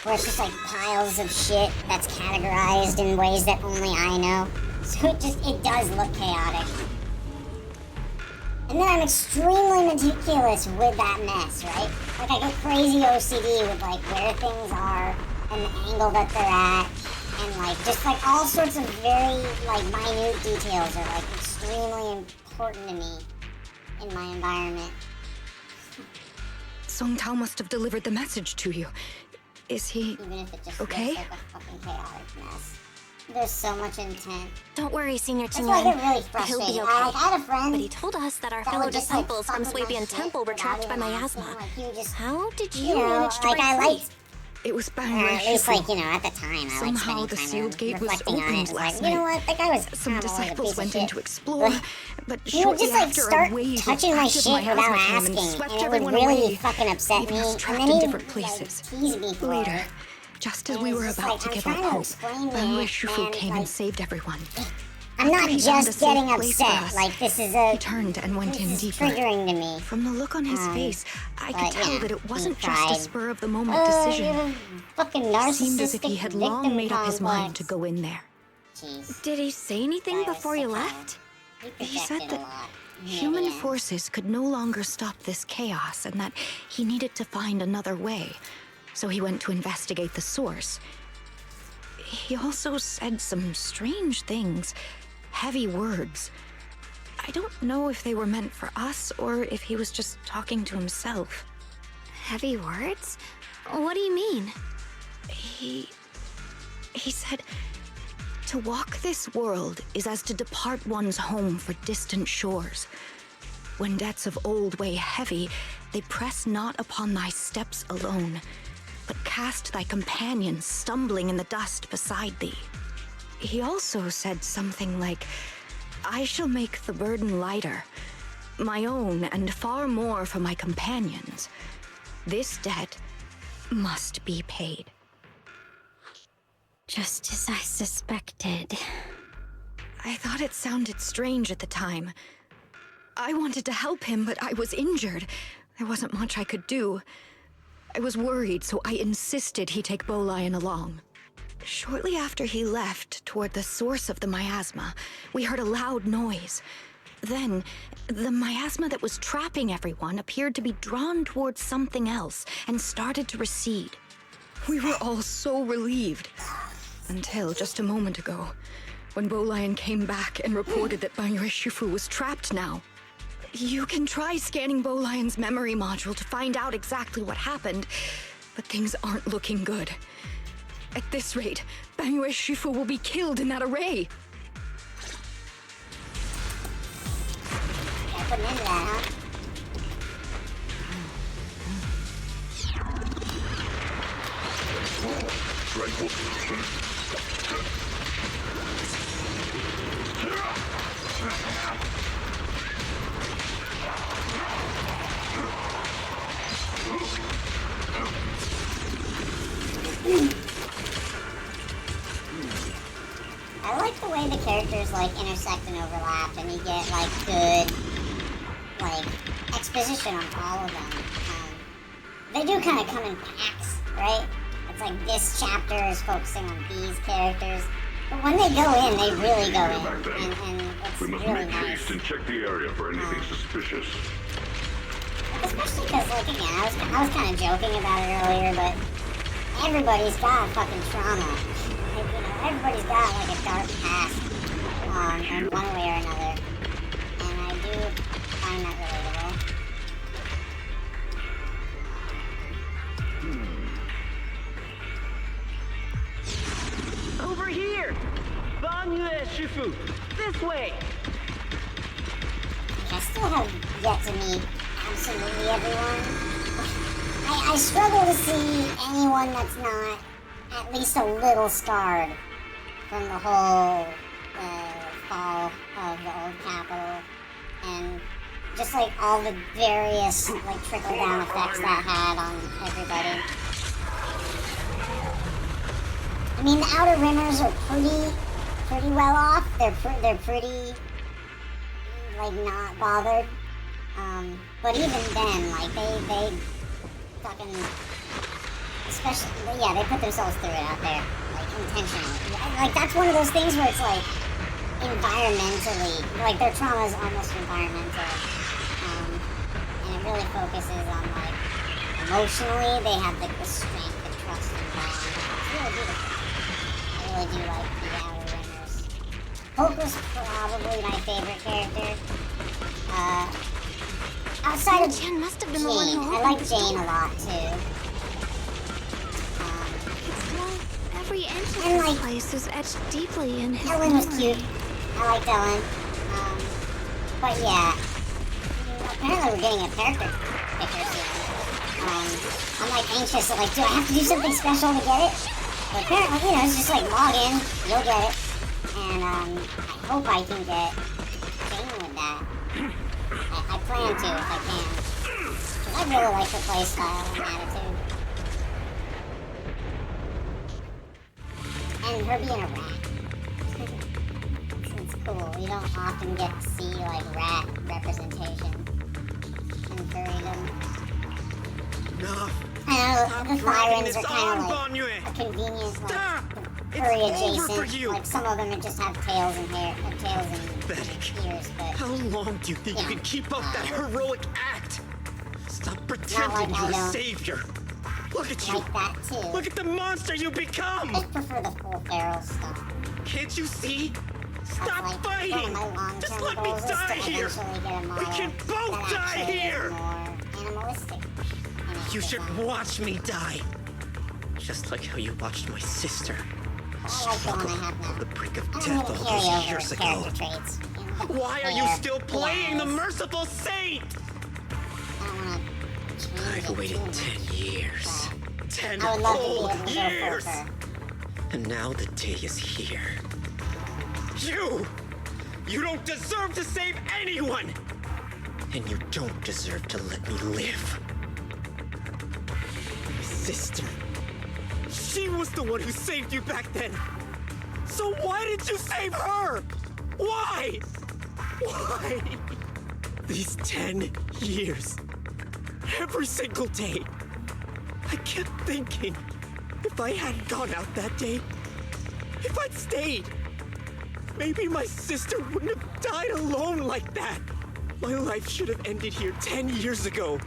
where it's just like piles of shit that's categorized in ways that only I know. So it does look chaotic. And then I'm extremely meticulous with that mess, right? Like I get crazy OCD with like where things are and the angle that they're at, and like just like all sorts of very like minute details are like extremely important to me in my environment. Song Tao must have delivered the message to you. Is he Even if it just okay? looks like a fucking chaotic mess. There's so much intent. Don't worry, Senior That's why I Qingyan. get really He'll frustrated. be okay. I had a friend, but he told us that our that fellow would just, like, disciples from fuck with my Swabian shit Temple were without trapped by even miasma. asking, like, he would just, How did you, you know, manage to like break I free? liked. It was Or at least, like, you know, at the time, I like Somehow spending the time sealed gate was reflecting on it. opened It was last like, you know night. what, that guy was Some kind of always a disciples piece of went shit. in to explore, but he would shortly just like after start a wave touching of my active shit without miasma came asking, and swept and it would everyone really away, fucking upset leaving me. us And trapped then in he'd different like, places. tease me for Later, it. just as And we it were was just about like, to I'm give trying up to hope, explain Banwei it, Shufu and, came like, and saved everyone. I'm After not he found a just safe getting place for upset. us, Like this is a. he turned and went in this is deeper. triggering to me. From the look on his face, I could but, tell yeah, that it wasn't he just a tried. spur of the moment You're decision. a fucking It seemed as if he narcissistic had long victim made up his mind to complex. go in there. Jeez. Did he say anything Guy was before you sick of left? He said projected a that lot. human Yeah. forces could no longer stop this chaos and that he needed to find another way. So he went to investigate the source. He also said some strange things, heavy words. I don't know if they were meant for us or if he was just talking to himself. Heavy words? What do you mean? He said, to walk this world is as to depart one's home for distant shores. When debts of old weigh heavy, they press not upon thy steps alone, but cast thy companions stumbling in the dust beside thee. He also said something like, I shall make the burden lighter, my own and far more for my companions. This debt must be paid. Just as I suspected. I thought it sounded strange at the time. I wanted to help him, but I was injured. There wasn't much I could do. I was worried, so I insisted he take Bolian along. Shortly after he left, toward the source of the miasma, we heard a loud noise. Then, the miasma that was trapping everyone appeared to be drawn towards something else and started to recede. We were all so relieved. Until just a moment ago, when Bolian came back and reported that Banwei Shufu was trapped now. You can try scanning Bolian's memory module to find out exactly what happened, but things aren't looking good. At this rate, Banwei Shufu will be killed in that array. Yeah, putting into that, huh? I like the way the characters like intersect and overlap, and you get like good like exposition on all of them. They do kind of come in packs, right? It's like this chapter is focusing on these characters, but when they go in, they really go in, and it's We must really make nice. haste and check the area for anything suspicious. Especially because, like, again, I was kind of joking about it earlier, but everybody's got fucking trauma. Like, you know, everybody's got like a dark past. in one way or another. And I do find that relatable. Over here! Banyue Shifu! This way! I still have yet to meet absolutely everyone. I struggle to see anyone that's not at least a little scarred from the whole fall of the old capital and just like all the various like trickle down effects that had on everybody. I mean, the Outer Rimmers are pretty well off. They're pretty like not bothered. But even then, like they fucking, especially, yeah, they put themselves through it out there, like intentionally. Like that's one of those things where it's like environmentally, like their trauma is almost environmental, and it really focuses on like emotionally they have like the strength, the trust, and bond. It's really beautiful. I really do like the Outer Rimmers. Hope was probably my favorite character. Outside of Jen must have been Jane, the one who I like Jane a lot too. Every inch of And, this like, place is etched deeply in his Ellen was memory. cute. I liked Ellen. But yeah, apparently we're getting a character picker soon. I'm like anxious, so like, do I have to do something special to get it? But apparently, you know, it's just like log in, you'll get it. And I hope I can get Jane with that. I plan to if I can. Because I really like her playstyle and attitude. And her being a rat. It's cool. You don't often get to see like rat representation in furrydom. No. I know the Thyrans are kind of on, like a convenient Stop! like furry It's over for adjacent. you. Like some of them just have tails and hair, tails and ears, but How long do you think you can keep up that heroic act? Stop pretending like I you're a don't savior. Look at you. like that too. Look at the monster you become. I prefer the full feral stuff. Can't you see? Stop One fighting. of my long-term Just let me goals is to die here. eventually get a model We can both that die actually here. is more animalistic. in its You should design. watch me die. Just like how you watched my sister I like the one I have now. on the brink of I'm death gonna all carry those over years ago. character traits. Why are you Hair, still playing the eyes. merciful saint? I don't wanna change I've it waited too much, 10 years. but 10 I would love to be whole able to go full years. fur. And now the day is here. You don't deserve to save anyone! And you don't deserve to let me live. My sister. She was the one who saved you back then. So why did you save her? Why? Why? These 10 years. Every single day. I kept thinking, if I hadn't gone out that day, if I'd stayed, maybe my sister wouldn't have died alone like that. My life should have ended here 10 years ago.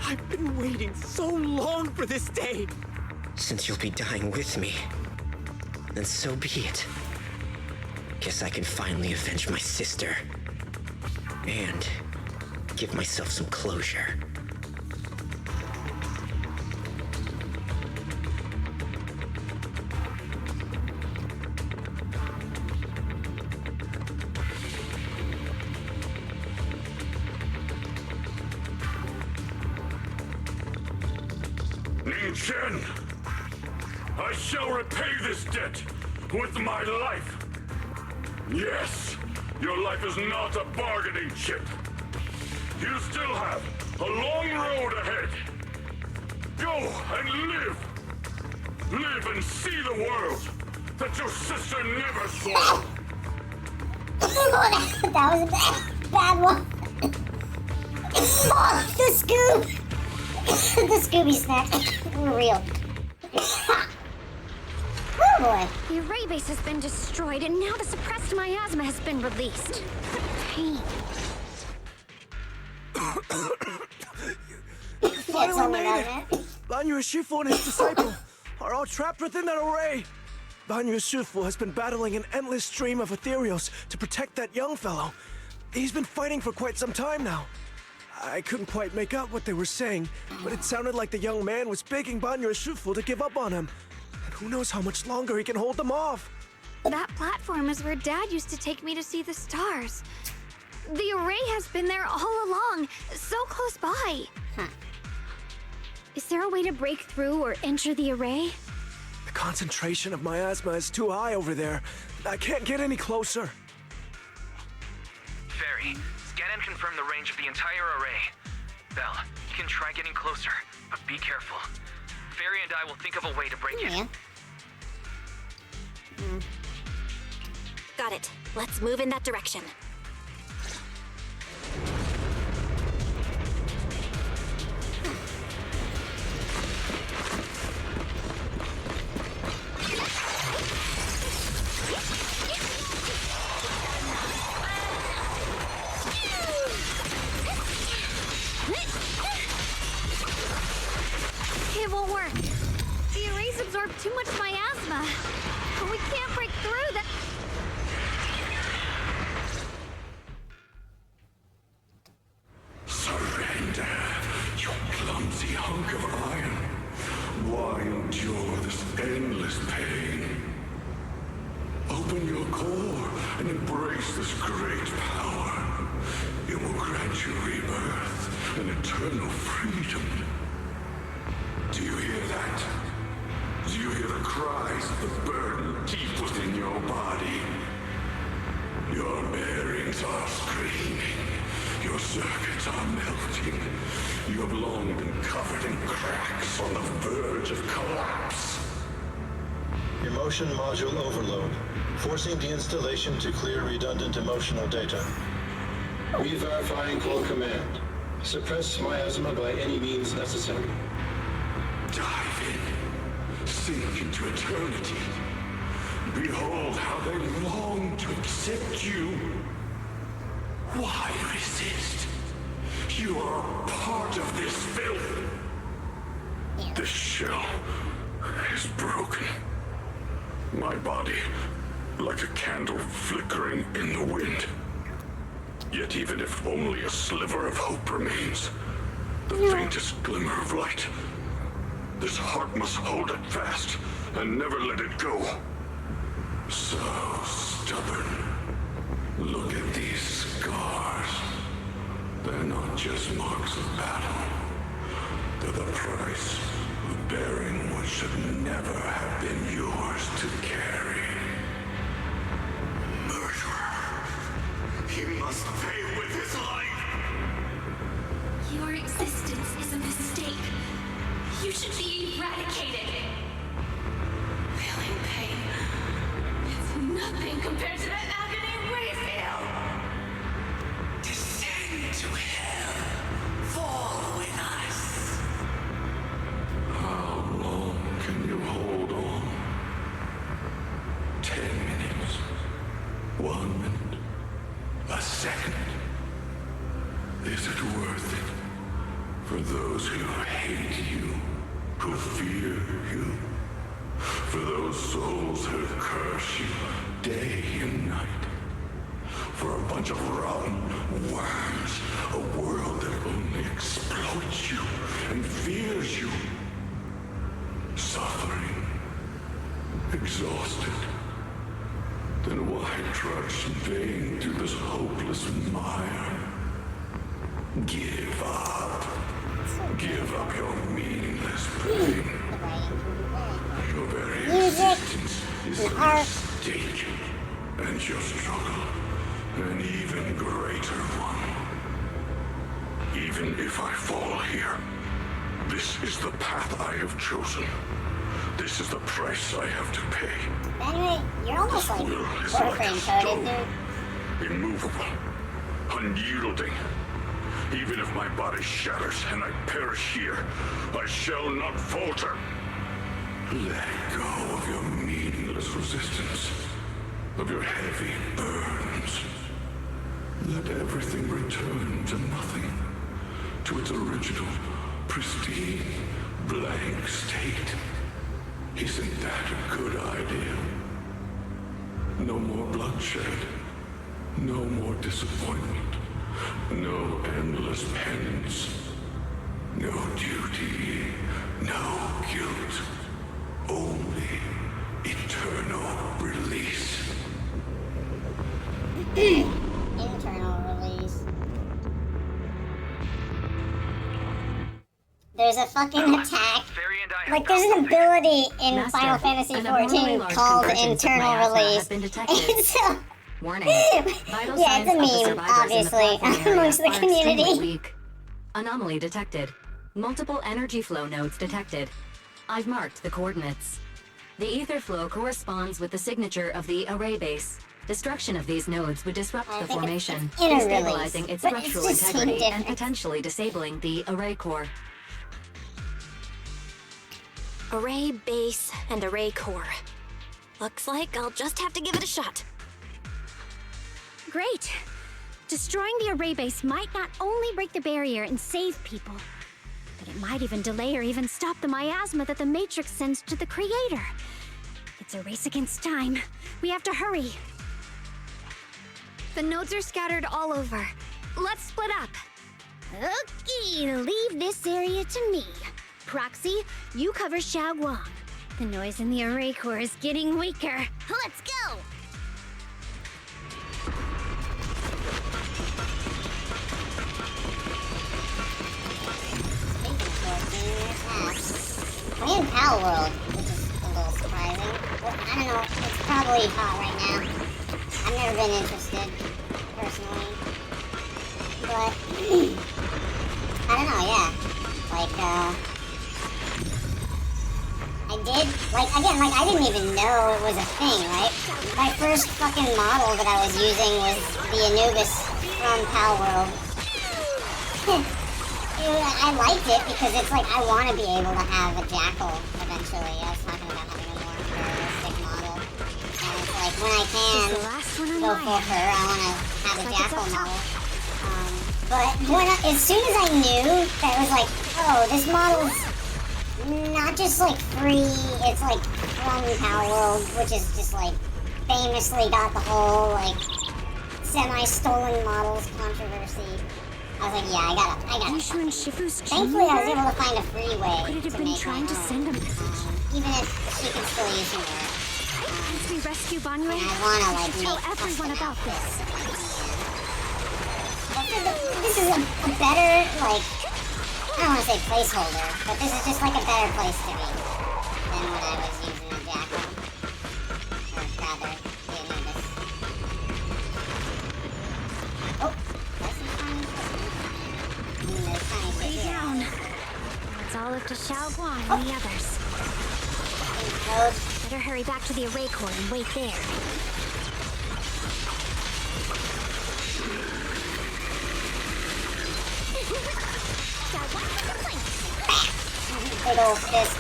I've been waiting so long for this day. Since you'll be dying with me, then so be it. Guess I can finally avenge my sister. And give myself some closure. Ning Chen, I shall repay this debt with my life. Yes, your life is not a bargaining chip. You still have a long road ahead. Go and live. Live and see the world that your sister never saw. That was a bad one. Oh, the Scoob! The Scooby snacks were real. Oh boy. The array base has been destroyed, and now the suppressed miasma has been released. What pain. Finally made it! Banyu Shifu and his disciple are all trapped within that array. Banyu Shifu has been battling an endless stream of ethereals to protect that young fellow. He's been fighting for quite some time now. I couldn't quite make out what they were saying, but it sounded like the young man was begging Banyu Shifu to give up on him. And who knows how much longer he can hold them off. That platform is where Dad used to take me to see the stars. The array has been there all along, so close by. Huh. Is there a way to break through or enter the array? The concentration of miasma is too high over there. I can't get any closer. Fairy, scan and confirm the range of the entire array. Belle, you can try getting closer, but be careful. Fairy and I will think of a way to break it. Got it. Let's move in that direction. It won't work. The arrays absorb too much miasma. We can't break through that. Surrender, you clumsy hunk of iron. Why endure this endless pain? Open your core and embrace this great power. It will grant you rebirth and eternal freedom. Do you hear that? Do you hear the cries of the burden deep within your body? Your bearings are screaming. Your circuits are melting. You have long been covered in cracks on the verge of collapse. Emotion module overload. Forcing deinstallation to clear redundant emotional data. Re-verifying core command. Suppress miasma by any means necessary. Dive in. Sink into eternity. Behold how they long to accept you. Why resist? You are part of this filth. This shell is broken. My body, like a candle flickering in the wind. Yet even if only a sliver of hope remains, the faintest glimmer of light, this heart must hold it fast and never let it go. So stubborn. Look at these scars. They're not just marks of battle. They're the price of bearing what should never have been yours to carry. Murderer. He must pay with his life. Your existence is a mistake. You should be eradicated. Feeling pain. It's nothing compared to that agony we feel. Descend to hell. Fall with us. How long can you hold on? 10 minutes. 1 minute. A second. Is it worth it? For those who hate you, who fear you, for those souls who curse you day and night, for a bunch of rotten worms, a world that only exploits you and fears you, suffering, exhausted. Then why trudge in vain through this hopeless mire? Give up. Give up your meaningless pain. Your very existence is at stake, and your struggle an even greater one. Even if I fall here, this is the path I have chosen. This is the price I have to pay. Anyway, you're almost like Warframe coded, dude. Immovable, unyielding. Even if my body shatters and I perish here, I shall not falter. Let go of your meaningless resistance, of your heavy burdens. Let everything return to nothing, to its original, pristine, blank state. Isn't that a good idea? No more bloodshed. No more disappointment. No endless penance. No duty. No guilt. Only eternal release. Internal release. There's a fucking attack. Like, there's an ability in Master, Final Fantasy an abnormally XIV large called convergence of internal miasma release. has been detected. It's so... Warning. Vital Yeah, signs it's a of the meme, survivors in the obviously, platform area amongst the are extremely community. weak. Anomaly detected. Multiple energy flow nodes detected. I've marked the coordinates. The ether flow corresponds with the signature of the array base. Destruction of these nodes would disrupt the formation, destabilizing its structural integrity and potentially disabling the array core. Array base and array core. Looks like I'll just have to give it a shot. Great. Destroying the array base might not only break the barrier and save people, but it might even delay or even stop the miasma that the Matrix sends to the Creator. It's a race against time. We have to hurry. The nodes are scattered all over. Let's split up. Okay, leave this area to me. Proxy, you cover Xiaoguang. The noise in the array core is getting weaker. Let's go! I'm in Pal World, which is a little surprising. But I don't know, it's probably hot right now. I've never been interested, personally. But, I don't know, yeah. Like, I did, like, again, like, I didn't even know it was a thing, right? My first fucking model that I was using was the Anubis from Pal World. I liked it because it's like I want to be able to have a jackal eventually. I was talking about having a more realistic model. And it's like when I can go full fur, I want to have a jackal model. But as soon as I knew that it was like, oh, this model's not just like free, it's like from Power World, which is just like famously got the whole like semi-stolen models controversy. I was like, yeah, I gotta. Thankfully, I was able to find a free way to make trying to send a message, even if she can still use her work. As we rescue Banyu, I wanna like tell make everyone about this. This is a better like. I don't want to say placeholder, but this is just like a better place to be than when I was using a jackal, or rather, the Anubis. Oh. Lay down. It's all up to Xiaoguang and the others. Better hurry back to the array core and wait there. Big ol' fist.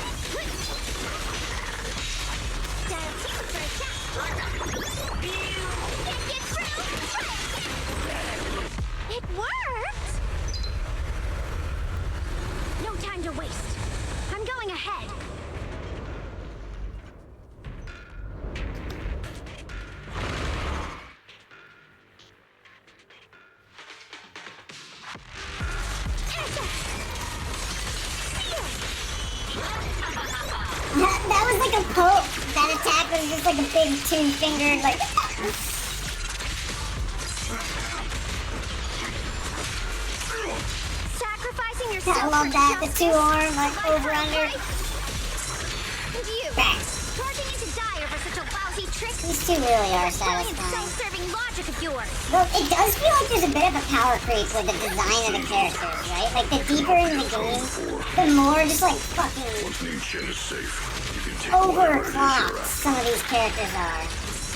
It worked! No time to waste. I'm going ahead. That was like a poke. That attack was just like a big two-fingered, like... Sacrificing yourself. I love that, the two-arm, like, over-under. And you, charging into die over such a lousy trick. These two really are Brilliant satisfying. self-serving logic of yours. Well, it does feel like there's a bit of a power creep with the design of the characters, right? Like, the deeper in the game, the more just, like, fucking overclocked some of these characters are.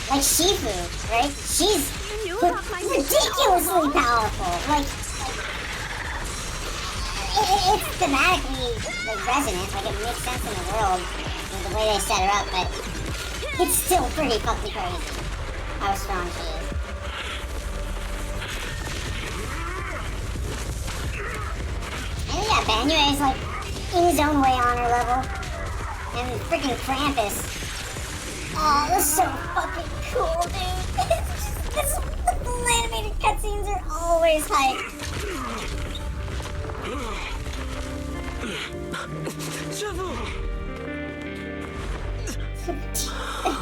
Like Shifu, right? She's ridiculously powerful. Like it's thematically like, resonant. Like, it makes sense in the world with the way they set her up, but it's still pretty fucking crazy how strong she is. And yeah, Banyu is like in his own way honor level. And freaking Krampus. Oh, this is so fucking cool, dude. It's just, the animated cutscenes are always hype.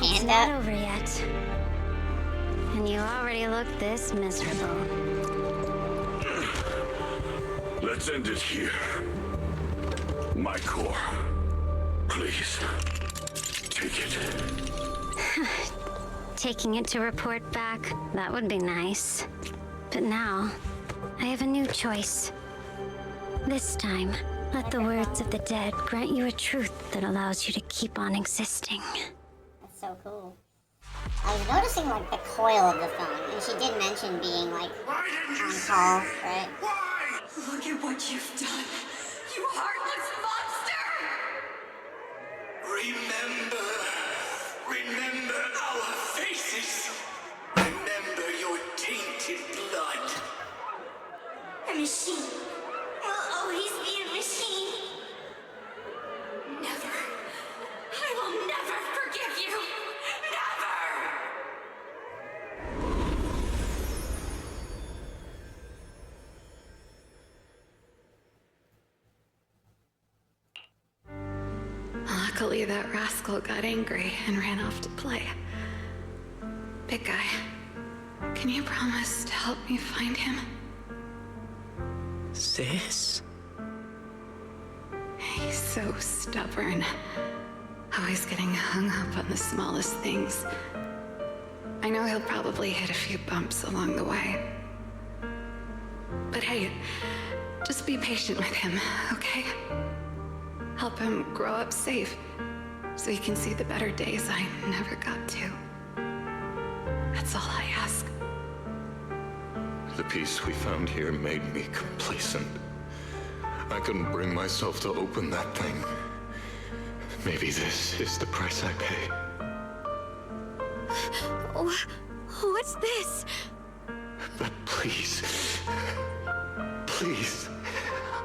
It's not over yet. And you already look this miserable. Let's end it here. My core. Please. Take it. Taking it to report back, that would be nice. But now, I have a new choice. This time, let the words of the dead grant you a truth that allows you to keep on existing. That's so cool. I was noticing, like, the coil of the phone, and she did mention being, like, on call, right? Look at what you've done, you heartless monster! Remember our faces. Remember your tainted blood. A machine will always be a machine. Never. I will never forgive you. Luckily, that rascal got angry and ran off to play. Big guy, can you promise to help me find him? Sis? He's so stubborn. Always getting hung up on the smallest things. I know he'll probably hit a few bumps along the way. But hey, just be patient with him, okay? Help him grow up safe, so he can see the better days I never got to. That's all I ask. The peace we found here made me complacent. I couldn't bring myself to open that thing. Maybe this is the price I pay. What's this? But please, please,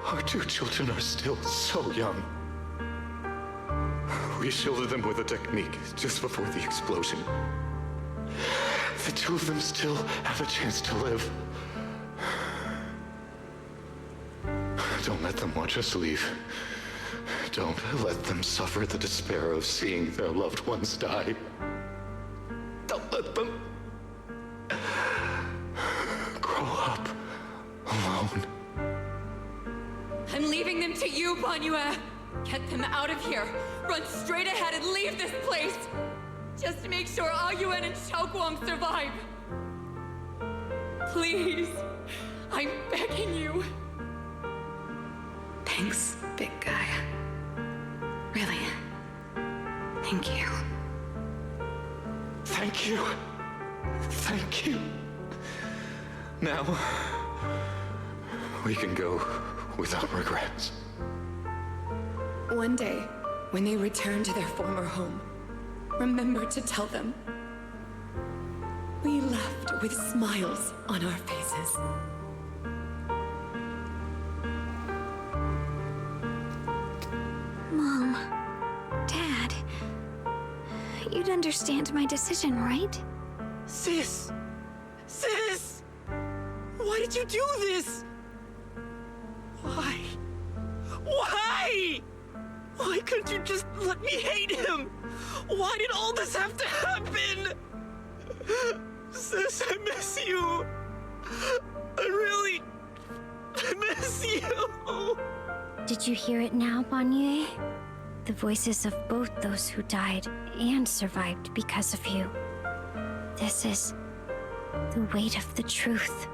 our two children are still so young. We shielded them with a technique just before the explosion. The two of them still have a chance to live. Don't let them watch us leave. Don't let them suffer the despair of seeing their loved ones die. Don't let them grow up alone. I'm leaving them to you, Banyue. Get them out of here. Run straight ahead and leave this place. Just to make sure Ayuen and Xiaoguang survive. Please. I'm begging you. Thanks, big guy. Really. Thank you. Thank you. Thank you. Now, we can go without regrets. One day, when they return to their former home, remember to tell them we left with smiles on our faces. Mom, Dad, you'd understand my decision, right? Sis! Sis! Why did you do this? Why? Why? Why couldn't you just let me hate him? Why did all this have to happen? Sis, I miss you. I really miss you. Did you hear it now, Banyue? The voices of both those who died and survived because of you. This is the weight of the truth.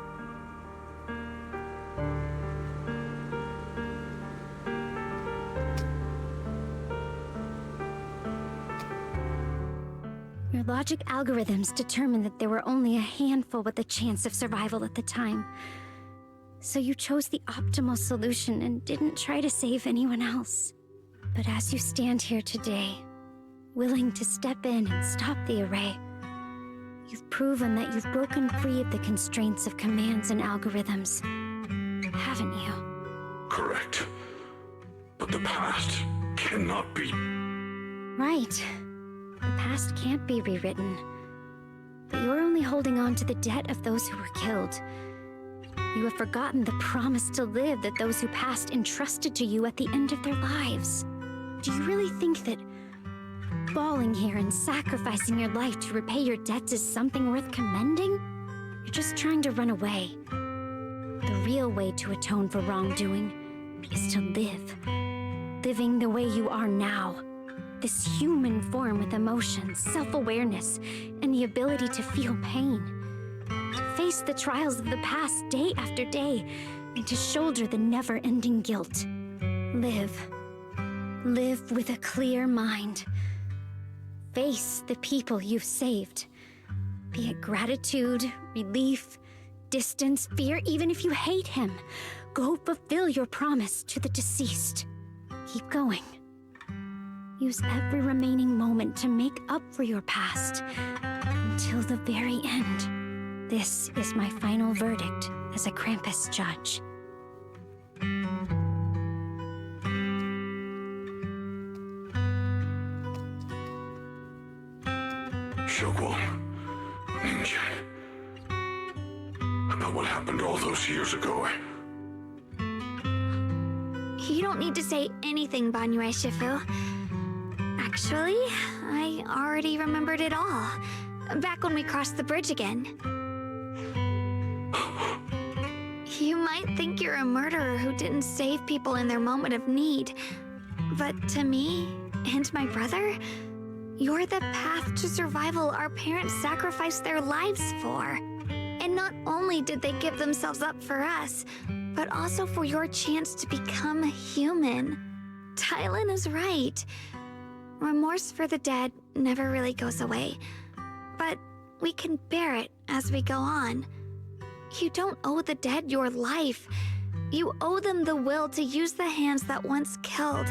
Your logic algorithms determined that there were only a handful with a chance of survival at the time. So you chose the optimal solution and didn't try to save anyone else. But as you stand here today, willing to step in and stop the array, you've proven that you've broken free of the constraints of commands and algorithms, haven't you? Correct. But the past cannot be Right. The past can't be rewritten. But you're only holding on to the debt of those who were killed. You have forgotten the promise to live that those who passed entrusted to you at the end of their lives. Do you really think that falling here and sacrificing your life to repay your debts is something worth commending? You're just trying to run away. The real way to atone for wrongdoing is to live. Living the way you are now. This human form with emotions, self-awareness, and the ability to feel pain. To face the trials of the past day after day, and to shoulder the never-ending guilt. Live. Live with a clear mind. Face the people you've saved. Be it gratitude, relief, distance, fear, even if you hate him. Go fulfill your promise to the deceased. Keep going. Use every remaining moment to make up for your past, until the very end. This is my final verdict as a Krampus judge. Shogun, Ninja. About what happened all those years ago. You don't need to say anything, Banyue Shifu. Actually, I already remembered it all. Back when we crossed the bridge again. You might think you're a murderer who didn't save people in their moment of need. But to me, and my brother, you're the path to survival our parents sacrificed their lives for. And not only did they give themselves up for us, but also for your chance to become human. Tylen is right. Remorse for the dead never really goes away. But we can bear it as we go on. You don't owe the dead your life. You owe them the will to use the hands that once killed,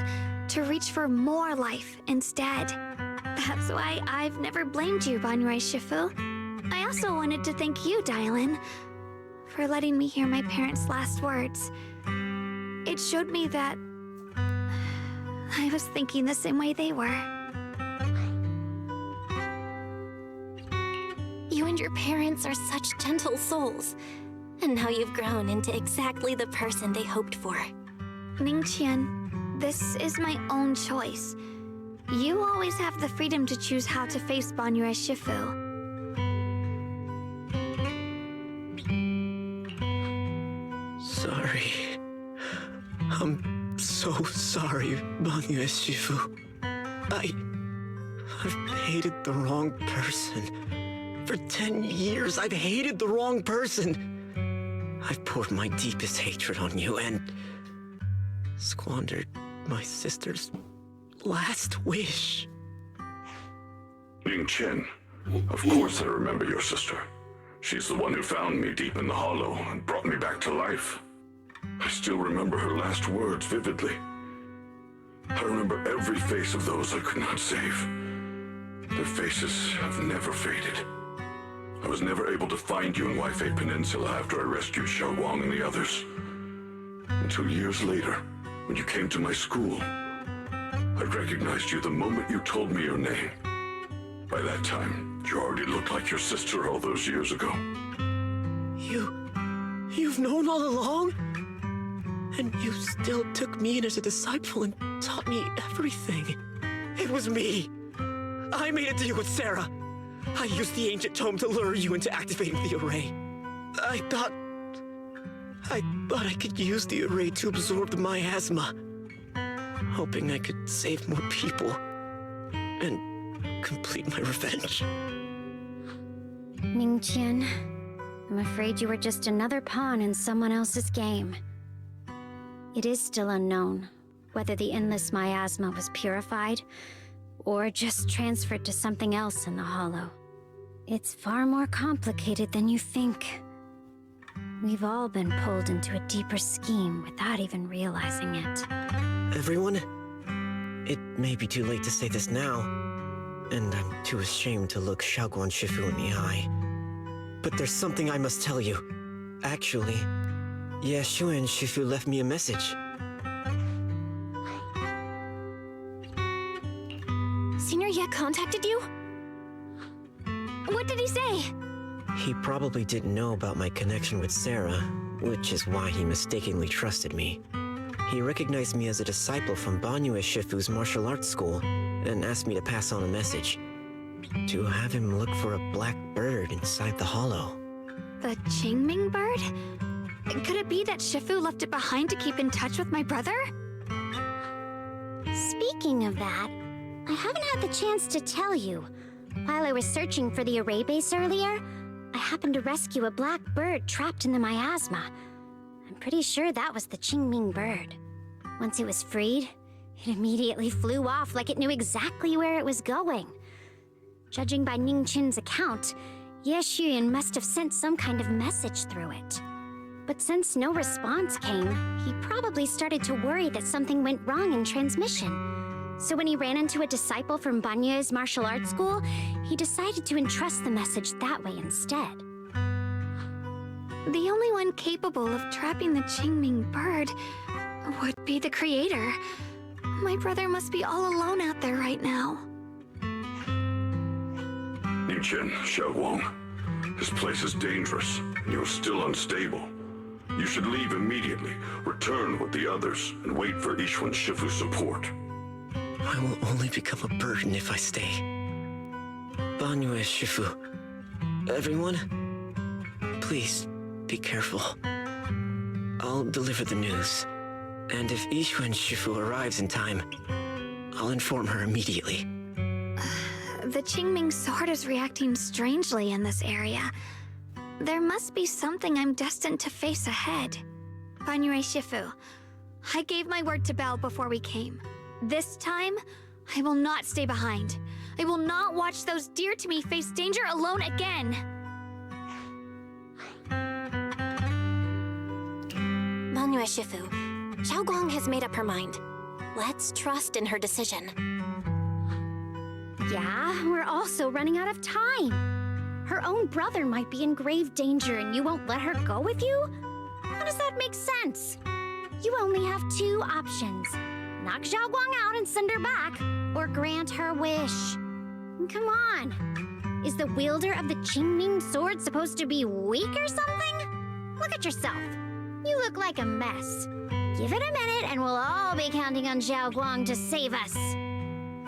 to reach for more life instead. That's why I've never blamed you, Banyue Shifu. I also wanted to thank you, Dylan, for letting me hear my parents' last words. It showed me that I was thinking the same way they were. You and your parents are such gentle souls. And now you've grown into exactly the person they hoped for. Ningqian, this is my own choice. You always have the freedom to choose how to face Banyue Shifu. Sorry. I'm so sorry, Banyue Shifu. I've hated the wrong person. For 10 years, I've hated the wrong person. I've poured my deepest hatred on you and squandered my sister's last wish. Ning Chen, of course I remember your sister. She's the one who found me deep in the hollow and brought me back to life. I still remember her last words vividly. I remember every face of those I could not save. Their faces have never faded. I was never able to find you in Waifei Peninsula after I rescued Xiao Wang and the others. Until years later, when you came to my school, I recognized you the moment you told me your name. By that time, you already looked like your sister all those years ago. You've known all along? And you still took me in as a disciple and taught me everything. It was me. I made a deal with Sarah. I used the ancient tome to lure you into activating the array. I thought I could use the array to absorb the miasma, hoping I could save more people and complete my revenge. Ningqian, I'm afraid you were just another pawn in someone else's game. It is still unknown whether the endless miasma was purified or just transferred to something else in the hollow. It's far more complicated than you think. We've all been pulled into a deeper scheme without even realizing it. Everyone, it may be too late to say this now, and I'm too ashamed to look Xiaoguan Shifu in the eye. But there's something I must tell you. Actually, Yeshuan Shifu left me a message. Yue contacted you? What did he say? He probably didn't know about my connection with Sarah, which is why he mistakenly trusted me. He recognized me as a disciple from Banyue Shifu's martial arts school and asked me to pass on a message. To have him look for a black bird inside the hollow. The Qingming bird? Could it be that Shifu left it behind to keep in touch with my brother? Speaking of that, I haven't had the chance to tell you. While I was searching for the array base earlier, I happened to rescue a black bird trapped in the miasma. I'm pretty sure that was the Qingming bird. Once it was freed, it immediately flew off like it knew exactly where it was going. Judging by Ningqin's account, Ye Xuyan must have sent some kind of message through it. But since no response came, he probably started to worry that something went wrong in transmission. So when he ran into a disciple from Banyue's martial arts school, he decided to entrust the message that way instead. The only one capable of trapping the Qingming bird would be the creator. My brother must be all alone out there right now. Ningqian, Xiaoguang, this place is dangerous, and you're still unstable. You should leave immediately, return with the others, and wait for Yixuan Shifu's support. I will only become a burden if I stay. Banyue Shifu, everyone, please be careful. I'll deliver the news, and if Yixuan Shifu arrives in time, I'll inform her immediately. The Qingming sword is reacting strangely in this area. There must be something I'm destined to face ahead. Banyue Shifu, I gave my word to Belle before we came. This time, I will not stay behind. I will not watch those dear to me face danger alone again. Banyue Shifu, Xiaoguang has made up her mind. Let's trust in her decision. Yeah, we're also running out of time. Her own brother might be in grave danger and you won't let her go with you? How does that make sense? You only have two options. Knock Xiaoguang out and send her back, or grant her wish. Come on. Is the wielder of the Qingming sword supposed to be weak or something? Look at yourself. You look like a mess. Give it a minute and we'll all be counting on Xiaoguang to save us.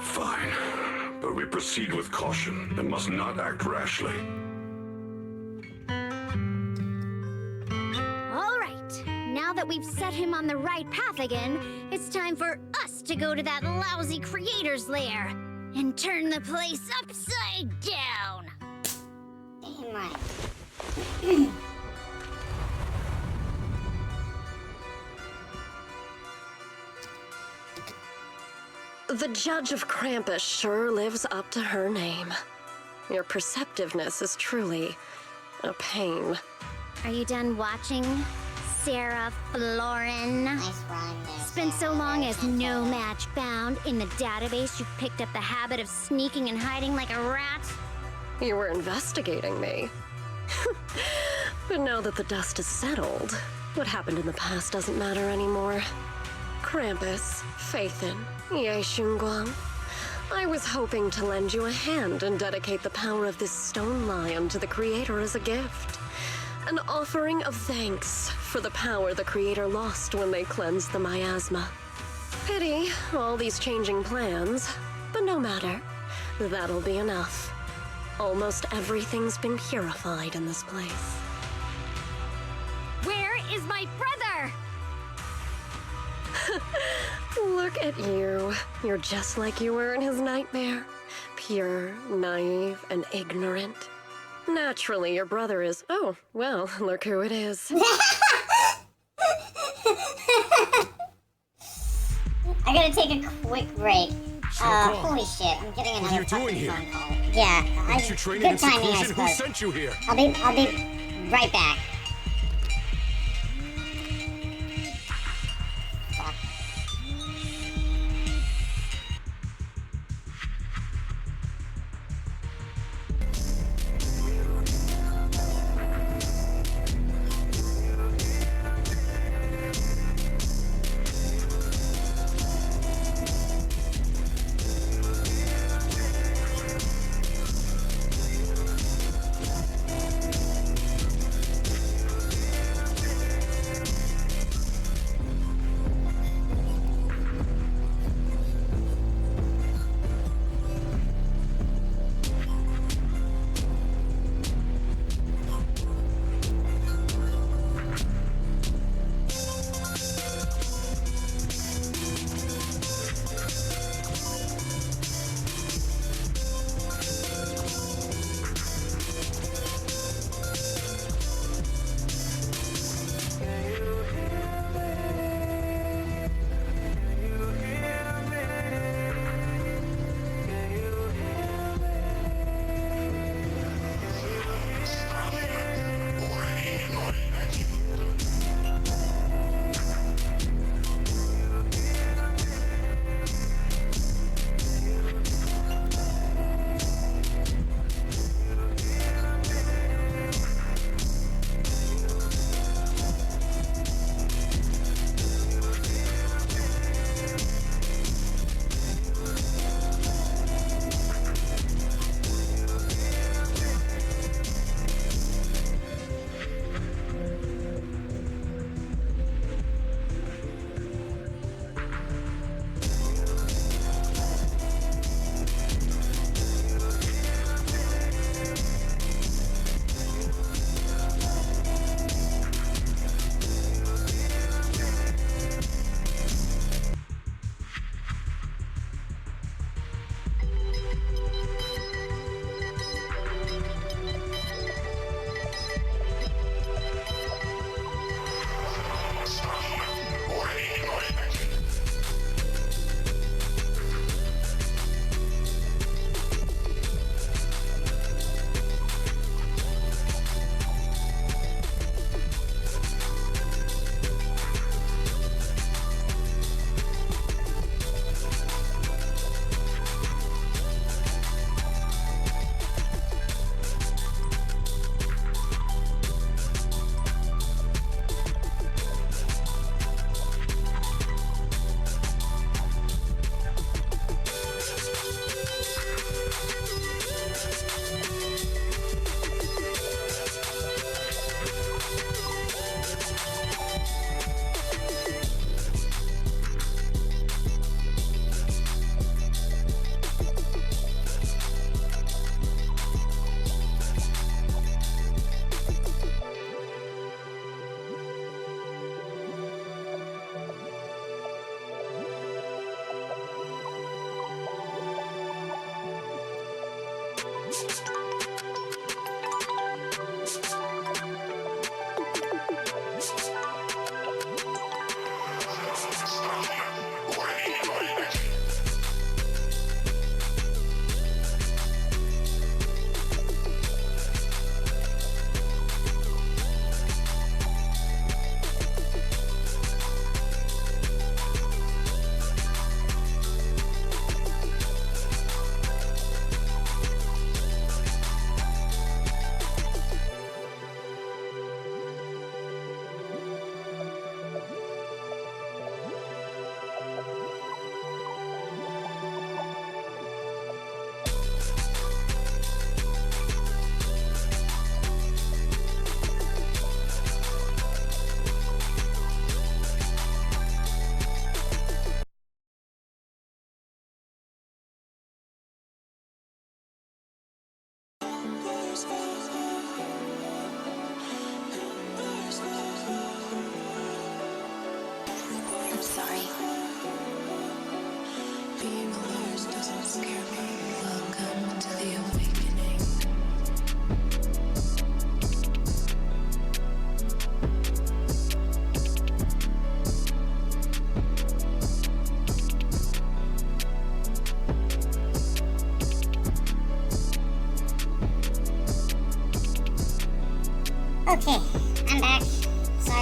Fine, but we proceed with caution and must not act rashly. All right, now that we've set him on the right path again, it's time for us to go to that lousy creator's lair and turn the place upside down. Damn right. The Judge of Krampus sure lives up to her name. Your perceptiveness is truly a pain. Are you done watching, Sarah Florin? Nice rhyme there. It's been so long as no match found. In the database, you've picked up the habit of sneaking and hiding like a rat. You were investigating me. But now that the dust has settled, what happened in the past doesn't matter anymore. Krampus, Phaethon, Ye Xunguang. I was hoping to lend you a hand and dedicate the power of this stone lion to the Creator as a gift. An offering of thanks for the power the Creator lost when they cleansed the miasma. Pity, all these changing plans, but no matter. That'll be enough. Almost everything's been purified in this place. Where is my brother? Look at you. You're just like you were in his nightmare. Pure, naive, and ignorant. Naturally, your brother is... Oh, well, look who it is. I gotta take a quick break. Holy shit, I'm getting another fucking phone call. Yeah, Aren't you training good timing, I in seclusion? Who suppose. sent you here? I'll be right back.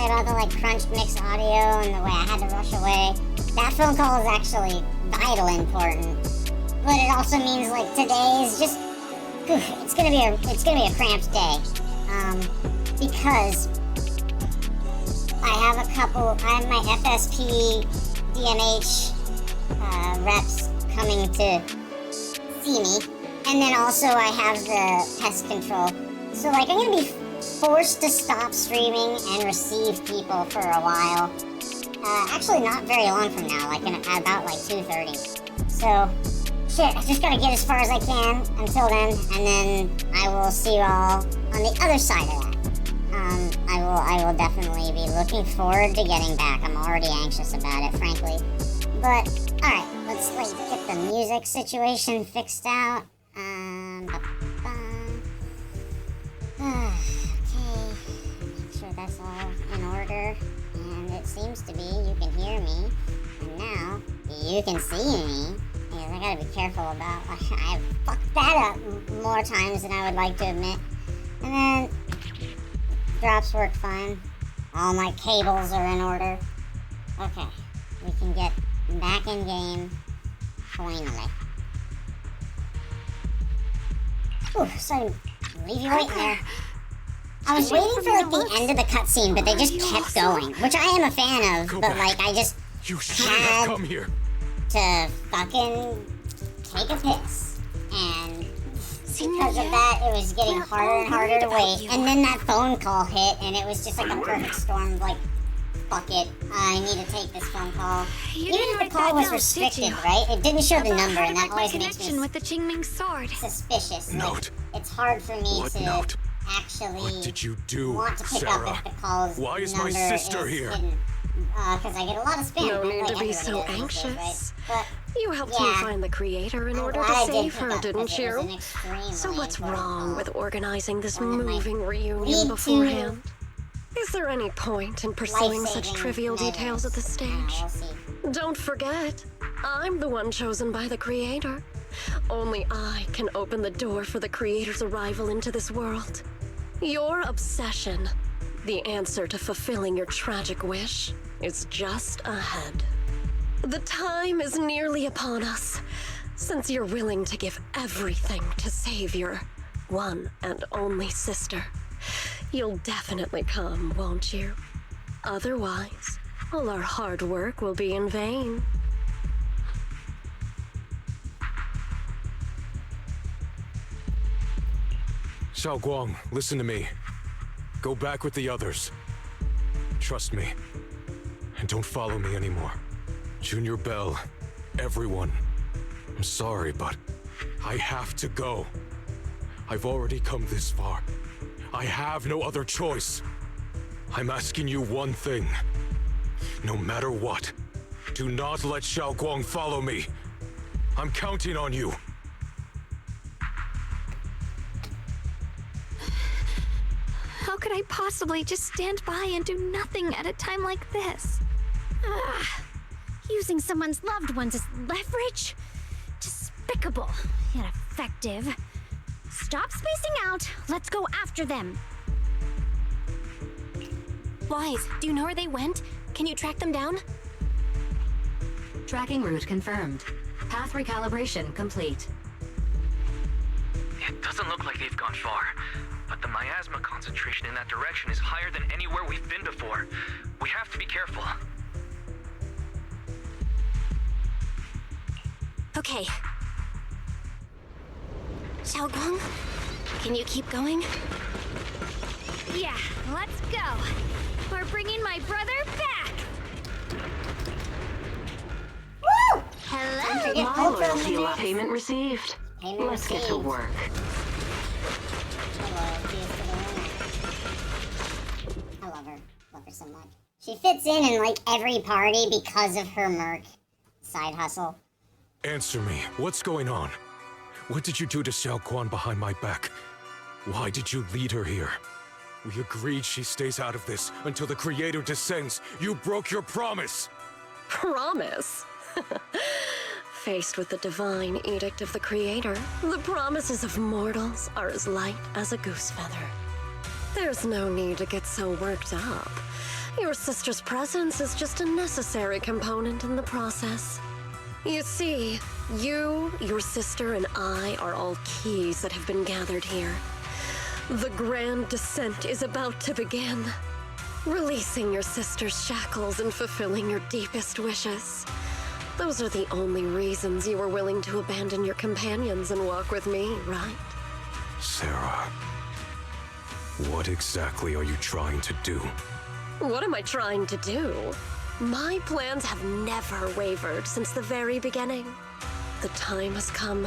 about the like crunched mixed audio and the way I had to rush away. That phone call is actually vital important. But it also means like today is just it's gonna be a cramped day. Because I have my FSP DMH reps coming to see me, and then also I have the pest control. So like I'm gonna be forced to stop streaming and receive people for a while. Actually not very long from now, like about like 2:30. So shit, I just gotta get as far as I can until then, and then I will see you all on the other side of that. I will definitely be looking forward to getting back. I'm already anxious about it, frankly. But alright, let's like get the music situation fixed out. Okay, make sure that's all in order. And it seems to be, you can hear me. And now, you can see me. Because I gotta be careful about, I fucked that up more times than I would like to admit. And then, drops work fine. All my cables are in order. Okay, we can get back in game, finally. Ooh, sorry, leave you waiting there. I was waiting for like the end of the cutscene, but they just kept going, which I am a fan of. But like, I just had come here to fucking take a piss, and because of that, it was getting harder and harder to wait. And then that phone call hit, and it was just like a perfect storm of like, fuck it, I need to take this phone call. Even if the call was restricted, right? It didn't show the number, and that always makes me with the Qingming sword. Suspicious. Note. It's hard for me What to note? actually What did you do, want to pick Sarah? up if the call's Why is number my sister is here? hidden. Because I get a lot of spam. No need to be Everybody so does these days, anxious. right? But You helped yeah. me find the creator in I'm order to glad I did save pick her, up, didn't because it was you? an extremely So what's important wrong call. with organizing this One that might moving reunion lead beforehand? Is there any point in pursuing such life-saving trivial details at this stage? We'll see. Don't forget, I'm the one chosen by the creator. Only I can open the door for the creator's arrival into this world. Your obsession, the answer to fulfilling your tragic wish, is just ahead. The time is nearly upon us, since you're willing to give everything to save your one and only sister. You'll definitely come, won't you? Otherwise, all our hard work will be in vain. Xiao Guang, listen to me. Go back with the others. Trust me. And don't follow me anymore. Junior Bell, everyone. I'm sorry, but I have to go. I've already come this far. I have no other choice. I'm asking you one thing. No matter what, do not let Xiao Guang follow me. I'm counting on you. How could I possibly just stand by and do nothing at a time like this? Using someone's loved ones as leverage? Despicable, ineffective. Stop spacing out. Let's go after them. Wise, do you know where they went? Can you track them down? Tracking route confirmed. Path recalibration complete. It doesn't look like they've gone far, but the miasma concentration in that direction is higher than anywhere we've been before. We have to be careful. Okay. Xiao Guang, can you keep going? Yeah, let's go. We're bringing my brother back. Woo! Hello. My loyalty lap. Payment received. Let's get to work. I love her. Love her so much. She fits in like every party because of her merc side hustle. Answer me. What's going on? What did you do to Xiao Guan behind my back? Why did you lead her here? We agreed she stays out of this until the Creator descends. You broke your promise! Promise? Faced with the divine edict of the Creator, the promises of mortals are as light as a goose feather. There's no need to get so worked up. Your sister's presence is just a necessary component in the process. You see, you, your sister, and I are all keys that have been gathered here. The grand descent is about to begin. Releasing your sister's shackles and fulfilling your deepest wishes. Those are the only reasons you were willing to abandon your companions and walk with me, right? Sarah, what exactly are you trying to do? What am I trying to do? My plans have never wavered since the very beginning. The time has come.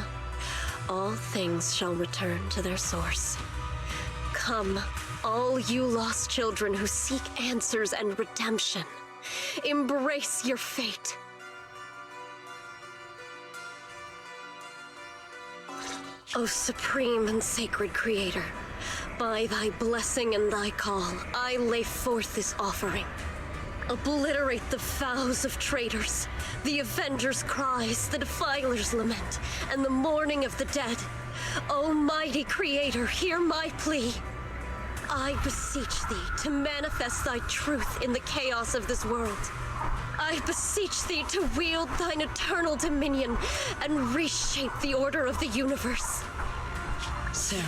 All things shall return to their source. Come, all you lost children who seek answers and redemption. Embrace your fate. O supreme and sacred creator, by thy blessing and thy call, I lay forth this offering. Obliterate the vows of traitors, the avengers' cries, the defiler's lament, and the mourning of the dead. Almighty Creator, hear my plea. I beseech thee to manifest thy truth in the chaos of this world. I beseech thee to wield thine eternal dominion and reshape the order of the universe. Sarah,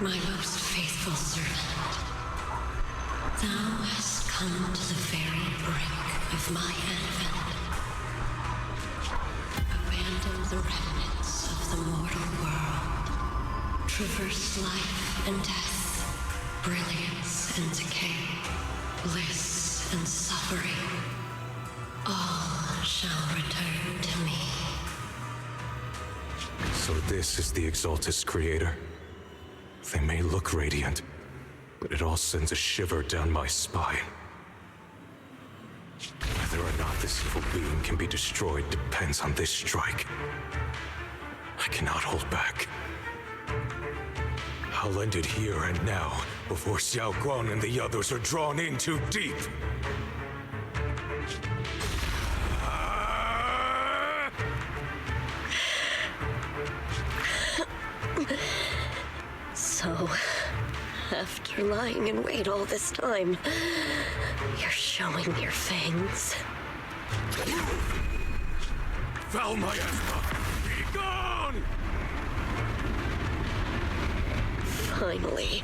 my most faithful servant, thou hast come to the very brink of my advent. Abandon the remnants of the mortal world. Traverse life and death, brilliance and decay, bliss and suffering. All shall return to me. So this is the Exaltus creator. They may look radiant, but it all sends a shiver down my spine. Whether or not this evil being can be destroyed depends on this strike. I cannot hold back. I'll end it here and now, before Xiao Guang and the others are drawn in too deep. So, after lying in wait all this time, you're showing your fangs. Foul miasma! Be gone! Finally.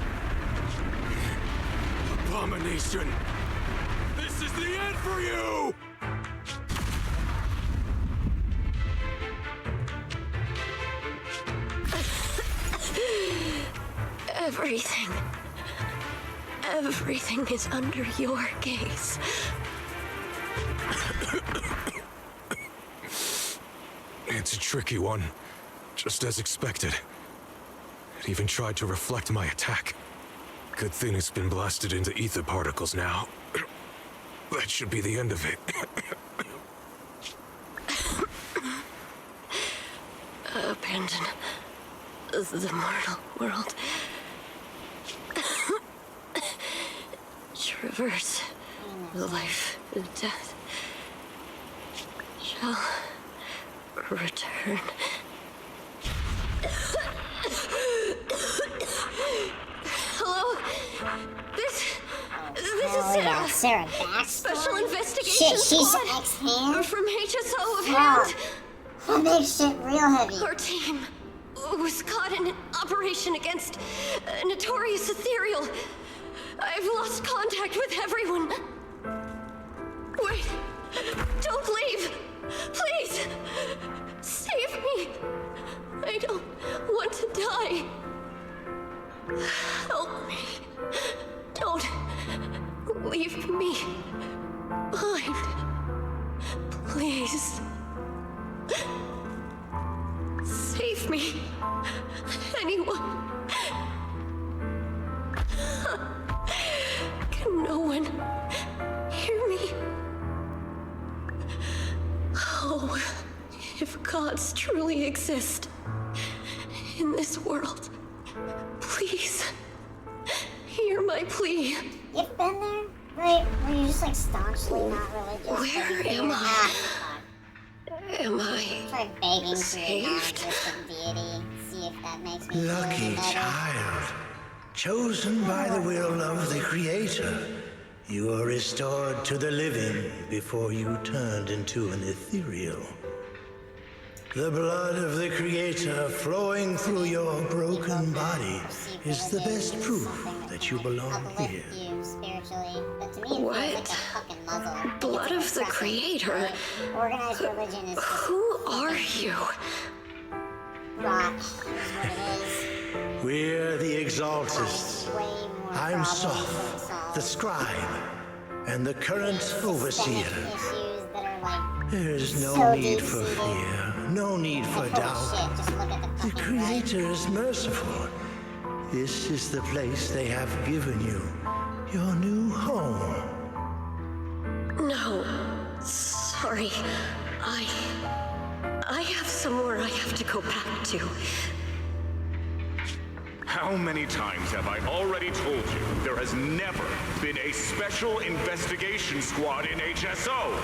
Abomination! This is the end for you! Everything is under your gaze. It's a tricky one, just as expected. It even tried to reflect my attack. Good thing it's been blasted into ether particles now. That should be the end of it. Abandon the mortal world. Traverse life and death. Shall return. Hello? This is Sarah. Yeah, Sarah back. Special investigation Shit, she's squad ex-hand? from HSO of Wow. Hand. That makes shit real heavy. Our team was caught in an operation against a notorious ethereal. I've lost contact with everyone. Wait, don't leave. Please, save me. I don't want to die. Help me. Don't leave me behind. Please. Save me. Anyone. Can no one hear me? Oh, if gods truly exist in this world, please hear my plea. You've been there? Right? Were you just like staunchly not religious? Where am I? Am I It's like begging to a saved? non-existent deity. See if that makes me feel Lucky any better. child, chosen by the will of the Creator. You were restored to the living before you turned into an ethereal. The blood of the Creator flowing through your broken body is the best proof that you belong here. What? Blood of the Creator? Organized religion is Who are you? rot. Is what it is. We're the Exaltists. I'm Soph, the scribe, and the current overseer. There's no need for fear, no need for doubt. The Creator is merciful. This is the place they have given you, your new home. No, sorry. I have somewhere I have to go back to. How many times have I already told you there has never been a special investigation squad in HSO?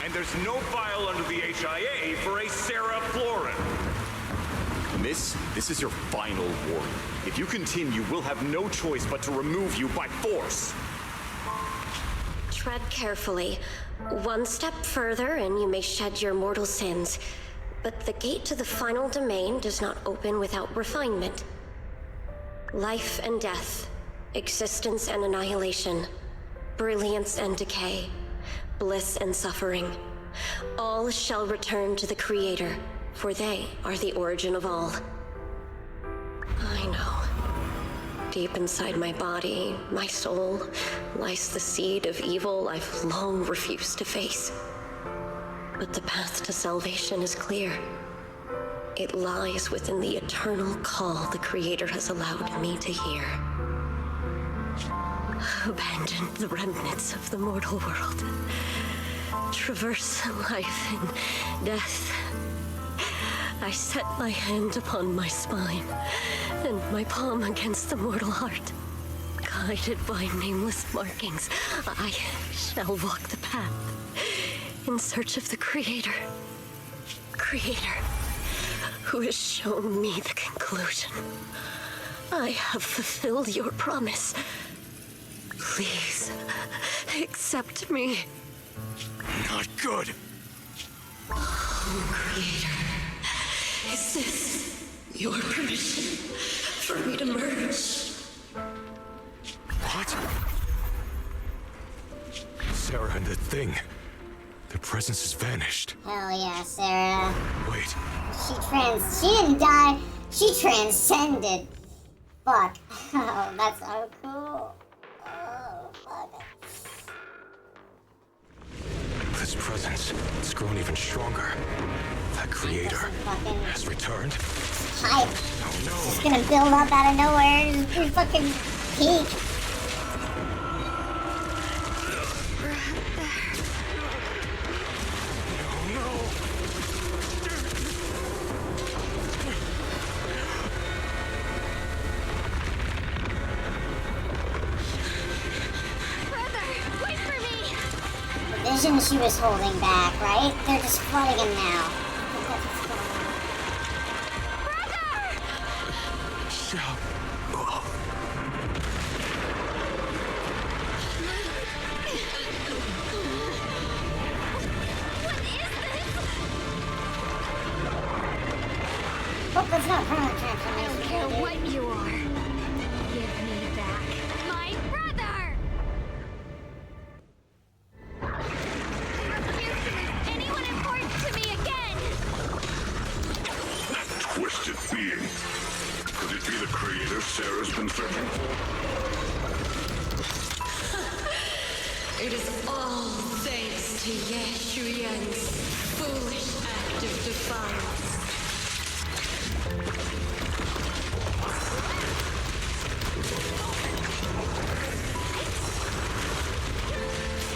And there's no file under the HIA for a Sarah Florin. Miss, this is your final warning. If you continue, we'll have no choice but to remove you by force. Tread carefully. One step further and you may shed your mortal sins. But the gate to the final domain does not open without refinement. Life and death, existence and annihilation, brilliance and decay, bliss and suffering. All shall return to the Creator, for they are the origin of all. I know. Deep inside my body, my soul, lies the seed of evil I've long refused to face. But the path to salvation is clear. It lies within the eternal call the Creator has allowed me to hear. Abandon the remnants of the mortal world. Traverse life and death. I set my hand upon my spine, and my palm against the mortal heart. Guided by nameless markings, I shall walk the path in search of the Creator. Creator, who has shown me the conclusion. I have fulfilled your promise. Please, accept me. Not good. Oh, Creator. Is this your permission for me to merge? What? Sarah and the thing. Their presence has vanished. Hell yeah, Sarah. Wait. She didn't die. She transcended. Fuck. Oh, that's so cool. Oh, fuck. This presence, it's grown even stronger. That Creator has returned. Hype. Oh no. It's gonna build up out of nowhere. Just fucking peak. Vision she was holding back, right? They're just flooding him now. Hope that's not permanent transformation. I don't care what you are. Give me back my brother! Anyone important to me again? Twisted being. Could it be the Creator Sarah's been searching for? It is all thanks to Yeshuyan's foolish act of defiance.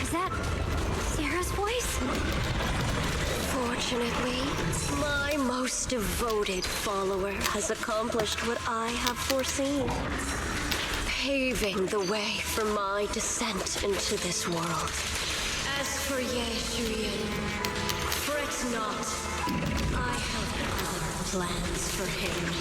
Is that Sarah's voice? Fortunately, my most devoted follower has accomplished what I have foreseen, paving the way for my descent into this world. As for Yeshuyan, fret not. I have other plans for him.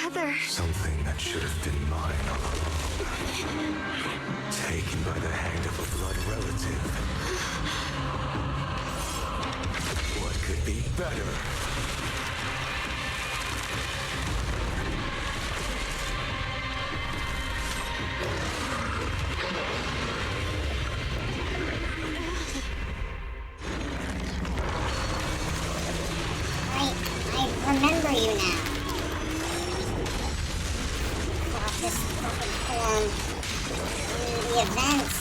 Brother. Something that should have been mine all along. Taken by the hand of a blood relative. What could be better? I remember you now. This fucking form. The events.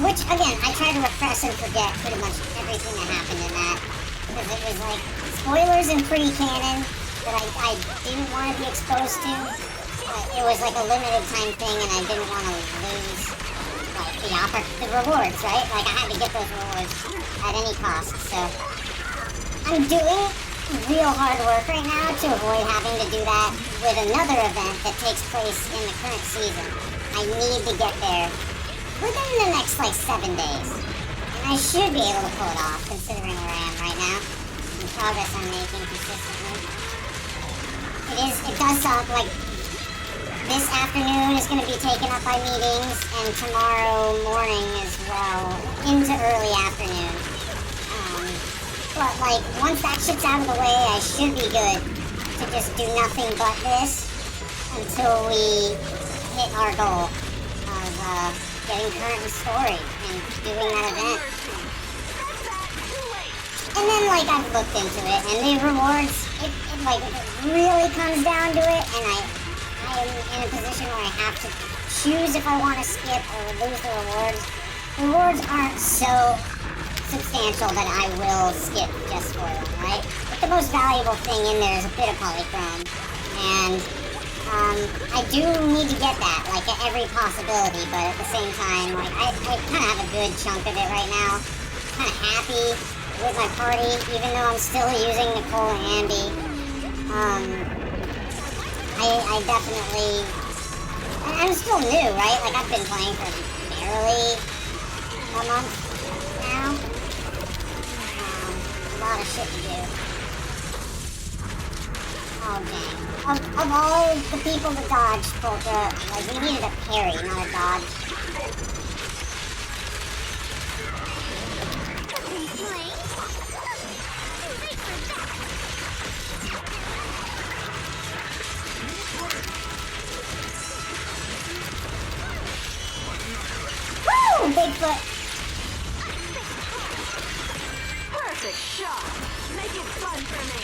Which, again, I try to repress and forget pretty much everything that happened in that. Because it was like spoilers and pre-canon that I didn't want to be exposed to. It was like a limited time thing and I didn't want to lose like the rewards, right? Like I had to get those rewards at any cost, so I'm doing real hard work right now to avoid having to do that with another event that takes place in the current season. I need to get there within the next like 7 days. And I should be able to pull it off considering where I am right now. The progress I'm making consistently. It does sound like this afternoon is going to be taken up by meetings and tomorrow morning as well into early afternoon. But like once that shit's out of the way, I should be good to just do nothing but this until we hit our goal of getting current in story and doing that event. And then like I've looked into it and the rewards, it like if it really comes down to it and I am in a position where I have to choose if I want to skip or lose the rewards. The rewards aren't so substantial that I will skip just for them, right? But the most valuable thing in there is a bit of polychrome. And I do need to get that, like at every possibility, but at the same time, like I kind of have a good chunk of it right now. Kind of happy with my party, even though I'm still using Nicole and Ambi. I definitely, I'm still new, right? Like I've been playing for barely a month now. A lot of shit to do. Oh dang. Of all the people to dodge, Polka, like we needed a parry, not a dodge. Woo! Bigfoot! Perfect shot. Make it fun for me.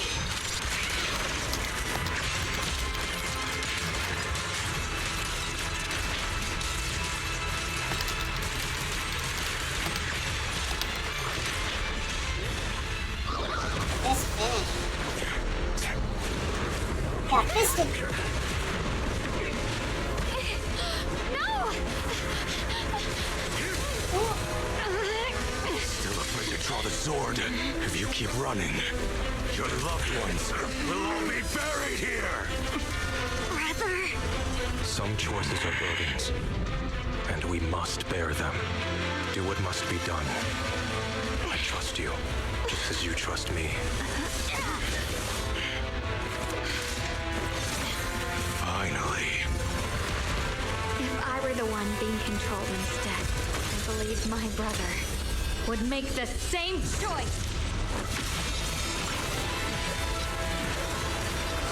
This finish. Got fisted. Still afraid to draw the sword? If you keep running, your loved ones will all be buried here! Brother. Some choices are burdens, and we must bear them. Do what must be done. I trust you, just as you trust me. Finally. If I were the one being controlled instead, I believe my brother would make the same choice.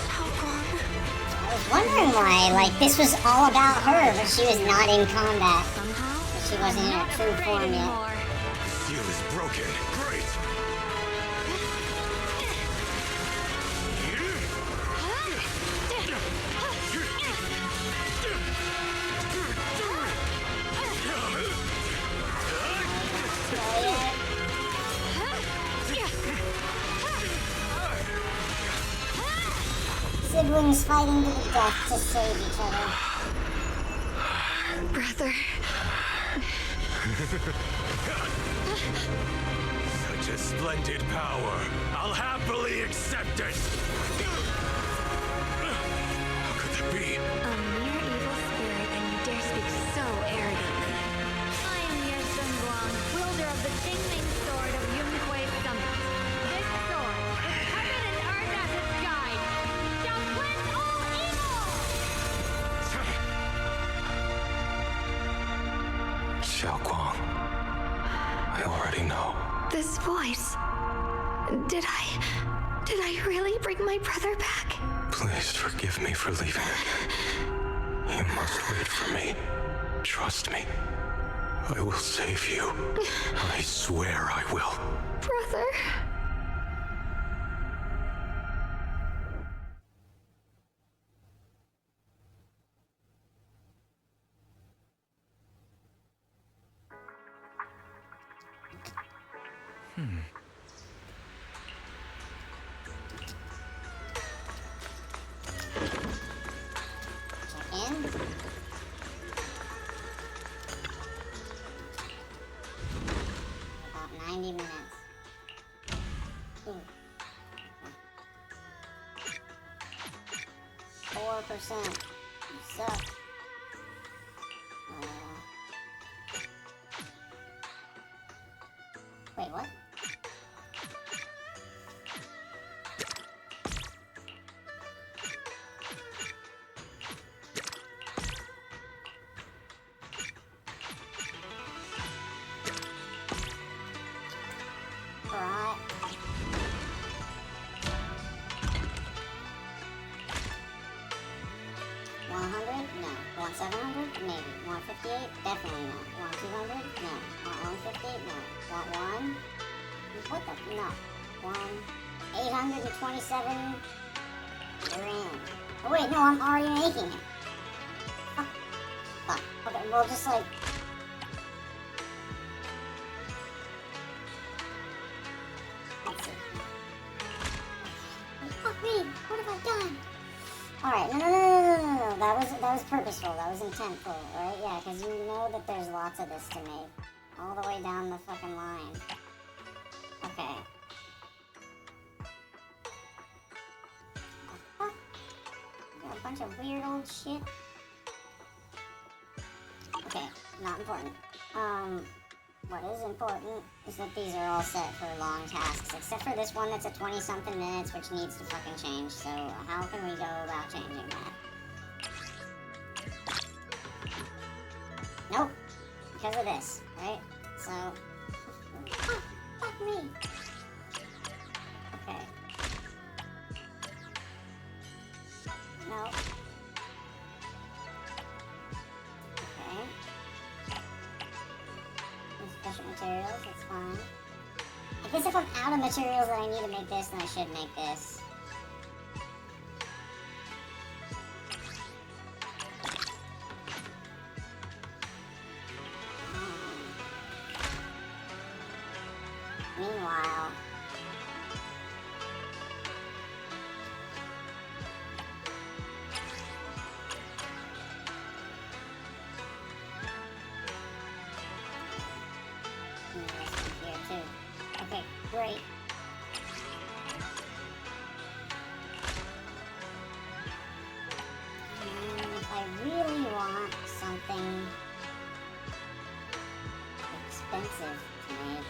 I was wondering why, like, this was all about her, but she was not in combat. But she wasn't in her true form yet. Seal is broken. Great. Siblings fighting to the death to save each other. Brother. Such a splendid power. I'll happily accept it. How could that be? A mere evil spirit, and you dare speak so arrogantly. I am Ye Sun, wielder of the Jingling Sword of Yunhui Summit. This sword is covered and earned as its guide. Shall cleanse all Xiaoguang, I already know. This voice. Did I really bring my brother back? Please forgive me for leaving. You must wait for me. Trust me. I will save you. I swear I will. Brother. In. About 90 minutes. Ooh. 4%. Suck. Wait, what? Right. $100? No. Want $700? Maybe. Want $58? Definitely no. Want $200? No. Want $150? No. Want one? What the? No. One. 827. You're in. Oh wait, no, I'm already making it. Fuck. Fuck. Okay, well just like. Let's see. Fuck me! What have I done? Alright, no. That was purposeful. That was intentful, alright? Yeah, because you know that there's lots of this to make. All the way down the fucking line. Okay. Fuck. Got a bunch of weird old shit. Okay, not important. What is important is that these are all set for long tasks, except for this one that's at 20-something minutes, which needs to fucking change. So how can we go about changing that? Nope. Because of this, right? So... fuck me! Okay. No. Okay. Special materials, that's fine. I guess if I'm out of materials that I need to make this, then I should make this. Meanwhile... here too. Okay, great. And if I really want something expensive to make,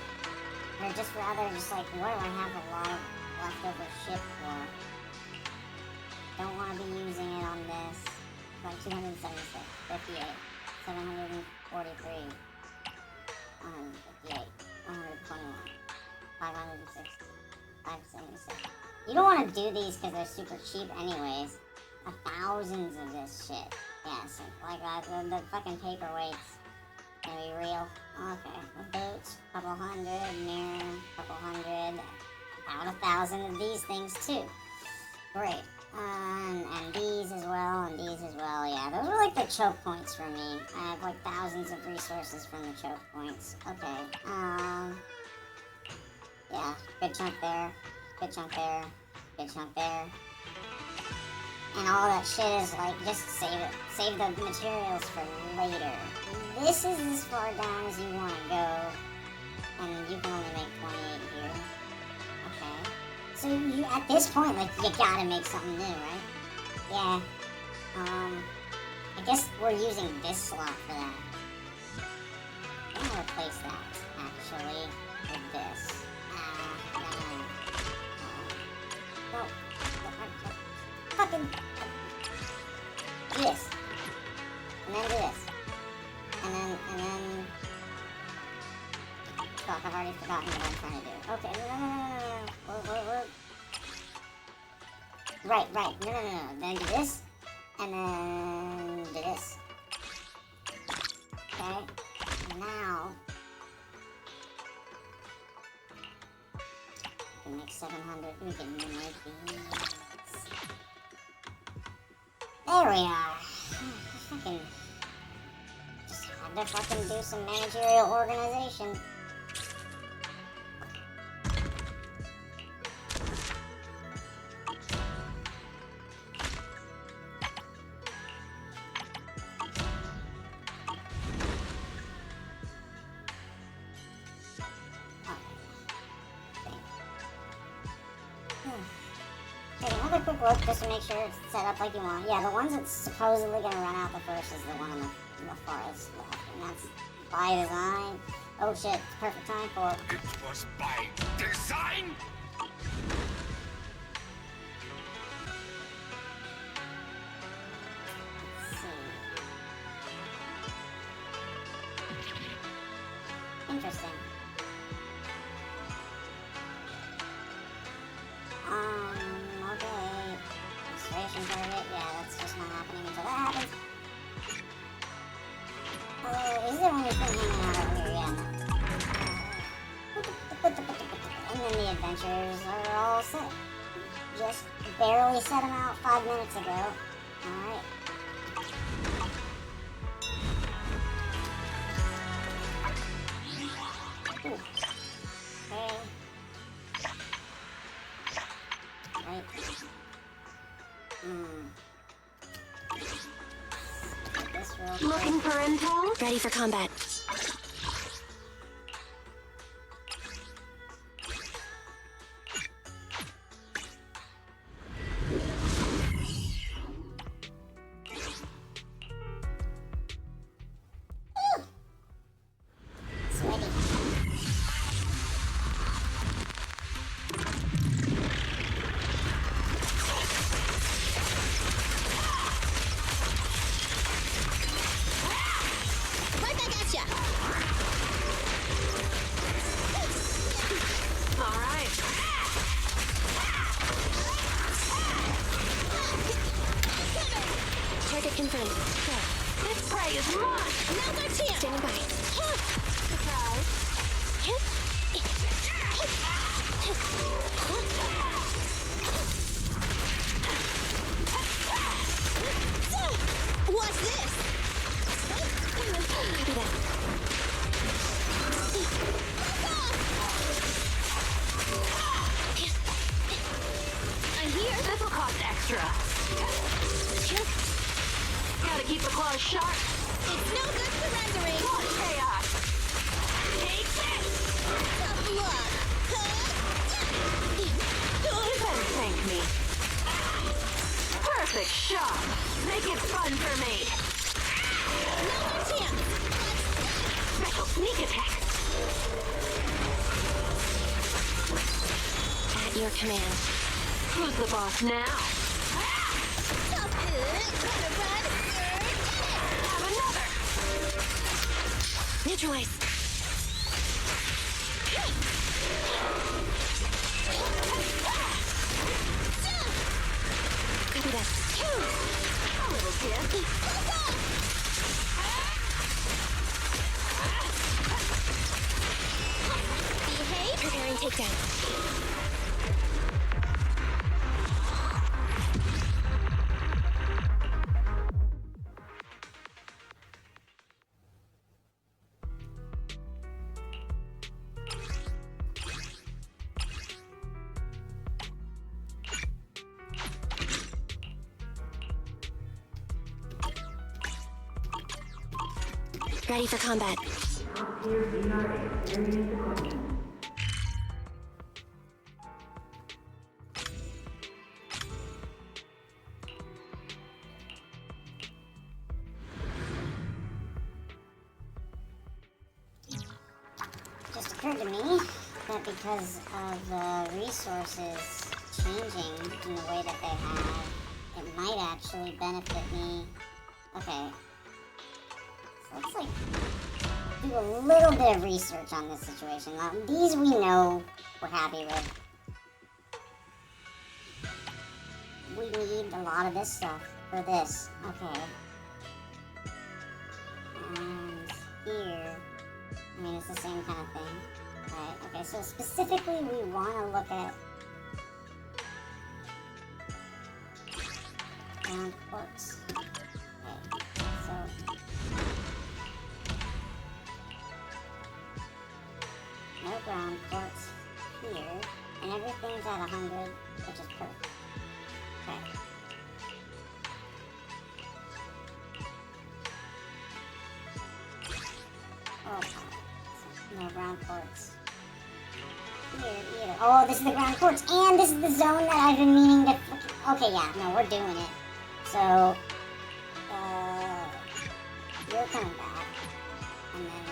or just rather just like, what do I have a lot of leftover shit for? Don't want to be using it on this. Like 276, 58, 743. 158, 121, 560, 576. You don't want to do these because they're super cheap anyways. Thousands of this shit. Yeah, so like the fucking paperweights. Gonna be real. Okay, the boots, couple hundred, mirror, couple hundred, about 1,000 of these things too. Great. And these as well, and these as well. Yeah, those are like the choke points for me. I have like thousands of resources from the choke points. Okay, yeah, good chunk there, good chunk there, good chunk there. And all that shit is like, just save it. Save the materials for later. This is as far down as you want to go. And you can only make 28 here. Okay. So you, at this point, like, you gotta make something new, right? Yeah. I guess we're using this slot for that. I'm gonna replace that, actually, with this. No. Fucking... do this. And then do this. And then forgotten what I'm trying to do. Okay, no. Right. No. Then do this, and then do this. Okay, now we can make 700. We can make these. There we are. Just had to fucking do some managerial organization. Take another quick look just to make sure it's set up like you want. Yeah, the ones that's supposedly going to run out the first is the one on the farthest left. And that's by design. Oh shit, it's perfect time for... It was by design? Let's see. Interesting. Okay. Restoration target, yeah, that's just not happening until that happens. Is there anything hanging out over here? Yeah, no. And then the adventures are all set. Just barely set them out 5 minutes ago. Alright. Okay. Right. This real quick. Looking for intel? Ready for combat. Target confirmed. Go. This prey is mine! Now's our chance! Standing by. Surprise. What's this? Copy that. I'm here. This'll cost extra. Gotta keep the claws sharp. It's no good surrendering. What chaos? Take this! Tough luck. You better thank me. Perfect shot. Make it fun for me. Another chance. Special sneak attack. At your command. Who's the boss now? Neutralize. Copy that. A little gift. Behave. Preparing takedown. Ready for combat. Just occurred to me that because of the resources changing in the way that they have, it might actually benefit me. Okay. So looks like do a little bit of research on this situation. These we know we're happy with. We need a lot of this stuff for this. Okay. And here, I mean, it's the same kind of thing. Right, okay, so specifically we want to look at ground quartz. Okay, so no ground quartz here, and everything's at 100, which is perfect. Okay. Oh, no ground quartz. Here, either. Oh, this is the ground quartz, and this is the zone that I've been meaning to... Okay, yeah, no, we're doing it. So, you're coming back, and then...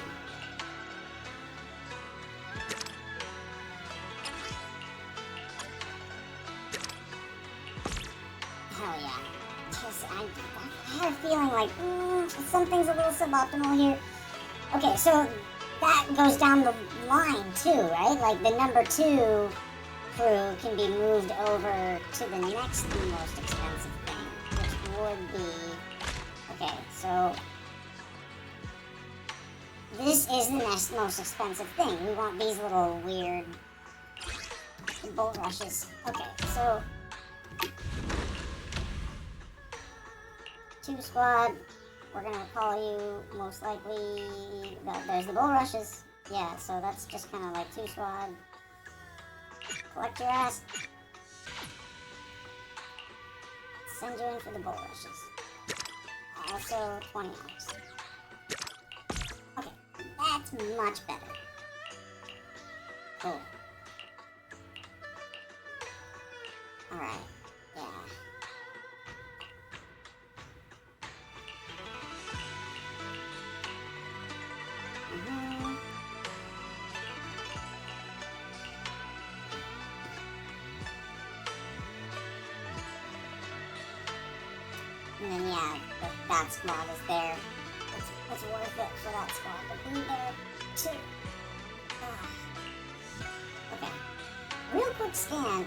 Hell yeah. Just, I had a feeling like, something's a little suboptimal here. Okay, so that goes down the line too, right? Like the number 2 crew can be moved over to the next most expensive thing, which would be... Okay, so this is the next most expensive thing. We want these little weird bolt rushes. Okay, so 2 squad. We're gonna call you most likely. There's the bull rushes. Yeah, so that's just kind of like 2 squad. Collect your ass. Send you in for the bull rushes. Also 20 hours. Okay, that's much better. Cool. Alright, yeah. And then yeah, that squad is there. It's worth it for that squad to be there too. Okay. Real quick scan.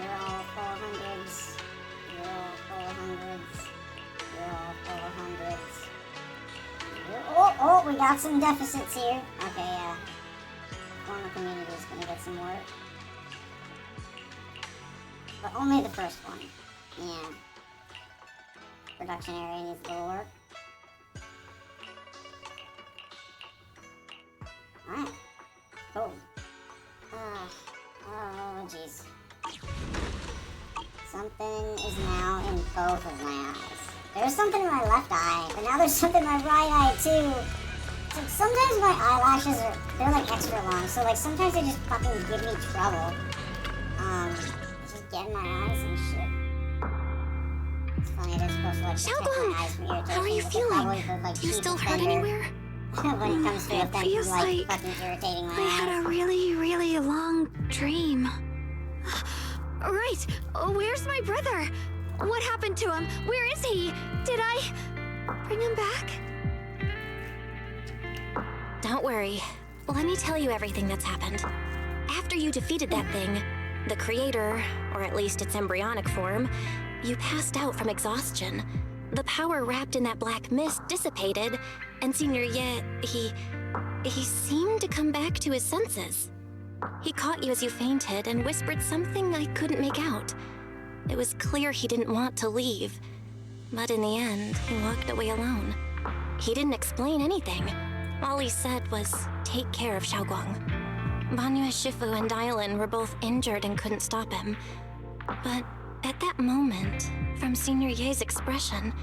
You're all 400s. You're all 400s. You're all 400s. Oh, we got some deficits here. Okay, yeah. Former community is gonna get some work. But only the first one. Yeah. Production area needs a little work. Alright. Cool. Oh, jeez. Something is now in both of my eyes. There was something in my left eye, but now there's something in my right eye too. So sometimes my eyelashes they're like extra long, so like sometimes they just fucking give me trouble. Just get in my eyes and shit. It's funny, they're supposed to like protect my eyes from irritation. How are you feeling? Do you still hurt anywhere? When it comes to It feels like fucking irritating my I had eyes. a really long dream. Right, where's my brother? What happened to him? Where is he? Did I bring him back? Don't worry. Let me tell you everything that's happened. After you defeated that thing, the creator, or at least its embryonic form, you passed out from exhaustion. The power wrapped in that black mist dissipated, and Senior Ye, he seemed to come back to his senses. He caught you as you fainted and whispered something I couldn't make out. It was clear he didn't want to leave, but in the end, he walked away alone. He didn't explain anything. All he said was, take care of Xiaoguang. Banyue Shifu and Dylan were both injured and couldn't stop him. But at that moment, from Senior Ye's expression,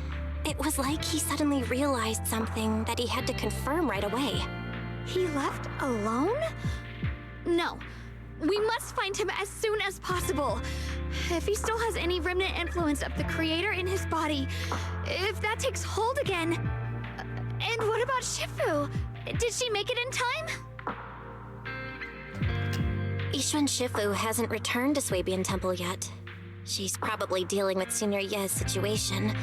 it was like he suddenly realized something that he had to confirm right away. He left alone? No. We must find him as soon as possible. If he still has any remnant influence of the creator in his body, if that takes hold again. And what about Shifu? Did she make it in time? Yixuan Shifu hasn't returned to Swabian Temple yet. She's probably dealing with Senior Ye's situation.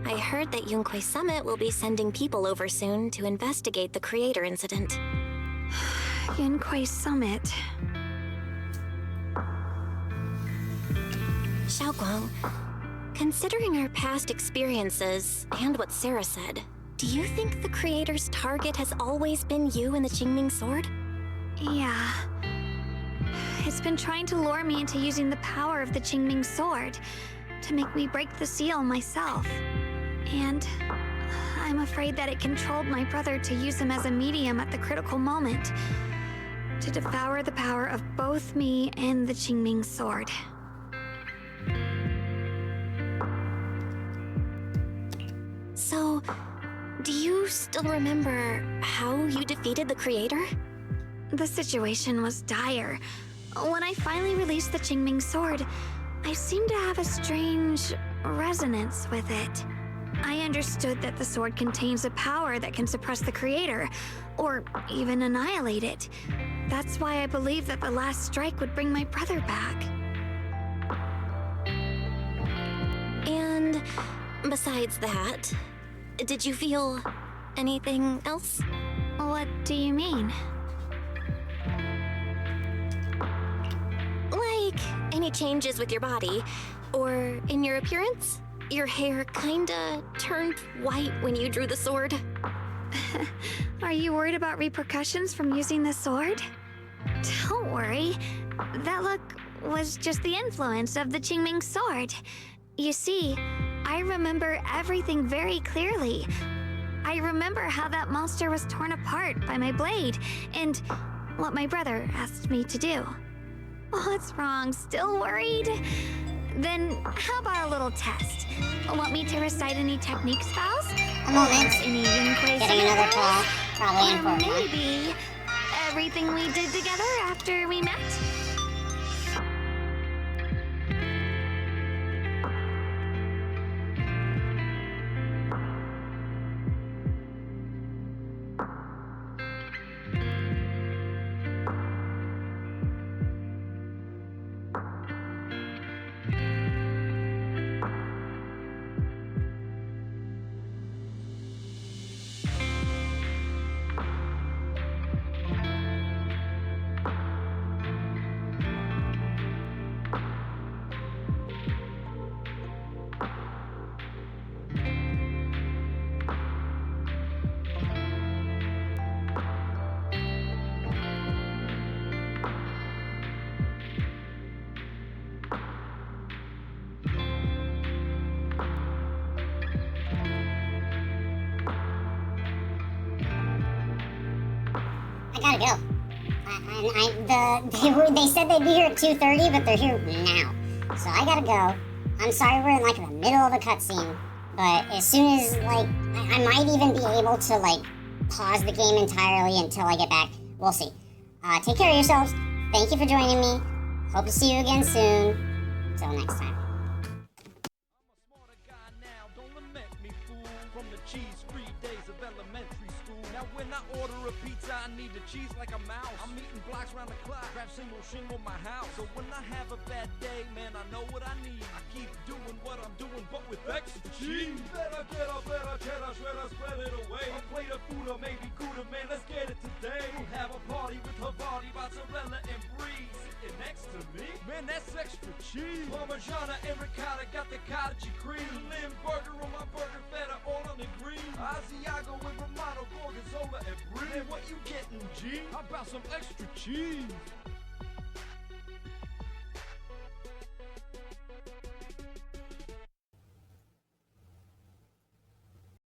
I heard that Yunque Summit will be sending people over soon to investigate the creator incident. Yunque Summit. Xiaoguang, considering our past experiences and what Sarah said, do you think the creator's target has always been you and the Qingming sword? Yeah. It's been trying to lure me into using the power of the Qingming sword to make me break the seal myself. And I'm afraid that it controlled my brother to use him as a medium at the critical moment to devour the power of both me and the Qingming sword. So, do you still remember how you defeated the creator? The situation was dire. When I finally released the Qingming sword, I seemed to have a strange resonance with it. I understood that the sword contains a power that can suppress the creator, or even annihilate it. That's why I believed that the last strike would bring my brother back. And besides that, did you feel anything else? What do you mean? Like, any changes with your body, or in your appearance? Your hair kinda turned white when you drew the sword. Are you worried about repercussions from using the sword? Don't worry. That look was just the influence of the Qingming sword. You see, I remember everything very clearly. I remember how that monster was torn apart by my blade, and what my brother asked me to do. What's wrong? Still worried? Then how about a little test? Want me to recite any technique spells? A moment. Any Yunque Getting another call. Probably or important one. maybe everything we did together after we met? I gotta go. They said they'd be here at 2:30, but they're here now. So I gotta go. I'm sorry we're in like the middle of a cutscene, but as soon as like I might even be able to like pause the game entirely until I get back. We'll see. Take care of yourselves. Thank you for joining me. Hope to see you again soon. Until next time. When I order a pizza, I need the cheese like a mouse. I'm eating blocks round the clock, grab single shingle my house. So when I have a bad day, man, I know what I need. I keep doing what I'm doing, but with extra cheese. Better get a better cheddar shredder, spread it away. A plate of food or maybe Gouda, man, let's get it today. We'll have a party with Havarti, mozzarella, and brie. Sitting next to me, man, that's extra cheese. Parmigiana and ricotta, got the cottage cream. Limburger on my burger, feta all on the green. Asiago with Romano, gorgonzola, and brie. Man, what you getting, G? How about some extra cheese?